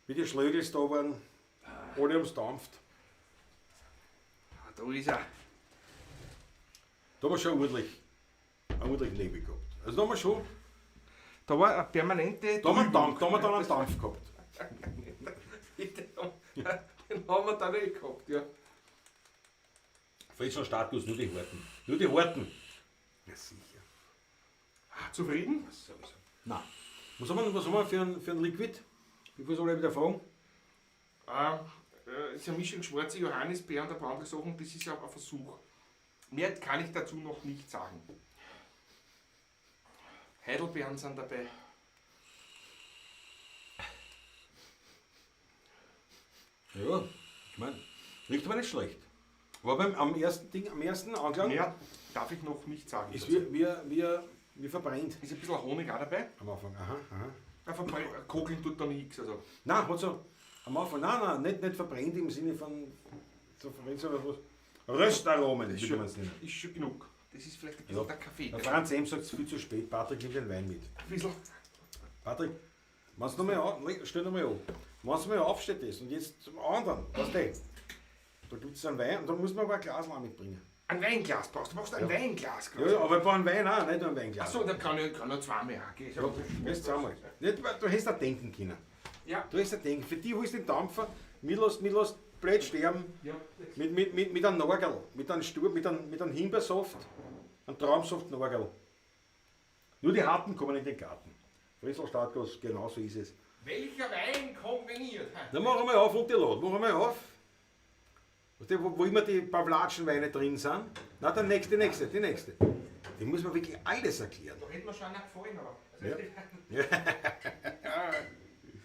[SPEAKER 4] wie die Schlögels da waren. Alle haben's dampft.
[SPEAKER 3] Da ist er.
[SPEAKER 4] Da haben wir schon einen ordentlichen Nebel gehabt. Also da haben wir schon,
[SPEAKER 3] Da war eine permanente.
[SPEAKER 4] da haben wir dann einen Dampf gehabt.
[SPEAKER 3] Den haben wir dann nicht gehabt, ja.
[SPEAKER 4] Fritz und Startguss, nur die Harten. Nur die Harten. Ja, sicher.
[SPEAKER 3] Zufrieden?
[SPEAKER 4] Sowieso. Nein. Was haben wir für einen Liquid? Bevor soll ich wieder fragen?
[SPEAKER 3] Es ist eine Mischung schwarze Johannisbeeren und ein paar andere Sachen, das ist ja ein Versuch. Mehr kann ich dazu noch nicht sagen. Heidelbeeren sind dabei.
[SPEAKER 4] Ja, ich meine, riecht aber nicht schlecht. Aber am ersten Anklang
[SPEAKER 3] Mehr darf ich noch nicht sagen.
[SPEAKER 4] ist
[SPEAKER 3] dazu.
[SPEAKER 4] wie verbrennt.
[SPEAKER 3] Ist ein bisschen Honig auch dabei.
[SPEAKER 4] Am Anfang, aha.
[SPEAKER 3] Kokeln tut da nichts. Also.
[SPEAKER 4] Nein, hat so, am Anfang, nein, nicht verbrennt im Sinne von, so verbrennt, sondern was. Röstaromen,
[SPEAKER 3] Ist
[SPEAKER 4] würde man es
[SPEAKER 3] schon,
[SPEAKER 4] nennen.
[SPEAKER 3] ist schon genug. Das ist vielleicht ein bisschen der Kaffee.
[SPEAKER 4] Der Franz M. sagt es viel zu spät, Patrick nimmt den Wein mit.
[SPEAKER 3] Ein bisschen.
[SPEAKER 4] Patrick, wenn's noch mal auf, stell noch mal an. Wenn es mal aufsteht ist und jetzt zum anderen, weißt du, da gibt es einen Wein und dann muss man aber ein Glas mitbringen.
[SPEAKER 3] Ein Weinglas brauchst du. Du brauchst ein Weinglas.
[SPEAKER 4] Ja, aber bei einem Wein auch, nicht nur ein Weinglas.
[SPEAKER 3] Achso, dann kann ich zwei mehr. Okay.
[SPEAKER 4] Ja, das zweimal. Nicht, weil du hättest da denken können.
[SPEAKER 3] Ja.
[SPEAKER 4] Du hättest da denken. Für die holst du den Dampfer, mir lässt blöd sterben,
[SPEAKER 3] Ja.
[SPEAKER 4] mit einem Norgel, mit einem Sturm, mit einem Himbeersaft, einem Traumsaft Norgel. Nur die Harten kommen in den Garten. Friesl Startgas, genau so ist es.
[SPEAKER 3] Welcher Wein kombiniert?
[SPEAKER 4] Dann machen wir auf und die Lade. Machen wir auf. Weißt du, wo immer die Pavlatschenweine drin sind. Na, der nächste. Die muss man wirklich alles erklären.
[SPEAKER 3] Da hätte mir schon einer gefallen, aber.
[SPEAKER 4] Ja.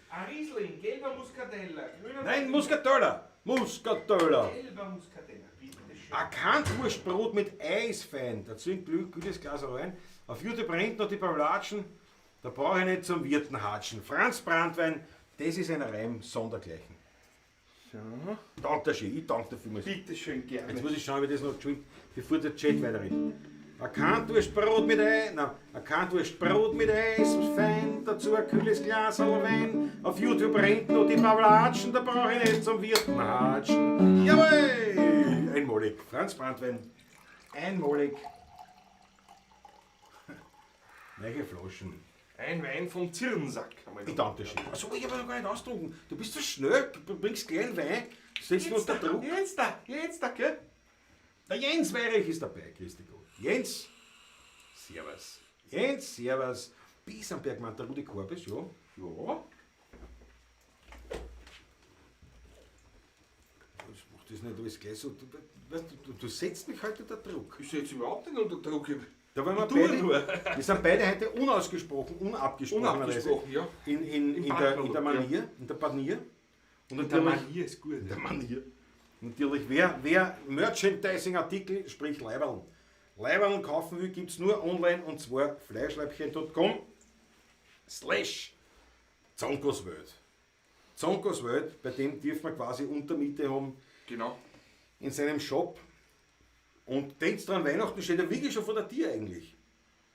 [SPEAKER 3] Ein Riesling, gelber Muscatella, grüner
[SPEAKER 4] Nein, Muscatella! Muscatella!
[SPEAKER 3] Gelber Muscatella, bitte schön.
[SPEAKER 4] Ein Kantwurstbrot mit Eisfein. Dazu ein gutes Glas rein. Auf Jute brennt noch die Pavlatschen. Da brauche ich nicht zum Wirten hatschen. Franz Brandwein, das ist ein Reim sondergleichen.
[SPEAKER 3] So.
[SPEAKER 4] Danke dir schön, ich danke dir vielmals.
[SPEAKER 3] Bitte schön, gerne.
[SPEAKER 4] Jetzt muss ich schauen, wie das noch geschwind, bevor der Chat weiterredet. Ein Kantwurstbrot mit Eisfein, dazu ein kühles Glas Wein. Auf YouTube brennt noch die Pavlatschen, da brauche ich nicht zum Wirten hatschen. Jawohl! Einmalig. Franz Brandwein. Einmalig. Neue Flaschen.
[SPEAKER 3] Ein Wein vom Zirnsack.
[SPEAKER 4] Ich danke dir schön. Achso, ich habe noch gar nicht ausgetrunken. Du bist so schnell, du bringst gleich einen Wein, setzt uns unter Druck.
[SPEAKER 3] Jetzt da, gell?
[SPEAKER 4] Der Jens Weirich ist dabei, grüß dich Gott. Jens, servus. Jens, servus. Biesenberg meint der Rudi Korbes, ja.
[SPEAKER 3] Ja.
[SPEAKER 4] Ich mach das nicht alles gleich so. Du setzt mich heute unter Druck.
[SPEAKER 3] Ich setze überhaupt nicht unter Druck.
[SPEAKER 4] Da waren wir
[SPEAKER 3] Tu
[SPEAKER 4] beide,
[SPEAKER 3] nur.
[SPEAKER 4] wir sind beide heute unabgesprochen,
[SPEAKER 3] Ja.
[SPEAKER 4] in der Manier, in der Panier. Und
[SPEAKER 3] Und der
[SPEAKER 4] natürlich-
[SPEAKER 3] Manier ist gut.
[SPEAKER 4] In der Manier. Natürlich, wer Merchandising-Artikel, sprich Leiberl, kaufen will, gibt es nur online und zwar fleischleibchen.com/Zonkoswelt. Zonkoswelt, bei dem dürfen wir quasi Untermiete haben
[SPEAKER 3] Genau.
[SPEAKER 4] in seinem Shop. Und denkt dran, Weihnachten steht ja wirklich schon vor der Tür eigentlich.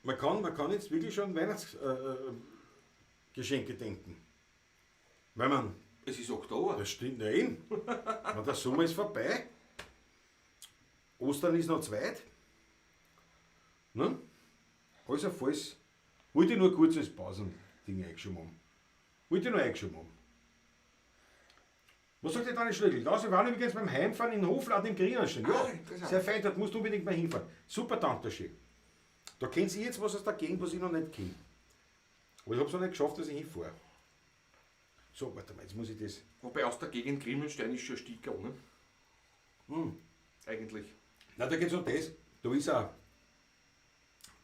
[SPEAKER 4] Man kann jetzt wirklich schon Weihnachtsgeschenke denken. Weil man,
[SPEAKER 3] Es ist Oktober.
[SPEAKER 4] das stimmt ja eben. Und der Sommer ist vorbei. Ostern ist noch zu weit. Ne? Alles auf alles. Wollte ich nur kurz als Pausending eingeschoben haben. Was sagt ihr da nicht Schlüssel? Da wir waren übrigens beim Heimfahren in Hofladen im Grienerstein. Ja,
[SPEAKER 3] interessant.
[SPEAKER 4] sehr fein, da musst du unbedingt mal hinfahren. Super, danke schön. Da kennen Sie jetzt was aus der Gegend, was ich noch nicht kenne. Aber ich habe es noch nicht geschafft, dass ich hinfahre. So, warte mal, jetzt muss ich das.
[SPEAKER 3] Wobei aus der Gegend Grimmenstein ist schon ein Stiegerl, ne? Eigentlich.
[SPEAKER 4] Na, da geht es um das. Da ist ein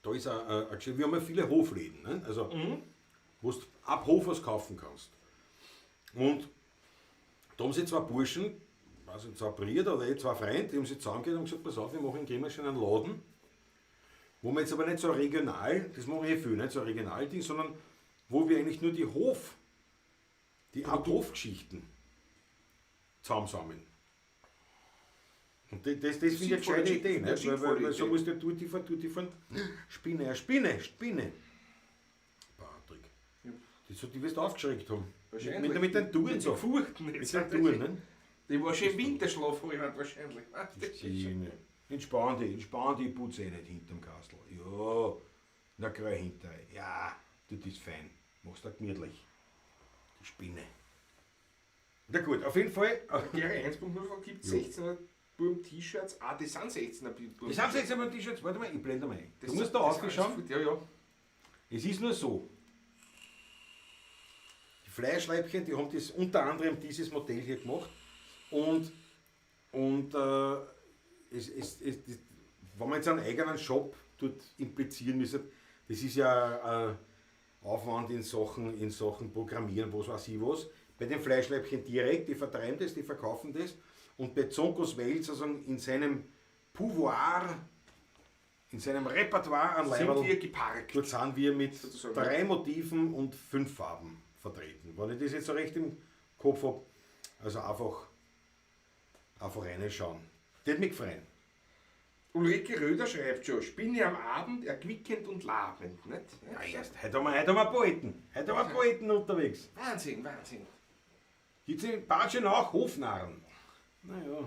[SPEAKER 4] wir haben ja viele Hofläden, ne? Also, wo du ab Hof was kaufen kannst. Und da haben sie zwei Burschen, also zwei Brüder oder zwei Freunde, die haben sich zusammengehört und gesagt, pass auf, wir machen in Grimmenstein einen Laden, wo wir jetzt aber nicht so regional, das machen eh viel, nicht so ein Regionalding, sondern wo wir eigentlich nur die Ab-Hof-Geschichten zusammensammeln. Und das finde ich eine gescheite Idee, nicht? Weil so musst du Tutti fahren. Spinne. Patrick. Die wirst du aufgeschreckt haben.
[SPEAKER 3] Wahrscheinlich.
[SPEAKER 4] Mit den Touren so.
[SPEAKER 3] Furchten
[SPEAKER 4] Mit
[SPEAKER 3] jetzt.
[SPEAKER 4] den Touren, ne?
[SPEAKER 3] Die war schon im Winterschlaf wahrscheinlich. Ah, das ist schon-
[SPEAKER 4] Entspann die putze eh nicht hinterm Kastel. Ja, na grau hinter. Ja, das ist fein. Machst du gemütlich. Die Spinne. Na gut, auf jeden Fall.
[SPEAKER 3] Gary 1.0 gibt es 16er Burm-T-Shirts. Ah, das sind 16er Burm.
[SPEAKER 4] Das haben sie jetzt einmal T-Shirts. Warte mal, ich blende mal ein.
[SPEAKER 3] Das
[SPEAKER 4] Du musst da aufschauen.
[SPEAKER 3] Ja.
[SPEAKER 4] Es ist nur so. Die Fleischleibchen, die haben das unter anderem dieses Modell hier gemacht. Und wenn man jetzt einen eigenen Shop dort implizieren müsste, das ist ja ein Aufwand in Sachen Programmieren, was weiß ich was. Bei den Fleischleibchen direkt, die vertreiben das, die verkaufen das. Und bei Zonkos Welt sozusagen in seinem Pouvoir, in seinem Repertoire an
[SPEAKER 3] Sind wir
[SPEAKER 4] Leiberl,
[SPEAKER 3] geparkt.
[SPEAKER 4] dort sind wir mit
[SPEAKER 3] Sozusagen.
[SPEAKER 4] 3 Motiven und 5 Farben vertreten. Wenn ich das jetzt so recht im Kopf habe, also einfach reinschauen. Das hat mich gefreut.
[SPEAKER 3] Ulrike Röder schreibt schon, Spinne am Abend, erquickend und labend. Nicht?
[SPEAKER 4] Ja, erst, heute haben wir Poeten. Heute haben wir Poeten unterwegs.
[SPEAKER 3] Wahnsinn.
[SPEAKER 4] Gibt es in Batschen auch Hofnarren? Naja.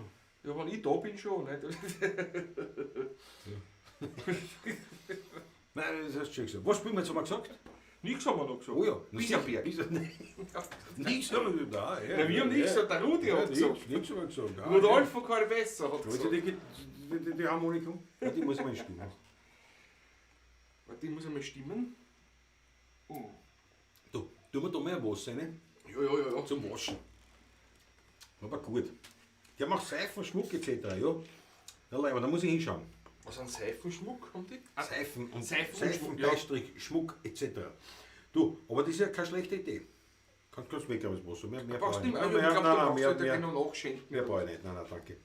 [SPEAKER 3] Ja, wenn ich da bin schon. Nicht?
[SPEAKER 4] Nein, das hast du schon gesagt. Was spielen wir jetzt, haben wir gesagt?
[SPEAKER 3] Nichts haben wir noch gesagt.
[SPEAKER 4] Oh ja.
[SPEAKER 3] Bisserberg.
[SPEAKER 4] Nichts haben wir gesagt. Ja,
[SPEAKER 3] Ja, wir haben nichts gesagt, der Rudi hat gesagt.
[SPEAKER 4] Nichts haben wir gesagt. Ja,
[SPEAKER 3] Rudolf kann besser, hat
[SPEAKER 4] Wollt
[SPEAKER 3] gesagt.
[SPEAKER 4] ihr die Harmonikum? Ja, die muss man stimmen.
[SPEAKER 3] Warte, ich muss einmal stimmen. Oh.
[SPEAKER 4] Du, tun wir da mehr Wasser rein?
[SPEAKER 3] Ja.
[SPEAKER 4] Zum Waschen. Aber gut. Die haben auch Seifen, Schmuck etc. Ja, aber da muss ich hinschauen.
[SPEAKER 3] Was ein Seifenschmuck haben die? Ah,
[SPEAKER 4] Seifen und
[SPEAKER 3] Seifen, ja.
[SPEAKER 4] Beistrich, Schmuck etc. Du, aber das ist ja keine schlechte Idee. Kannst du weg das Wasser. Mehr
[SPEAKER 3] brauchst
[SPEAKER 4] brauche
[SPEAKER 3] du
[SPEAKER 4] ich
[SPEAKER 3] nicht
[SPEAKER 4] nicht.
[SPEAKER 3] mehr. Ich glaube, du brauchst ja
[SPEAKER 4] Mehr
[SPEAKER 3] genau nachschenken.
[SPEAKER 4] brauche ich nicht. Nein, danke.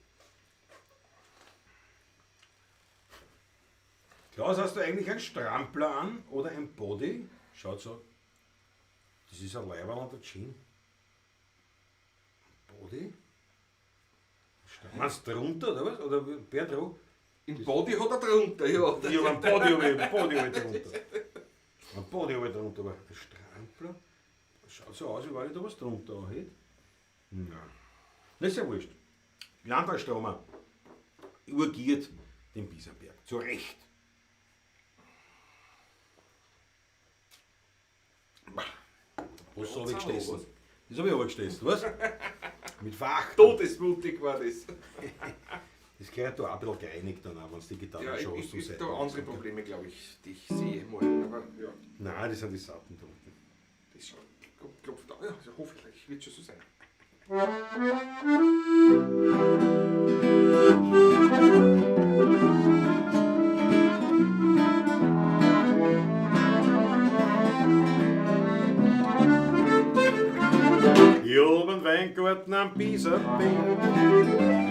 [SPEAKER 4] Klaus, hast du eigentlich einen Strampler an oder ein Body? Schaut so. Das ist ein Leiberl an der Jeans. Body? Meinst du drunter oder was? Oder wer drauf?
[SPEAKER 3] Im Body hat er drunter, ja.
[SPEAKER 4] Ich habe einen Body drunter. Ein Body drunter, aber ein Strampler? Das schaut so aus, wie wenn ich da was drunter hätte. Nein. Das ist ja wurscht. Landalstromer urgiert den Bisserberg. Zu Recht. Was habe ich gestessen? Das habe ich aber gestessen, was? Mit Fach.
[SPEAKER 3] Todesmutig war das.
[SPEAKER 4] Das gehört da auch ein bisschen gereinigt dann auch, wenn es die Gitarre
[SPEAKER 3] Ja,
[SPEAKER 4] schon
[SPEAKER 3] ich
[SPEAKER 4] so
[SPEAKER 3] da andere Probleme, glaube ich, die ich sehe mal. Aber ja,
[SPEAKER 4] Nein, das sind die Satten da unten.
[SPEAKER 3] das schon. Klopft da. Ja, also hoffentlich wird schon so sein.
[SPEAKER 4] Ich hab einen Weingarten am Bisserberg.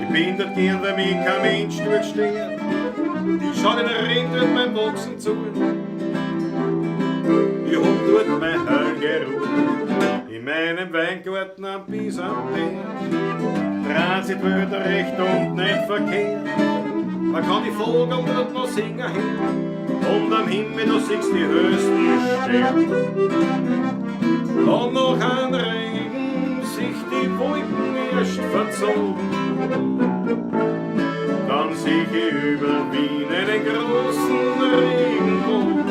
[SPEAKER 4] Ich bin dort gern, weil mich kein Mensch durchsteht. Ich schau den Ring dort beim Wachsen zu. Ich hab dort mein Heil Ruhe. In meinem Weingarten am Bisserberg. Transitwälder recht und nicht verkehrt. Man kann die Vogel dort noch singen hören. Und am Himmel, da siehst du die höchsten Sterne. Und noch ein Regen sich die Wolken erst verzogen. Dann sehe ich über Wien einen großen Regenbogen.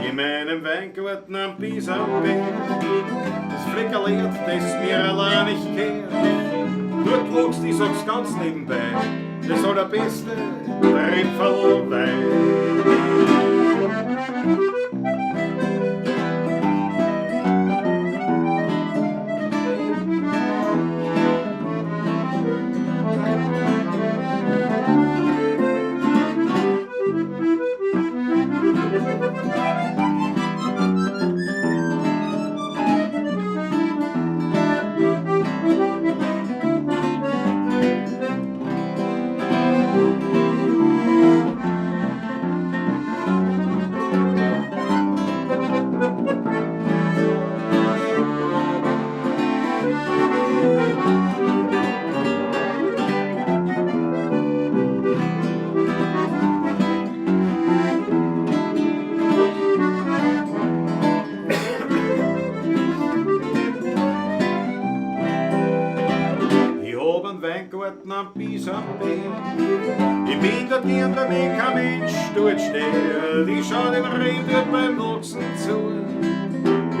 [SPEAKER 4] In meinem Weingarten am Bisserberg. Das Fleckerlehrt, das mir allein nicht kehrt. Dort wuchst, ich sag's ganz nebenbei, das soll der beste Tripfelwein. Weingarten am Piesenberg. Ich bin dort gern, bei mir kein Mensch dort steht. Ich schau den Regen dort beim Wachsen zu.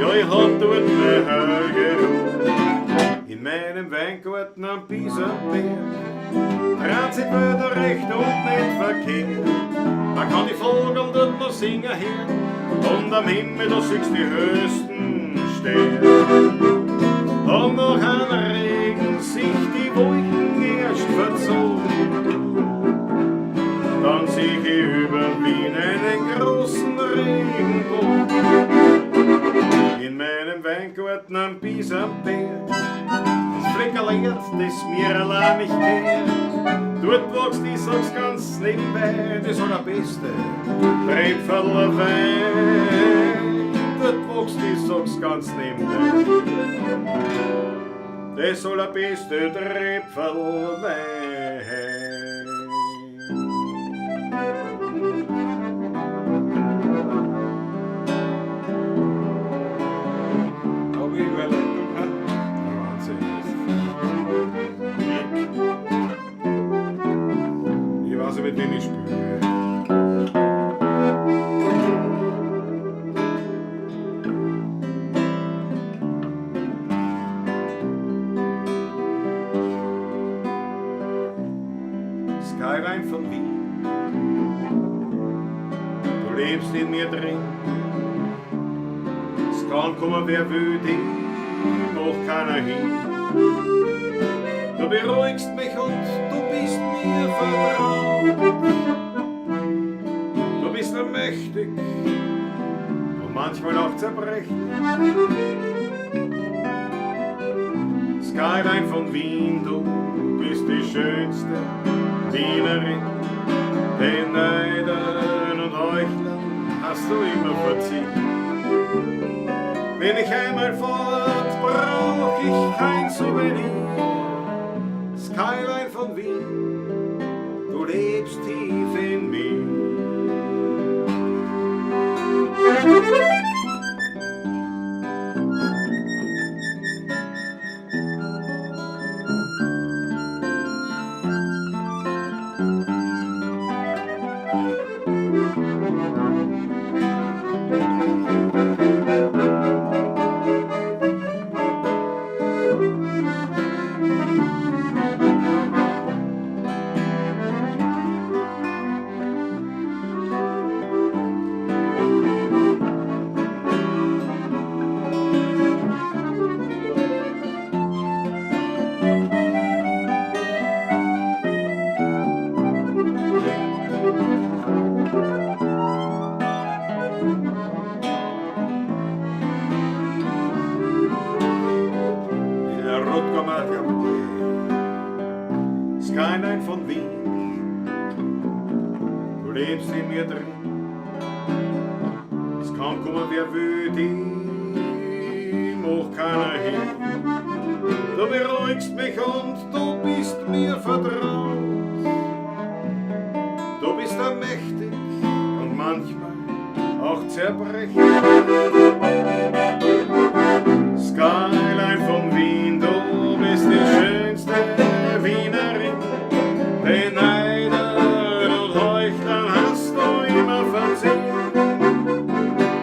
[SPEAKER 4] Ja, ich hab dort meine Hörgeruch. In meinem Weingarten am Piesenberg. Transitwälder recht und nicht verkehrt. Da kann die Vogel dort noch singen hören. Und am Himmel, da siehst die höchsten Sterne. Und nach einem Regen sich die Wolken erst verzogen. Dann sieh ich über Wien einen großen Regenbogen. In meinem Weingarten am Piesenberg. Das Fleckerlert, das mir allein nicht kennt. Dort wächst, ich sag's ganz nebenbei, das allerbeste Rebferler Wein. Dort wächst, ich sag's ganz nebenbei, das allerbeste Rebferler Wein.
[SPEAKER 2] Hab ich Überleitung gehabt?
[SPEAKER 4] Wahnsinn. Ich weiß nicht, mit wem ich spiele. Skyline von Wien. Du lebst in mir drin. Es kann kommen, wer will, dich macht keiner hin. Du beruhigst mich und du bist mir vertraut. Du bist mächtig und manchmal auch zerbrechlich. Skyline von Wien, du bist die schönste Wienerin. Den Neidern und Heuchlern hast du immer verziehen. Wenn ich einmal fort, brauch ich kein Souvenir. Skyline von Wien, du lebst tief in mir. Skyline von Wien, du lebst in mir drin. Es kann kommen, wer will, dich macht keiner hin. Du beruhigst mich und du bist mir vertraut. Du bist mächtig und manchmal auch zerbrechlich. Skyline von Wien, du bist die schönste Wienerin. Den Neidern und Heuchlern hast du immer versehen.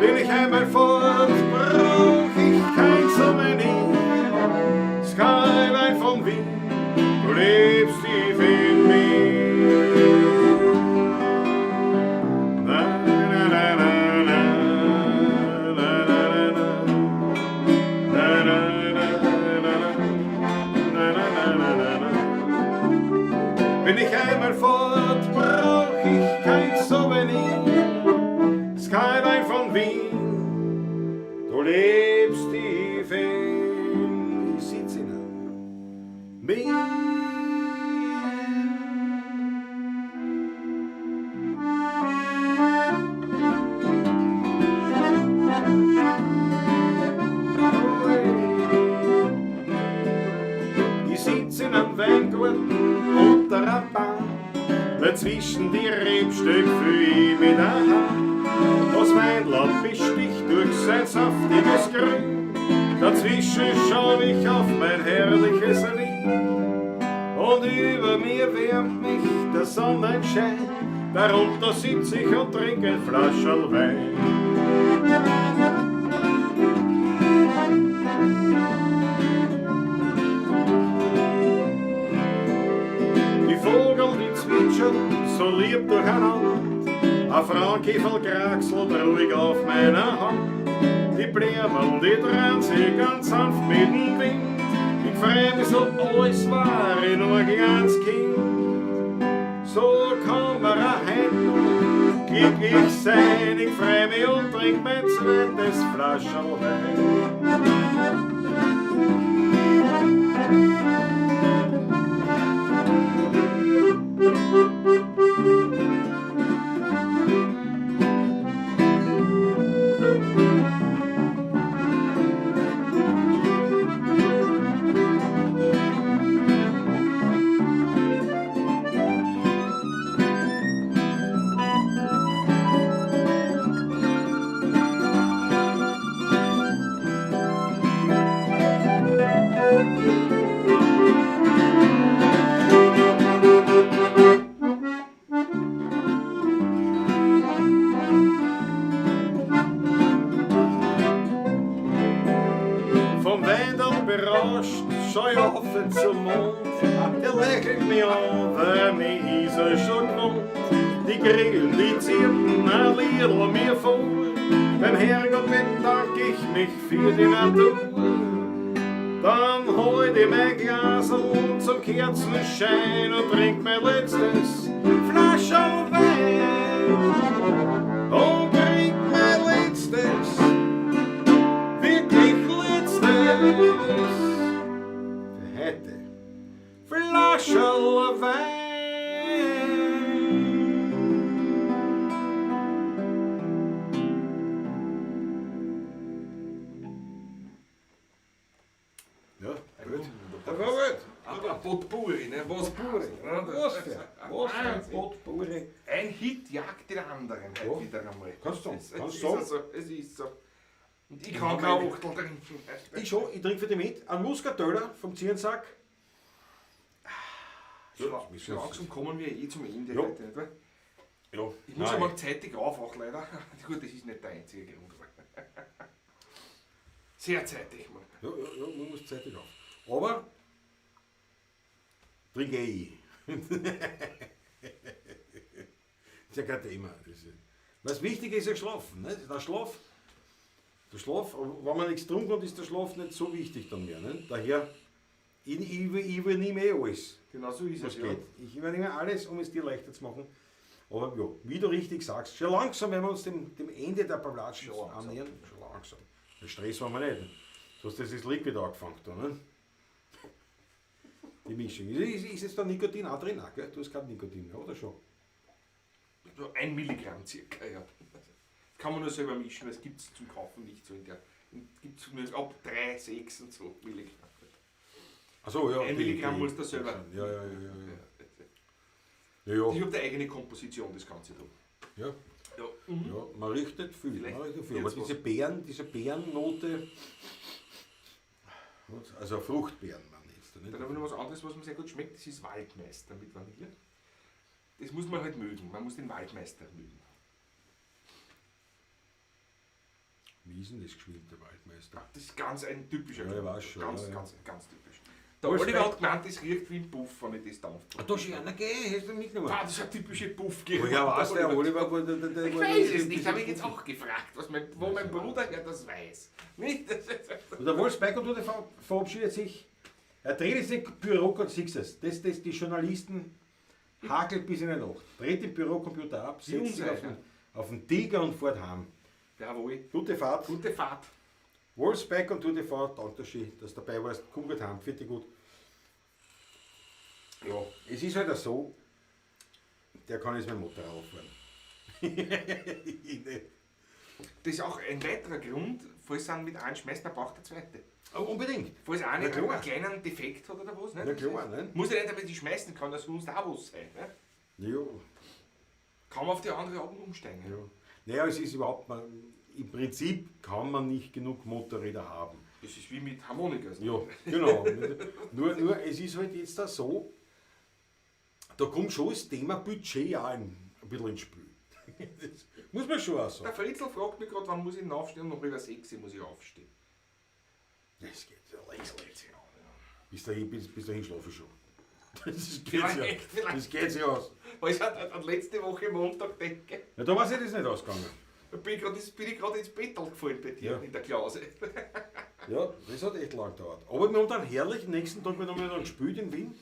[SPEAKER 4] Bin ich einmal fort, brauch ich kein Souvenir. Skyline von Wien, du lebst tief in mir. Na, na, na, na, na, na, na, na, na, na, na, na, na. Bin ich einmal fort, brauch ich kein Souvenir. Skyline von Wien, du lebst tief in, ich sitz in Wien. Ich sitz in einem Weingarten unter einer Baum. Dazwischen die Rebstöcke fühl ich mit der Hand. Das Weinlaub besticht durch sein saftiges Grün. Dazwischen schau ich auf mein herrliches Wien. Und Hier wärmt mich der Sonnenschein, darunter sitz ich und trinke ein Flascherl Wein. Die Vogel, die zwitschern so lieb durcheinander, ein Frauenkäfer kraxelt ruhig auf meiner Hand. Die Blumen, die drehen sich ganz sanft mit dem Wind. Ich freu mich so, alles war ich nur ein kleines Kind. So kann man auch heute noch glücklich sein. Ich freu mich und trink mein zweites Flascherl Wein. Berauscht, schau ich auf zum Mond, der lächelt mich an, weil mich ist er schon gewohnt. Die Grillen, die zirpen ein Liedl mir vor, beim Herrgott bedank ich mich für die Natur. Dann hol ich mein Glasl zum Kerzenschein und trink mein letztes Flascherl Wein. Und trink mein letztes, wirklich letztes, für heute Flascherl Wein. Ja, gut.
[SPEAKER 3] Das war gut. Aber Potpourri, ne? Was Puri.
[SPEAKER 4] Was für ein Potpourri.
[SPEAKER 3] Ein Hit jagt den anderen
[SPEAKER 4] Ja.
[SPEAKER 3] halt wieder einmal.
[SPEAKER 4] Kannst du sagen,
[SPEAKER 3] Es
[SPEAKER 4] kannst
[SPEAKER 3] ist
[SPEAKER 4] du sagen.
[SPEAKER 3] so, es ist so. Und ich kann kein Achtel trinken.
[SPEAKER 4] Ich schon, ich trinke für dich mit. Ein Muskateller vom Zierensack.
[SPEAKER 3] So langsam kommen wir eh zum Ende
[SPEAKER 4] Ja.
[SPEAKER 3] heute, nicht wahr?
[SPEAKER 4] Ja,
[SPEAKER 3] Ich muss einmal zeitig aufwachen, leider. Gut, das ist nicht der einzige Grund. Sehr zeitig, Mann.
[SPEAKER 4] Ja, man muss zeitig auf. Aber trinke ich. Ist ja kein Thema. Was wichtig ist, ja schlafen. Nicht? Der Schlaf, wenn man nichts trinkt, ist der Schlaf nicht so wichtig dann mehr. Nicht? Daher, ich übernehme alles,
[SPEAKER 3] Genau so ist
[SPEAKER 4] was
[SPEAKER 3] es, ja.
[SPEAKER 4] geht. Ich übernehme alles, um es dir leichter zu machen. Aber ja, wie du richtig sagst, schon langsam, wenn wir uns dem Ende der Pavlatschen
[SPEAKER 3] Schon langsam.
[SPEAKER 4] annähern, schon langsam. Den Stress wollen wir nicht. Du hast das Liquid angefangen da, ne? Die Mischung. Ist jetzt da Nikotin auch drin? Gell? Du hast kein Nikotin mehr, oder schon?
[SPEAKER 3] So 1 Milligramm circa, ja. Kann man nur selber mischen, das gibt es zum Kaufen nicht so in der. Gibt es nur ab 3, 6 und so Milligramm.
[SPEAKER 4] Achso, ja.
[SPEAKER 3] 1 Milligramm musst du selber.
[SPEAKER 4] Ja. Ja,
[SPEAKER 3] Ich
[SPEAKER 4] ja.
[SPEAKER 3] habe die eigene Komposition, das Ganze da.
[SPEAKER 4] Ja,
[SPEAKER 3] Ja.
[SPEAKER 4] ja, man riecht nicht viel.
[SPEAKER 3] Vielleicht
[SPEAKER 4] Man riecht nicht viel. Aber
[SPEAKER 3] jetzt
[SPEAKER 4] diese Beerennote, also Fruchtbeeren, man jetzt.
[SPEAKER 3] Dann habe ich noch was anderes, was mir sehr gut schmeckt, das ist Waldmeister mit Vanille. Das muss man halt mögen, man muss den Waldmeister mögen.
[SPEAKER 4] Wie ist denn das gespielt, der Waldmeister?
[SPEAKER 3] Das ist ganz ein typischer
[SPEAKER 4] Ja, ich
[SPEAKER 3] Geschmack.
[SPEAKER 4] weiß schon,
[SPEAKER 3] Ganz,
[SPEAKER 4] ja, ja.
[SPEAKER 3] ganz typisch. Der
[SPEAKER 4] Alles
[SPEAKER 3] Oliver
[SPEAKER 4] recht.
[SPEAKER 3] hat gemeint, das riecht wie ein Puff, wenn ich das dampf.
[SPEAKER 4] Da ist einer, gell? Hast du mitgenommen?
[SPEAKER 3] Das ist eine typische puff
[SPEAKER 4] Woher weiß der Oliver?
[SPEAKER 3] Ich weiß es nicht, habe ich jetzt auch gefragt, wo mein Bruder ja das weiß. Nicht?
[SPEAKER 4] Und der Wolfsberg verabschiedet sich. Er dreht jetzt den Büro und siehst es. Das die Journalisten hakelt bis in die Nacht. Dreht den Bürocomputer ab,
[SPEAKER 3] Die
[SPEAKER 4] setzt sich
[SPEAKER 3] Unsicher.
[SPEAKER 4] auf den Tiger und fährt heim.
[SPEAKER 3] Jawohl.
[SPEAKER 4] Gute Fahrt.
[SPEAKER 3] Gute Fahrt.
[SPEAKER 4] Wolfsberg und Tour de Fahrt, danke schön, dass du dabei warst. Komm gut heim, vierte gut. Ja, es ist halt auch so, der kann jetzt mit dem Motorrad fahren.
[SPEAKER 3] Das ist auch ein weiterer Grund, falls er mit einem schmeißt, dann braucht der zweite.
[SPEAKER 4] Aber unbedingt.
[SPEAKER 3] Falls einer
[SPEAKER 4] Na klar.
[SPEAKER 3] einen kleinen Defekt hat oder was, ne?
[SPEAKER 4] Na klar, ne?
[SPEAKER 3] Muss ja nicht, damit die schmeißen kann, das sonst auch was sein. Ne?
[SPEAKER 4] Ja,
[SPEAKER 3] Kann man auf die andere Augen umsteigen.
[SPEAKER 4] ja. Naja, es ist überhaupt, im Prinzip kann man nicht genug Motorräder haben.
[SPEAKER 3] Das ist wie mit Harmonikers. Ne?
[SPEAKER 4] Ja, genau. nur es ist halt jetzt da so, da kommt schon das Thema Budget auch ein bisschen ins Spiel. Das muss man schon auch sagen.
[SPEAKER 3] Der Fritzl fragt mich gerade, wann muss ich denn aufstehen? Noch über 6 Uhr muss ich aufstehen.
[SPEAKER 4] Das geht ja längst nicht. Bis dahin schlafe ich schon.
[SPEAKER 3] Vielleicht.
[SPEAKER 4] Das geht sich aus.
[SPEAKER 3] Weil ich an letzte Woche Montag denke,
[SPEAKER 4] Ja, da war sich das nicht ausgegangen.
[SPEAKER 3] da bin ich gerade ins Bett gefallen bei dir
[SPEAKER 4] Ja.
[SPEAKER 3] in der Klause.
[SPEAKER 4] Ja, das hat echt lang gedauert. Aber wir haben dann herrlich, nächsten Tag haben wir dann gespielt in Wien.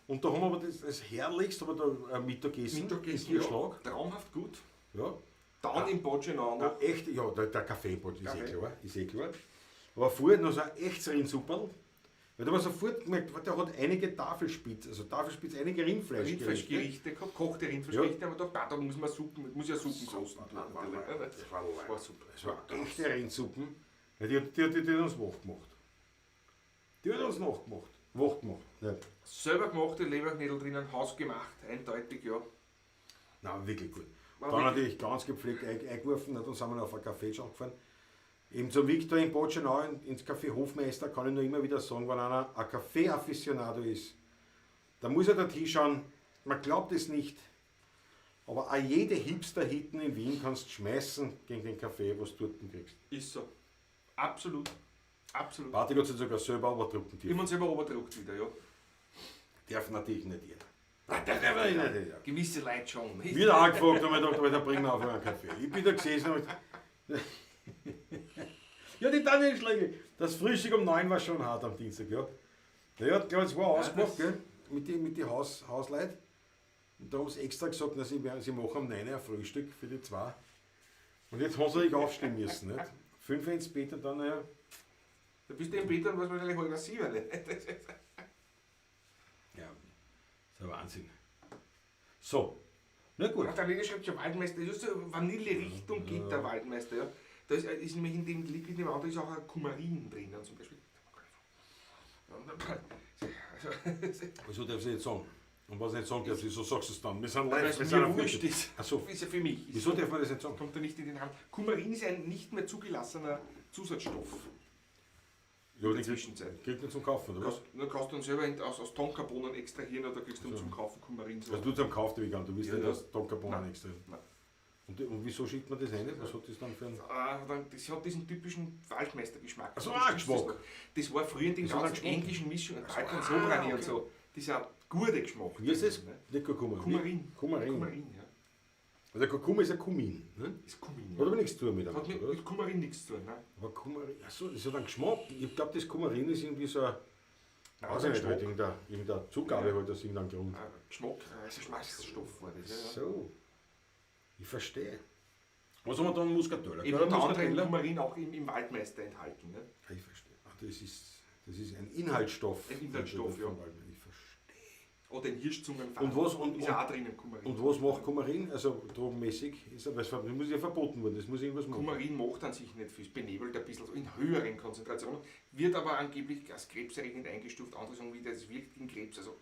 [SPEAKER 4] Und da haben wir aber das Herrlichste, aber da Mittagessen.
[SPEAKER 3] Mittagessen,
[SPEAKER 4] im
[SPEAKER 3] ja,
[SPEAKER 4] Schlag.
[SPEAKER 3] traumhaft gut.
[SPEAKER 4] Ja.
[SPEAKER 3] Dann im Boccenano.
[SPEAKER 4] Ja, echt, ja, der Kaffeepot ist
[SPEAKER 3] Kaffee.
[SPEAKER 4] ist eh klar. Aber vorher noch so ein echtes Rindsuperl. Weil da war sofort gemerkt, der hat einige Tafelspitz, einige Rindfleischgerichte.
[SPEAKER 3] Rindfleischgerichte gehabt, gekochte Rindfleischgerichte, aber da muss man Suppen, muss ja Suppensoßen tun.
[SPEAKER 4] Das war
[SPEAKER 3] Das war super.
[SPEAKER 4] Das war echte Rindsuppen. Ja, die hat uns wach gemacht. Die hat uns nachgemacht. Wach gemacht. Ja.
[SPEAKER 3] Selber gemachte Leberknödel drinnen, hausgemacht, eindeutig, ja.
[SPEAKER 4] Nein, wirklich gut.
[SPEAKER 3] War
[SPEAKER 4] Dann
[SPEAKER 3] wirklich-
[SPEAKER 4] natürlich ganz gepflegt eingeworfen, dann sind wir noch auf einen Café schon gefahren. Eben zum Victor in Boccenau ins Café Hofmeister kann ich nur immer wieder sagen, wenn einer ein Kaffee-Afficionado ist, dann muss er dort hinschauen. Man glaubt es nicht, aber auch jede Hipster-Hitten in Wien kannst du schmeißen gegen den Kaffee, was du dort kriegst.
[SPEAKER 3] Ist so. Absolut. Absolut.
[SPEAKER 4] Bartik hat sich sogar selber überdrucken
[SPEAKER 3] Wie
[SPEAKER 4] dürfen.
[SPEAKER 3] man selber oberdruckt wieder, ja.
[SPEAKER 4] Darf natürlich nicht jeder. Nein, das darf nicht jeder.
[SPEAKER 3] Gewisse Leute schon.
[SPEAKER 4] Wieder angefragt, haben wir gedacht, da bringen wir auf einen Kaffee. Ich bin da gesessen und ja, die Tanja Schlegel. Das Frühstück um 9 war schon hart am Dienstag, ja. Der hat gleich 2 ausgemacht, gell, mit den Hausleuten. Und da haben sie extra gesagt, dass sie machen um 9 Uhr ein Frühstück für die 2. Und jetzt haben sie sich aufstehen müssen, nicht? 5 ins Bett und dann, naja.
[SPEAKER 3] Da bist du im Bett und was wahrscheinlich halb 7.
[SPEAKER 4] Ja, das ist ein Wahnsinn. So, na gut.
[SPEAKER 3] Der Lederschöpfchen Waldmeister, das ist so Vanille-Richtung geht der Waldmeister, ja. Da ist nämlich in dem Liquid im Auto ist auch ein Kumarin drinnen zum Beispiel.
[SPEAKER 4] Wieso darf ich nicht sagen? Und was ich nicht sagen darf, wieso sagst du es dann? Wir sind
[SPEAKER 3] Weil
[SPEAKER 4] live,
[SPEAKER 3] es
[SPEAKER 4] wir
[SPEAKER 3] mir
[SPEAKER 4] sind auf
[SPEAKER 3] wurscht
[SPEAKER 4] YouTube.
[SPEAKER 3] ist.
[SPEAKER 4] Ach so.
[SPEAKER 3] Ist ja für mich.
[SPEAKER 4] Wieso darf man das nicht sagen?
[SPEAKER 3] Kommt da nicht in den Hand. Kumarin ist ein nicht mehr zugelassener Zusatzstoff
[SPEAKER 4] Ja,
[SPEAKER 3] in der
[SPEAKER 4] die
[SPEAKER 3] Zwischenzeit.
[SPEAKER 4] kriegt man zum Kaufen, oder was?
[SPEAKER 3] Du kannst du dann selber aus Tonkabohnen extrahieren oder kriegst du dann zum Kaufen Kumarin. So.
[SPEAKER 4] Also du zum Kaufweg du willst
[SPEAKER 3] Ja,
[SPEAKER 4] nicht
[SPEAKER 3] ja.
[SPEAKER 4] aus Tonkabohnen
[SPEAKER 3] Nein.
[SPEAKER 4] extra.
[SPEAKER 3] Nein.
[SPEAKER 4] Und wieso schickt man das rein? Was hat das dann für ein...
[SPEAKER 3] Das hat diesen typischen Waldmeistergeschmack.
[SPEAKER 4] Ach so, auch Geschmack.
[SPEAKER 3] Das war früher in den
[SPEAKER 4] Das hat
[SPEAKER 3] ganzen
[SPEAKER 4] einen Geschmack.
[SPEAKER 3] englischen Mischungen,
[SPEAKER 4] Ach so,
[SPEAKER 3] Wald und
[SPEAKER 4] ah,
[SPEAKER 3] Sobrani
[SPEAKER 4] okay.
[SPEAKER 3] und so. Dieser gute Geschmack.
[SPEAKER 4] Wie ist das?
[SPEAKER 3] Ne?
[SPEAKER 4] Nicht Kurkuma.
[SPEAKER 3] Kumarin.
[SPEAKER 4] Kumarin.
[SPEAKER 3] Kumarin, ja.
[SPEAKER 4] Also Kurkuma ist ein Kumin. Ne?
[SPEAKER 3] Ist Kumin.
[SPEAKER 4] Hat aber
[SPEAKER 3] Ja.
[SPEAKER 4] nichts zu tun mit
[SPEAKER 3] Hat
[SPEAKER 4] oder?
[SPEAKER 3] mit Kumarin nichts zu tun. Ne?
[SPEAKER 4] Aber Kumarin, achso, das hat einen Geschmack. Ich glaube, das Kumarin ist irgendwie so ein...
[SPEAKER 3] Nein,
[SPEAKER 4] Weiß
[SPEAKER 3] ein
[SPEAKER 4] ich nicht, halt
[SPEAKER 3] Geschmack.
[SPEAKER 4] irgendeine Zugabe halt aus irgendeinem Grund.
[SPEAKER 3] Geschmack, also Geschmacksstoff war das. Ja, ja.
[SPEAKER 4] So, ich verstehe. Was haben wir da? Einen Muskateller?
[SPEAKER 3] Eben
[SPEAKER 4] gell?
[SPEAKER 3] unter anderem
[SPEAKER 4] Muskateller?
[SPEAKER 3] Kumarin auch im Waldmeister enthalten. Ne?
[SPEAKER 4] Ich verstehe. Ach, das ist ein Inhaltsstoff.
[SPEAKER 3] Ein Inhaltsstoff, ja.
[SPEAKER 4] Ich verstehe.
[SPEAKER 3] Oder in Hirschzungenfarben.
[SPEAKER 4] Und was- und-
[SPEAKER 3] ist ja auch drinnen Kumarin.
[SPEAKER 4] Und was macht Kumarin? Also drogenmäßig? Das muss ja verboten werden, das muss irgendwas machen.
[SPEAKER 3] Kumarin macht an sich nicht viel, es benebelt ein bisschen, so in höheren Konzentrationen, wird aber angeblich als krebserregend eingestuft, andere sagen wieder, es wirkt gegen Krebs. Also,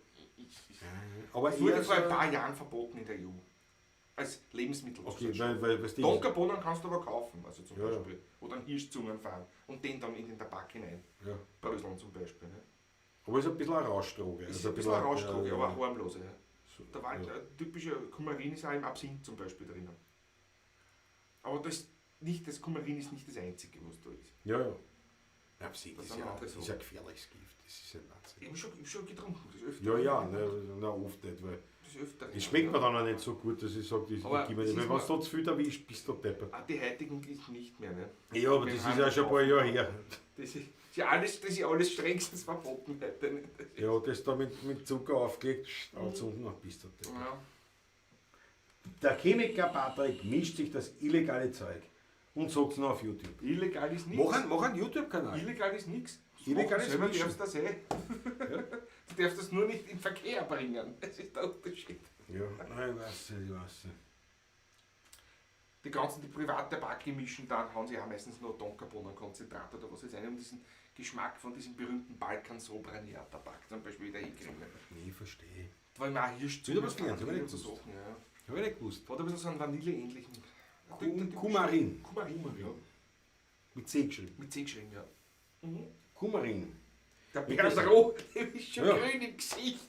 [SPEAKER 4] Aber
[SPEAKER 3] es wurde
[SPEAKER 4] eher
[SPEAKER 3] vor ein
[SPEAKER 4] so-
[SPEAKER 3] paar Jahren verboten in der EU. Als Lebensmittel.
[SPEAKER 4] Okay, weil was die
[SPEAKER 3] Tonkabohnen kannst du aber kaufen, also zum
[SPEAKER 4] Ja, ja.
[SPEAKER 3] Beispiel. Oder einen Hirschzungen fahren und den dann in den Tabak hinein.
[SPEAKER 4] ja.
[SPEAKER 3] Bröseln zum Beispiel. Ne?
[SPEAKER 4] Aber es ist ein bisschen eine Rauschdroge.
[SPEAKER 3] Das ist ein bisschen eine Rauschdroge,
[SPEAKER 4] ja,
[SPEAKER 3] aber eine harmlose. Ja.
[SPEAKER 4] so,
[SPEAKER 3] Der Wald,
[SPEAKER 4] ja.
[SPEAKER 3] typische Kumarin ist auch im Absinth zum Beispiel drinnen. Aber das Kumarin ist nicht das einzige, was da ist.
[SPEAKER 4] Ja, ja. Ja, Absinth
[SPEAKER 3] Das
[SPEAKER 4] ist
[SPEAKER 3] sind
[SPEAKER 4] ja,
[SPEAKER 3] andere
[SPEAKER 4] das ist
[SPEAKER 3] Sachen.
[SPEAKER 4] ja gefährliches Gift. Das ist ja Wahnsinn.
[SPEAKER 3] Ich habe schon getrunken, das öfter.
[SPEAKER 4] Ja, ja, na, oft nicht, weil
[SPEAKER 3] Das öfter.
[SPEAKER 4] es schmeckt mir dann auch nicht so gut, dass ich sage, ich
[SPEAKER 3] Aber
[SPEAKER 4] gebe
[SPEAKER 3] das
[SPEAKER 4] nicht.
[SPEAKER 3] ist
[SPEAKER 4] Weil wenn
[SPEAKER 3] mal-
[SPEAKER 4] du da zu viel erwischst, bist du deppert.
[SPEAKER 3] Ah, die heutigen ist nicht mehr, ne?
[SPEAKER 4] Ja, aber
[SPEAKER 3] Wir
[SPEAKER 4] das
[SPEAKER 3] haben
[SPEAKER 4] ist ja schon ein paar Jahre her.
[SPEAKER 3] Das ist ja alles strengstens verboten heute. Ne?
[SPEAKER 4] Ja, das da mit Zucker aufgelegt, anzünden, dann bist du deppert.
[SPEAKER 3] Ja.
[SPEAKER 4] Der Chemiker Patrick mischt sich das illegale Zeug und sagt es noch auf YouTube.
[SPEAKER 3] Illegal ist nichts.
[SPEAKER 4] Mach einen YouTube-Kanal.
[SPEAKER 3] Illegal ist nichts.
[SPEAKER 4] Illegal ist
[SPEAKER 3] selber
[SPEAKER 4] Mischen.
[SPEAKER 3] darfst das eh. Du darfst das nur nicht in Verkehr bringen. Das ist der Unterschied.
[SPEAKER 4] Ja, nein, ich weiß nicht, ich weiß nicht.
[SPEAKER 3] Die private Tabake mischen, dann haben sie auch meistens nur Tonkabohnenkonzentrat oder was ist eine, um diesen Geschmack von diesem berühmten Balkan Sobrania Tabak zum Beispiel wieder hinkriegen.
[SPEAKER 4] Nee, ich verstehe.
[SPEAKER 3] Da war immer auch Hirsch
[SPEAKER 4] Wieder was gelernt, hab ich nicht
[SPEAKER 3] so
[SPEAKER 4] gewusst.
[SPEAKER 3] Sachen, ja.
[SPEAKER 4] Habe ich nicht gewusst.
[SPEAKER 3] Hat ein bisschen so einen Vanilleähnlichen.
[SPEAKER 4] Kumarin.
[SPEAKER 3] Kumarin, ja.
[SPEAKER 4] Mit C geschrieben.
[SPEAKER 3] Mit C geschrieben, ja. Mhm.
[SPEAKER 4] Kumarin.
[SPEAKER 3] Der
[SPEAKER 4] Wie
[SPEAKER 3] Pedro,
[SPEAKER 4] gesagt.
[SPEAKER 3] der ist schon
[SPEAKER 4] Ja.
[SPEAKER 3] grün im Gesicht.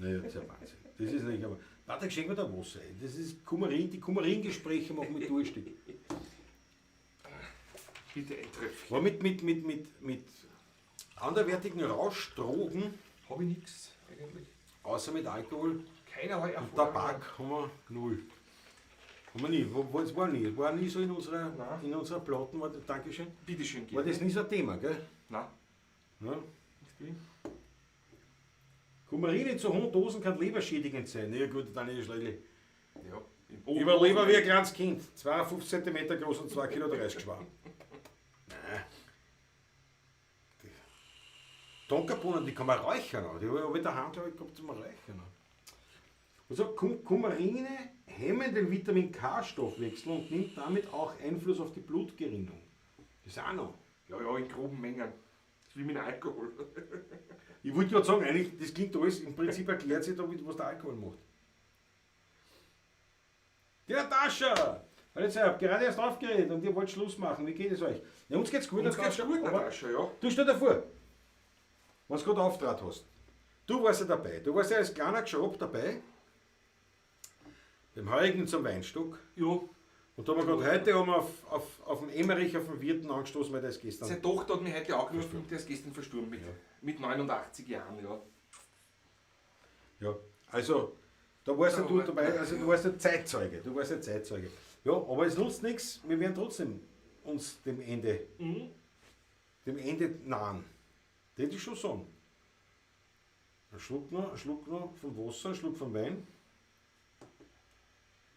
[SPEAKER 4] Naja, das ist ein Wahnsinn. Das ist nicht, aber. Warte, schenk mir da Wasser ein. Das ist Kumarin, die Kumarin-Gespräche machen mich durstig.
[SPEAKER 3] Bitte ein Tröpfchen.
[SPEAKER 4] Aber mit anderwertigen Rauschdrogen,
[SPEAKER 3] Habe ich nichts eigentlich.
[SPEAKER 4] außer mit Alkohol
[SPEAKER 3] Keinerlei
[SPEAKER 4] und
[SPEAKER 3] Erfahrung.
[SPEAKER 4] Tabak, haben wir null. Haben wir nie. Es war nie. Es war nie so in unserer Platten. Dankeschön.
[SPEAKER 3] Bitteschön,
[SPEAKER 4] War das nie so ein Thema, gell?
[SPEAKER 3] Nein,
[SPEAKER 4] Ja.
[SPEAKER 3] nicht will.
[SPEAKER 4] Kumarin in zu hohen Dosen kann leberschädigend sein. Ja gut, dann ist es schlecht.
[SPEAKER 3] Ja.
[SPEAKER 4] Überleben wie ein kleines Kind. 52 cm groß und 2 Kilo 30 schwer. Nein. Tonkabohnen, die kann man räuchern. Die habe ich daheim gehabt zum Räuchern. Also Kumarine hemmen den Vitamin K-Stoffwechsel und nimmt damit auch Einfluss auf die Blutgerinnung. Das ist auch noch.
[SPEAKER 3] Ja, in groben Mengen. Das ist wie mit Alkohol.
[SPEAKER 4] Ich wollte gerade sagen, eigentlich, das klingt alles, im Prinzip erklärt sich da, was der Alkohol macht. Die Natascha! Ich habe gerade erst aufgeregt und ihr wollt Schluss machen. Wie geht es euch? Ja, uns geht's gut,
[SPEAKER 3] Uns geht's
[SPEAKER 4] Natascha,
[SPEAKER 3] gut,
[SPEAKER 4] aber
[SPEAKER 3] Natascha, ja.
[SPEAKER 4] du stell dir vor, wenn du gerade Auftritt hast. Du warst ja dabei. Du warst ja als kleiner Geschob dabei. Beim Heurigen zum Weinstock.
[SPEAKER 3] Ja.
[SPEAKER 4] Und da haben wir gerade heute haben wir auf dem Emmerich, auf dem Wirten angestoßen, weil der ist gestern.
[SPEAKER 3] Seine Tochter hat mich heute angerufen und der ist gestern verstorben mit 89 Jahren, ja.
[SPEAKER 4] Ja, also, da warst ja du dabei, also du warst ein Zeitzeuge. Du warst ein Zeitzeuge. Ja, aber es nutzt nichts, wir werden trotzdem uns dem Ende nahen. Das hätte ich schon sagen. Ein Schluck noch vom Wasser, ein Schluck vom Wein.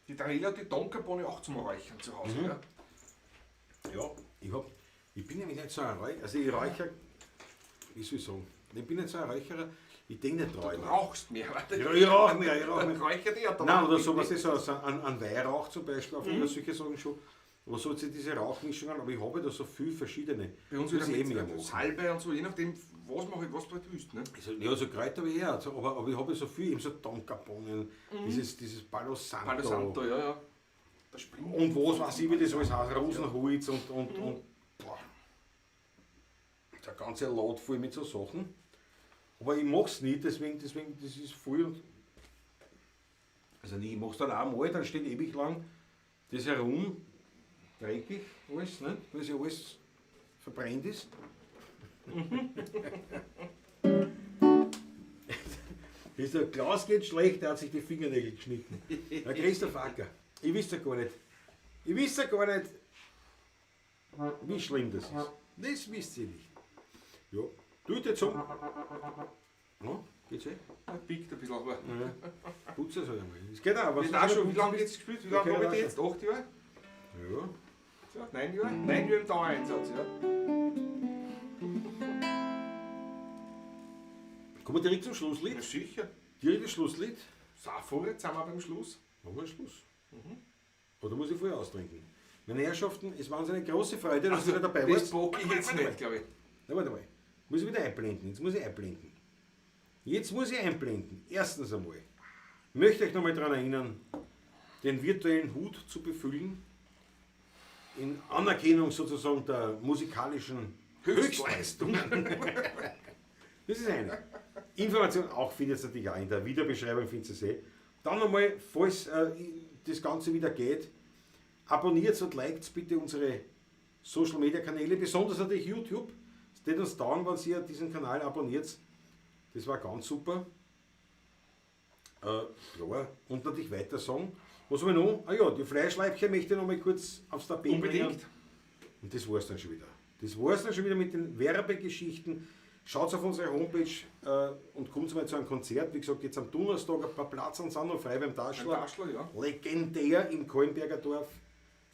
[SPEAKER 3] Die Daniela hat die Tonkabohne auch zum Räuchern zu Hause, ja.
[SPEAKER 4] Ja, ich bin nämlich nicht so ein Räucherer, also ich räuchere, wie soll ich sagen, ich bin nicht so ein Räucherer, ich denke nicht
[SPEAKER 3] Du
[SPEAKER 4] dran.
[SPEAKER 3] rauchst mehr, warte.
[SPEAKER 4] Ja, ich rauche mehr.
[SPEAKER 3] Räuchert ja
[SPEAKER 4] Nein, oder so, was ist so, an Weihrauch zum Beispiel, auf solche Sachen schon. Aber so diese Rauchmischungen, aber ich habe da so viele verschiedene.
[SPEAKER 3] Bei uns
[SPEAKER 4] muss
[SPEAKER 3] wieder
[SPEAKER 4] ich
[SPEAKER 3] mit
[SPEAKER 4] machen.
[SPEAKER 3] Salbe und so, je nachdem, was mache ich, was du halt willst, ne?
[SPEAKER 4] Also, ja, so Kräuter wie er, also, aber ich habe so viel, eben so Tonkabohnen, dieses Palo Santo.
[SPEAKER 3] Palo Santo, ja. Das springt.
[SPEAKER 4] Und was weiß ich, wie das alles heißt, Rosenholz und boah. Der ganze Laut voll mit so Sachen. Aber ich mache es nicht, deswegen, das ist voll. Also ich mache es dann auch mal, dann steht ewig lang das herum, dreckig alles, ne? Weil es ja alles verbrennt ist. Der Klaus geht schlecht, der hat sich die Fingernägel geschnitten. Der Christoph Acker. Ich weiß ja gar nicht, wie schlimm das ist. Das wisst ihr nicht. Ja, tut jetzt so. Ja, geht's eh?
[SPEAKER 3] Biegt ein bisschen, aber.
[SPEAKER 4] Ja. Putz es halt einmal. Das geht auch. Was
[SPEAKER 3] Wie lange jetzt gespielt? Wie lange habe ich die jetzt? 8 Jahre?
[SPEAKER 4] Ja.
[SPEAKER 3] So, 9 Jahre? 9 Jahre im Dauereinsatz, ja.
[SPEAKER 4] Kommen wir direkt zum Schlusslied?
[SPEAKER 3] Ja, sicher.
[SPEAKER 4] Direkt das Schlusslied?
[SPEAKER 3] So, jetzt sind wir beim Schluss.
[SPEAKER 4] Machen wir Schluss. Oder muss ich vorher austrinken? Meine Herrschaften, es war uns eine große Freude, dass ihr wieder dabei wart.
[SPEAKER 3] Das bock ich jetzt nicht, glaube ich.
[SPEAKER 4] Na, warte mal. Muss ich wieder einblenden. Jetzt muss ich einblenden. Erstens einmal. Ich möchte euch nochmal daran erinnern, den virtuellen Hut zu befüllen. In Anerkennung sozusagen der musikalischen Höchstleistungen. Das ist eine. Information auch findet ihr natürlich auch in der Videobeschreibung, findet ihr sie. Dann einmal, falls das Ganze wieder geht, abonniert und liked bitte unsere Social Media Kanäle, besonders natürlich YouTube. Es wird uns dauern, wenn ihr diesen Kanal abonniert. Das war ganz super. Ja, und natürlich weiter sagen. Was haben wir noch? Ah ja, die Fleischleibchen möchte ich noch mal kurz aufs Tapet bringen.
[SPEAKER 3] Unbedingt.
[SPEAKER 4] Und das war es dann schon wieder. Das war es dann schon wieder mit den Werbegeschichten. Schaut auf unsere Homepage und kommt mal zu einem Konzert. Wie gesagt, jetzt am Donnerstag ein paar Plätze sind noch frei beim Taschler.
[SPEAKER 3] Ja.
[SPEAKER 4] Legendär im Kollenberger Dorf.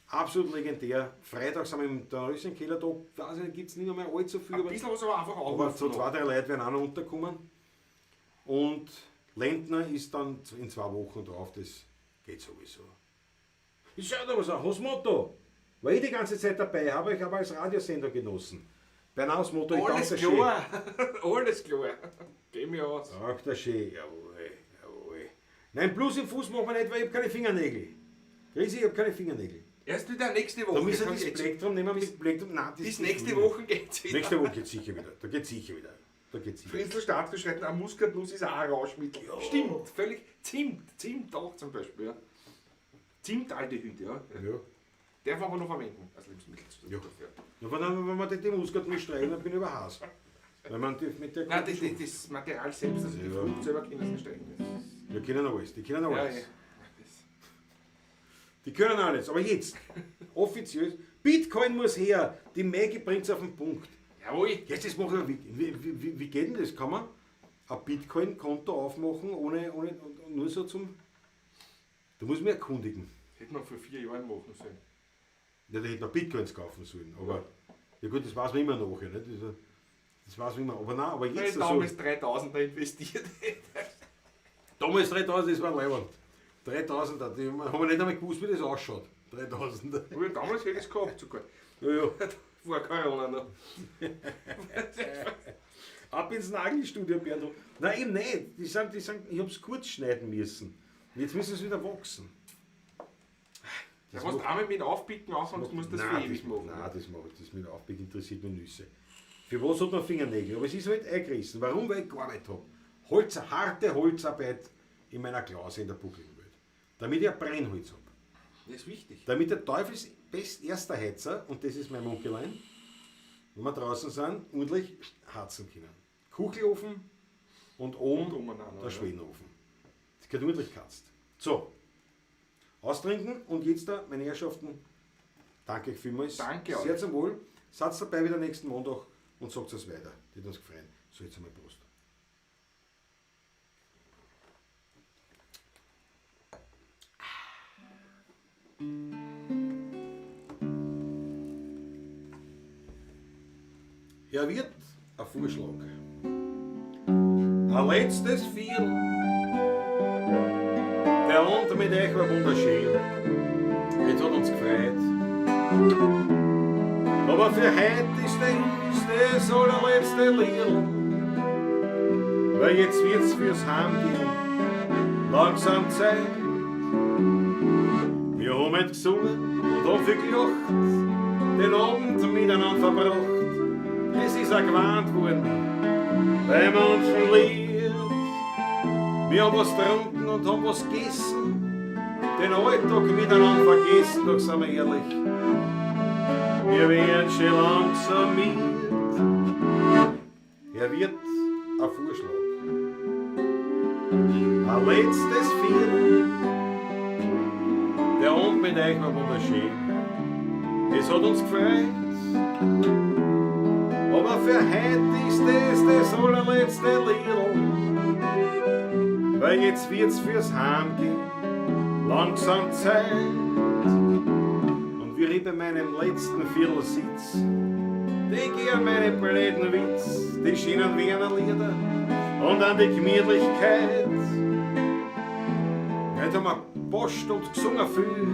[SPEAKER 4] Absolut legendär. Freitag sind wir im Dornröschenkeller da. Weiß ich nicht, gibt es nicht mehr allzu viel.
[SPEAKER 3] Ein bisschen was aber einfach auch.
[SPEAKER 4] Aber so 2, 3 Leute werden auch noch unterkommen. Und Lentner ist dann in 2 Wochen drauf. Das geht sowieso. Ich schaue da was an. Hosmotto. War ich die ganze Zeit dabei, habe ich aber als Radiosender genossen. Bernaus Motto, ich
[SPEAKER 3] Alles
[SPEAKER 4] danke
[SPEAKER 3] klar. Alles klar. Geh mir aus.
[SPEAKER 4] Ach, der schön. Jawohl. Nein, Plus im Fuß machen wir nicht, weil ich habe keine Fingernägel. Grisi, ich habe keine Fingernägel.
[SPEAKER 3] Erst wieder nächste
[SPEAKER 4] Da
[SPEAKER 3] Woche.
[SPEAKER 4] müssen wir das Plektrum nehmen, mit Plektrum. Nein,
[SPEAKER 3] Bis nächste Woche geht's wieder.
[SPEAKER 4] Nächste Woche geht sicher wieder. Da geht sicher wieder. Da geht's hin.
[SPEAKER 3] Frinsel Stadtgut schreibt, ein Muskatnuss ist auch ein Rauschmittel. Stimmt, völlig. Zimt auch zum Beispiel. Ja. Zimtaldehyd, ja.
[SPEAKER 4] Ja.
[SPEAKER 3] Darf man aber noch verwenden als Lebensmittel.
[SPEAKER 4] Ja. Ja, wenn man die Muskatnuss streichen, dann bin ich überhasst. Weil man die mit der
[SPEAKER 3] Nein, das Material selbst, also die
[SPEAKER 4] Ja.
[SPEAKER 3] Frucht selber können sie nicht stellen.
[SPEAKER 4] Wir kennen alles, die kennen
[SPEAKER 3] Ja,
[SPEAKER 4] alles.
[SPEAKER 3] ja.
[SPEAKER 4] Die können alles, aber jetzt, offiziell, Bitcoin muss her, die Maggie bringt es auf den Punkt.
[SPEAKER 3] Jawohl.
[SPEAKER 4] Jetzt das machen wir, wie geht denn das? Kann man ein Bitcoin-Konto aufmachen, ohne nur so zum... Da muss man erkundigen.
[SPEAKER 3] Das hätte man vor 4 Jahren machen sollen.
[SPEAKER 4] Ja, da hätte man Bitcoins kaufen sollen, aber ja gut, das weiß man immer noch, nicht? Das weiß man immer, aber nein, aber
[SPEAKER 3] Weil
[SPEAKER 4] jetzt
[SPEAKER 3] ich damals 3000 investiert hätte.
[SPEAKER 4] damals 3000, das war leibend. 3000, die haben wir nicht einmal gewusst, wie das ausschaut. 3000.
[SPEAKER 3] Aber damals hätte ich es gehabt sogar.
[SPEAKER 4] Ja, ja.
[SPEAKER 3] Vor Corona noch.
[SPEAKER 4] Ab ins Nagelstudio, Bernd. Nein, eben nicht. Die sagen, ich habe es kurz schneiden müssen. Und jetzt müssen sie wieder wachsen.
[SPEAKER 3] Du musst einmal mit Aufpicken auch, sonst musst du das für ewig machen.
[SPEAKER 4] Nein, das mache ich. Das mit Aufpick interessiert mich Nüsse. Für was hat man Fingernägel? Aber es ist halt eingerissen. Warum? Weil ich gar nicht habe. Harte Holzarbeit in meiner Klause in der Buckelwelt. Damit ich ein Brennholz habe.
[SPEAKER 3] Das ist wichtig.
[SPEAKER 4] Damit der Teufels best erster Heizer, und das ist mein Munkelein, wenn wir draußen sind, ordentlich heizen können. Kuchelofen und oben
[SPEAKER 3] umeinander,
[SPEAKER 4] der
[SPEAKER 3] ja.
[SPEAKER 4] Schwedenofen. Das geht ordentlich katzt. So, austrinken und jetzt da, meine Herrschaften, danke euch vielmals.
[SPEAKER 3] Danke
[SPEAKER 4] Sehr
[SPEAKER 3] euch.
[SPEAKER 4] zum Wohl. Seid dabei wieder nächsten Montag und sagt es weiter. Die hat uns gefreut. So, jetzt einmal Prost. Herr Wirt, ein Vorschlag. Ein letztes Viertel. Der Abend mit euch war wunderschön. Jetzt hat uns gefreut. Aber für heute ist das allerletzte Lied. Weil jetzt wird's fürs Heimgehen langsam Zeit. Wir haben heute gesungen und haben viel gelacht, den Abend miteinander verbracht. Es ist auch gewarnt worden, bei manchen Lied. Wir haben was getrunken und haben was gegessen, den Alltag miteinander vergessen, doch sind wir ehrlich, wir werden schon langsam mit. Er wird ein Vorschlag. Ein letztes Viertel. Der Abend mit euch war wunderschön. Es hat uns gefreut. Aber für heute ist das allerletzte Lied. Weil jetzt wird's fürs Heimgehen langsam Zeit. Und wie ich bei meinem letzten Viertel sitz, denk ich an meine blöden Witz, die schönen Wiener Lieder und an die Gemütlichkeit. Heute haben wir Post und gesungen viel,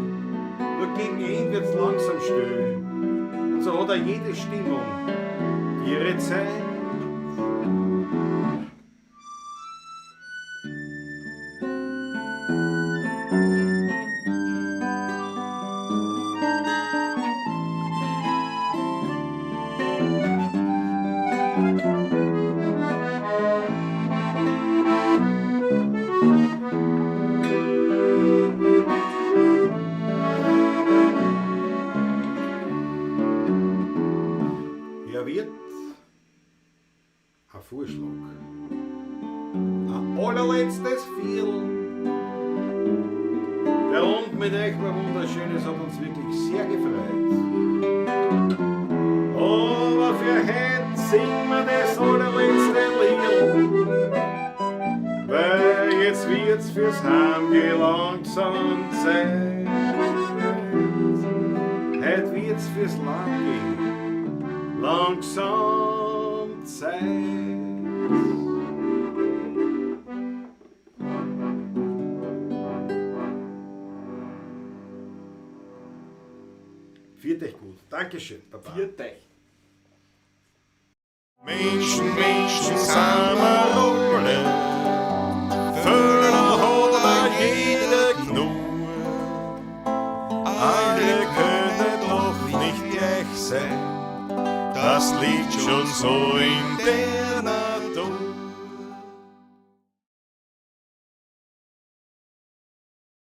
[SPEAKER 4] nur gegen ihn wird's langsam still. Und so hat jede Stimmung ihre Zeit. Er wird ein Vorschlag. Ein allerletztes Viertel. Der Abend mit euch war wunderschön, es hat uns wirklich sehr gefreut. Aber für heute singen wir das allerletzte Lied. Weil jetzt wird's fürs Heimgehen langsam Zeit. Heute wird's fürs Langgehen langsam Zeit. Viert euch gut. Dankeschön, Papa.
[SPEAKER 3] Viert euch.
[SPEAKER 1] Menschen zusammenrollen, Vögel hat jeder genug. Alle können doch nicht gleich sein, das liegt schon so in der